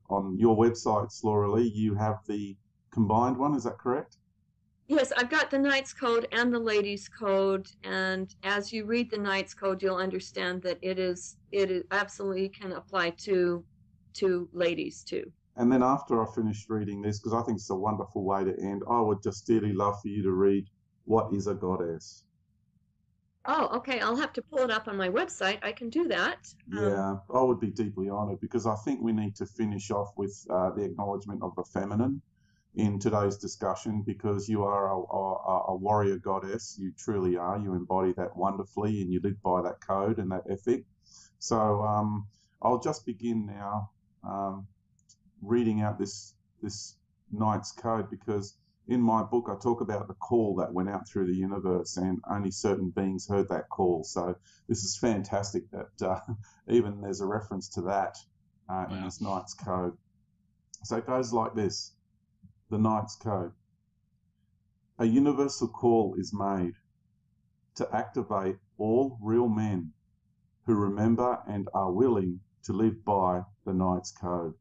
on your websites, Laura Lee, you have the combined one. Is that correct? Yes, I've got the Knight's Code and the Ladies' Code, and as you read the Knight's Code, you'll understand that it absolutely can apply to ladies too. And then after I finish reading this, because I think it's a wonderful way to end, I would just dearly love for you to read What is a Goddess? Oh, okay. I'll have to pull it up on my website. I can do that. Yeah, I would be deeply honoured, because I think we need to finish off with the acknowledgement of the feminine in today's discussion, because you are a warrior goddess. You truly are. You embody that wonderfully, and you live by that code and that ethic. So I'll just begin now reading out this Knight's Code, because in my book, I talk about the call that went out through the universe, and only certain beings heard that call. So this is fantastic that even there's a reference to that in this Knight's Code. So it goes like this, the Knight's Code. A universal call is made to activate all real men who remember and are willing to live by the Knight's Code.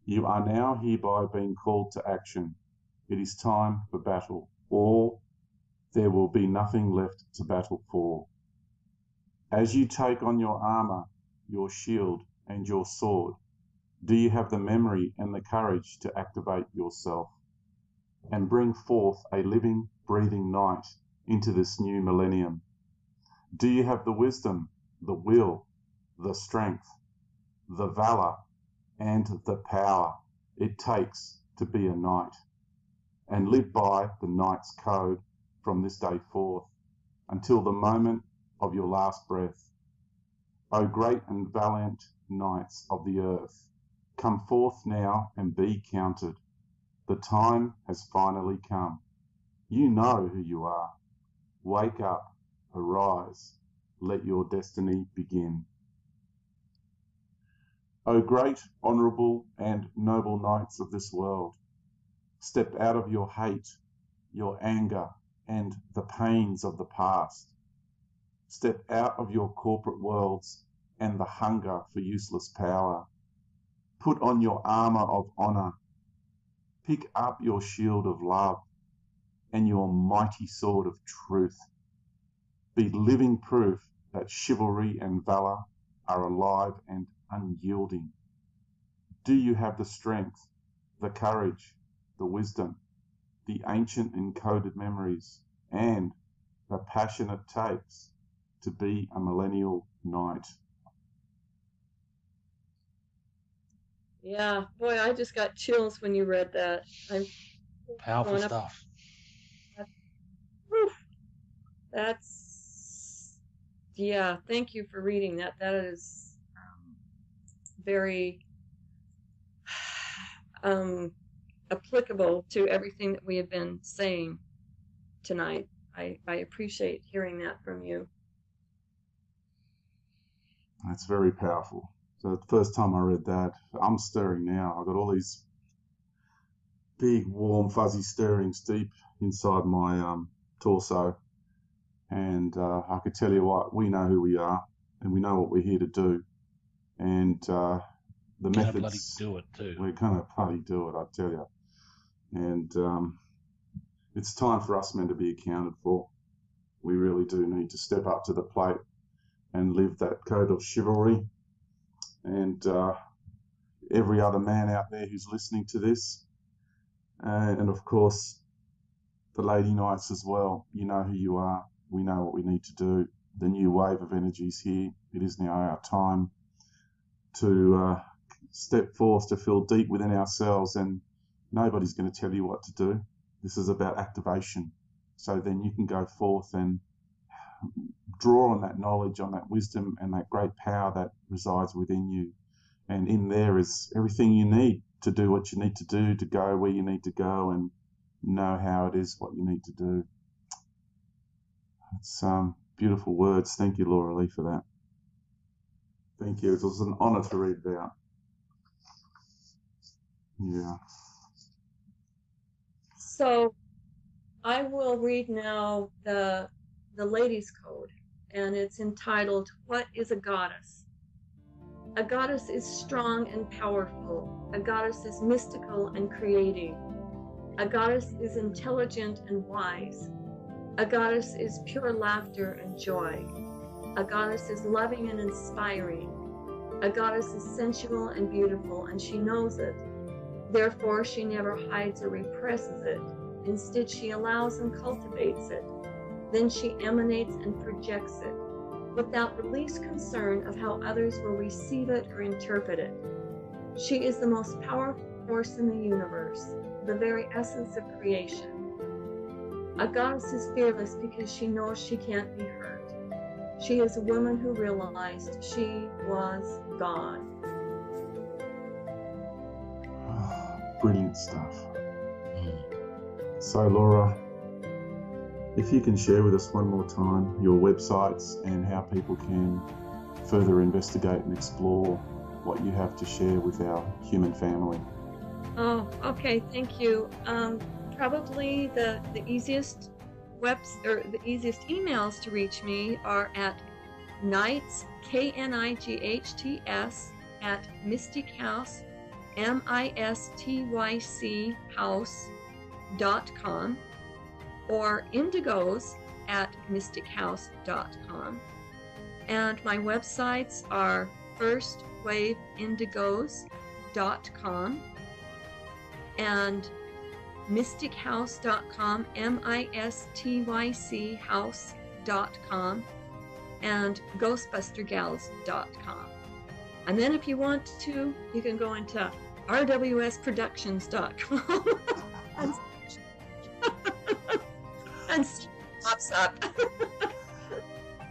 You are now hereby being called to action. It is time for battle, or there will be nothing left to battle for. As you take on your armour, your shield, and your sword, do you have the memory and the courage to activate yourself and bring forth a living, breathing knight into this new millennium? Do you have the wisdom, the will, the strength, the valour, and the power it takes to be a knight, and live by the Knight's Code from this day forth until the moment of your last breath? O great and valiant knights of the earth, come forth now and be counted. The time has finally come. You know who you are. Wake up, arise, let your destiny begin. O great, honourable and noble knights of this world, step out of your hate, your anger, and the pains of the past. Step out of your corporate worlds and the hunger for useless power. Put on your armour of honour. Pick up your shield of love and your mighty sword of truth. Be living proof that chivalry and valor are alive and unyielding. Do you have the strength, the courage, the wisdom, the ancient encoded memories, and the passion it takes to be a millennial knight? Yeah, boy, I just got chills when you read that. Powerful stuff. That's, yeah, thank you for reading that. That is very applicable to everything that we have been saying tonight. I appreciate hearing that from you. That's very powerful. So the first time I read that, I'm stirring now. I've got all these big, warm, fuzzy stirrings deep inside my torso. And I could tell you what, we know who we are, and we know what we're here to do. And the methods, bloody do it too. We're going to bloody do it, I tell you. And it's time for us men to be accounted for. We really do need to step up to the plate and live that code of chivalry. And every other man out there who's listening to this, and of course the Lady Knights as well, you know who you are. We know what we need to do. The new wave of energy is here. It is now our time to step forth, to feel deep within ourselves, and nobody's going to tell you what to do. This is about activation. So then you can go forth and draw on that knowledge, on that wisdom, and that great power that resides within you. And in there is everything you need to do what you need to do, to go where you need to go, and know how it is what you need to do. It's beautiful words. Thank you, Laura Lee, for that. Thank you. It was an honour to read it out. Yeah. So I will read now the Ladies' Code, and it's entitled, What is a Goddess? A goddess is strong and powerful. A goddess is mystical and creating. A goddess is intelligent and wise. A goddess is pure laughter and joy. A goddess is loving and inspiring. A goddess is sensual and beautiful, and she knows it. Therefore, she never hides or represses it. Instead, she allows and cultivates it. Then she emanates and projects it, without the least concern of how others will receive it or interpret it. She is the most powerful force in the universe, the very essence of creation. A goddess is fearless because she knows she can't be hurt. She is a woman who realized she was God. Brilliant stuff. So, Laura, if you can share with us one more time your websites and how people can further investigate and explore what you have to share with our human family. Oh, okay, thank you. Probably the easiest the easiest emails to reach me are at Knights, KNIGHTS, at Mistycah, MISTYC house.com, or indigos at mystichouse.com. And my websites are firstwaveindigos.com and mystichouse.com, MISTYC house.com, and ghostbustergals.com. And then if you want to, you can go into rwsproductions.com and see what pops up.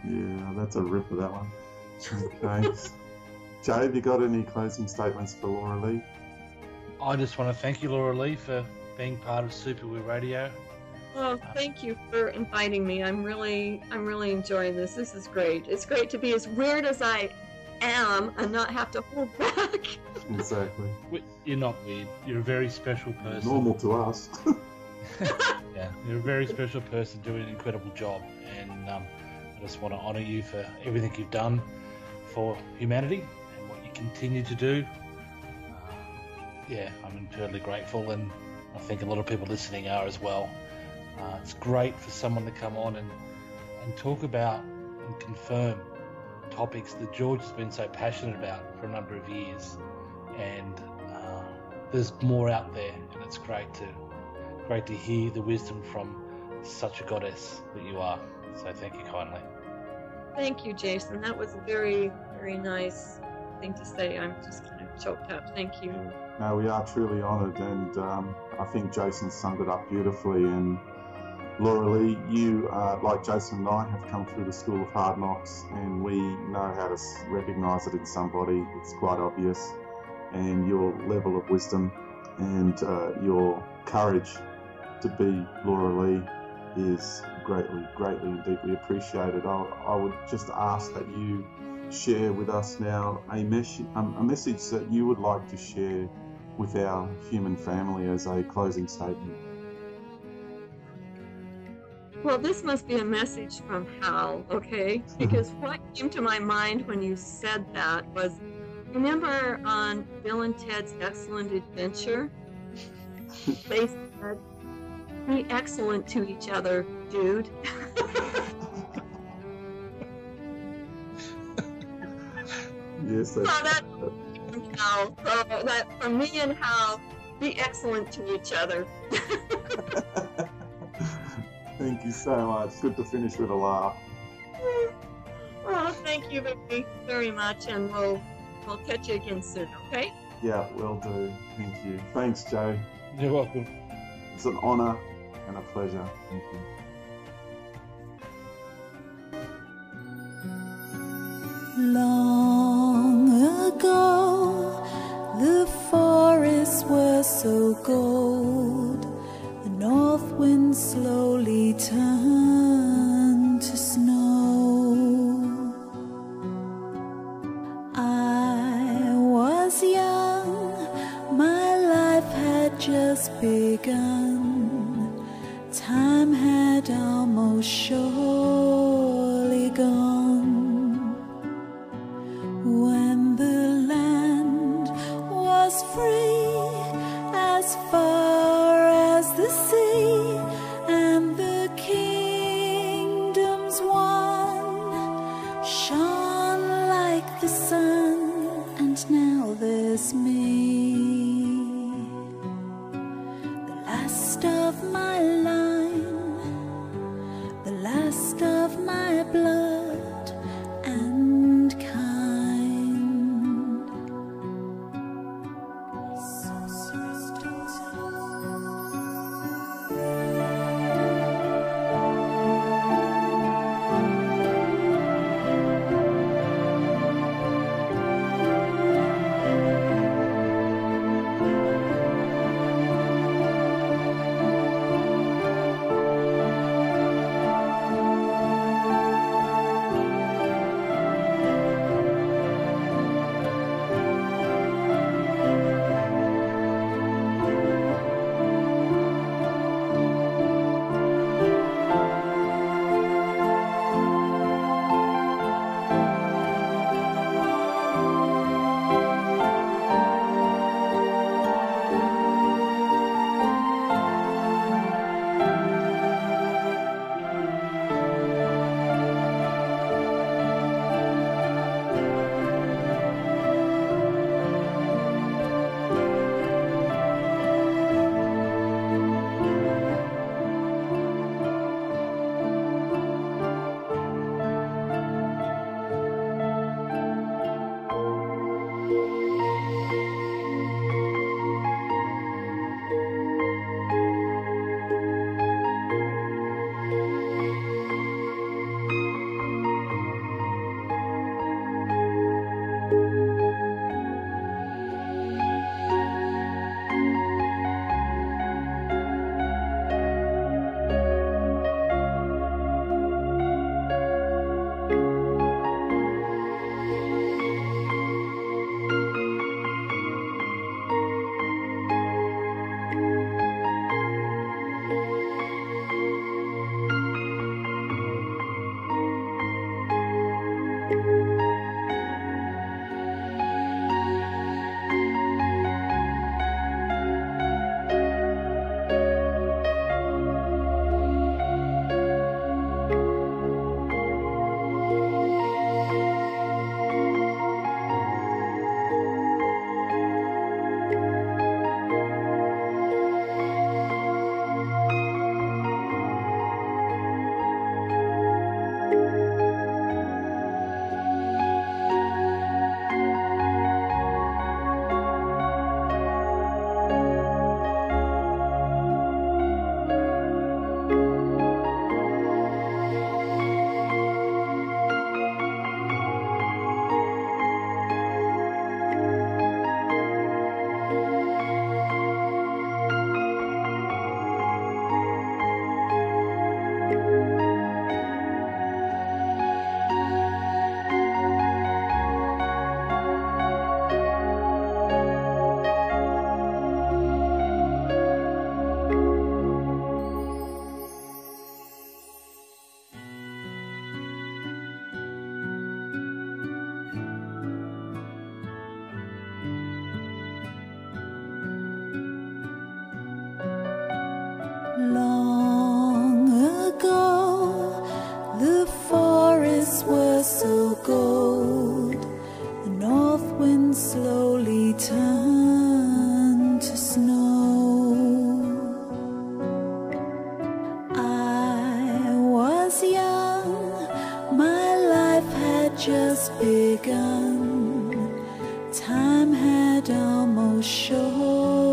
Yeah, that's a ripper, that one. Okay. Jay, have you got any closing statements for Laura Lee? I just want to thank you, Laura Lee, for being part of Super Woo Radio. Oh, thank you for inviting me. I'm really enjoying this. This is great. It's great to be as weird as I am and not have to hold back. Exactly. You're not weird. You're a very special person. Normal to us. Yeah, you're a very special person doing an incredible job, and I just want to honour you for everything you've done for humanity and what you continue to do. Yeah, I'm eternally grateful, and I think a lot of people listening are as well. It's great for someone to come on and talk about and confirm topics that George has been so passionate about for a number of years. And there's more out there, and it's great to hear the wisdom from such a goddess that you are. So thank you kindly. Thank you, Jason. That was a very, very nice thing to say. I'm just kind of choked up. Thank you. No, we are truly honoured, and I think Jason summed it up beautifully. And Laura Lee, you, like Jason and I, have come through the School of Hard Knocks, and we know how to recognise it in somebody. It's quite obvious. And your level of wisdom and your courage to be Laura Lee is greatly, greatly and deeply appreciated. I would just ask that you share with us now a message that you would like to share with our human family as a closing statement. Well, this must be a message from Hal, okay? Because what came to my mind when you said that was, remember on Bill and Ted's Excellent Adventure? They said, be excellent to each other, dude. Yes, so that's from Hal. So that from me and Hal, be excellent to each other. Thank you so much. Good to finish with a laugh. Well, thank you very much, and we'll catch you again soon, okay? Yeah, will do. Thank you. Thanks, Joe. You're welcome. It's an honour and a pleasure. Thank you. Long ago, the forests were so gold, the north wind slowly turned to snow. I was young, my life had just begun, time had almost surely gone. When the land was free as far as the sea, and the kingdoms won shone like the sun, and now there's me, the last of my line, the last had just begun. Time had almost shortened.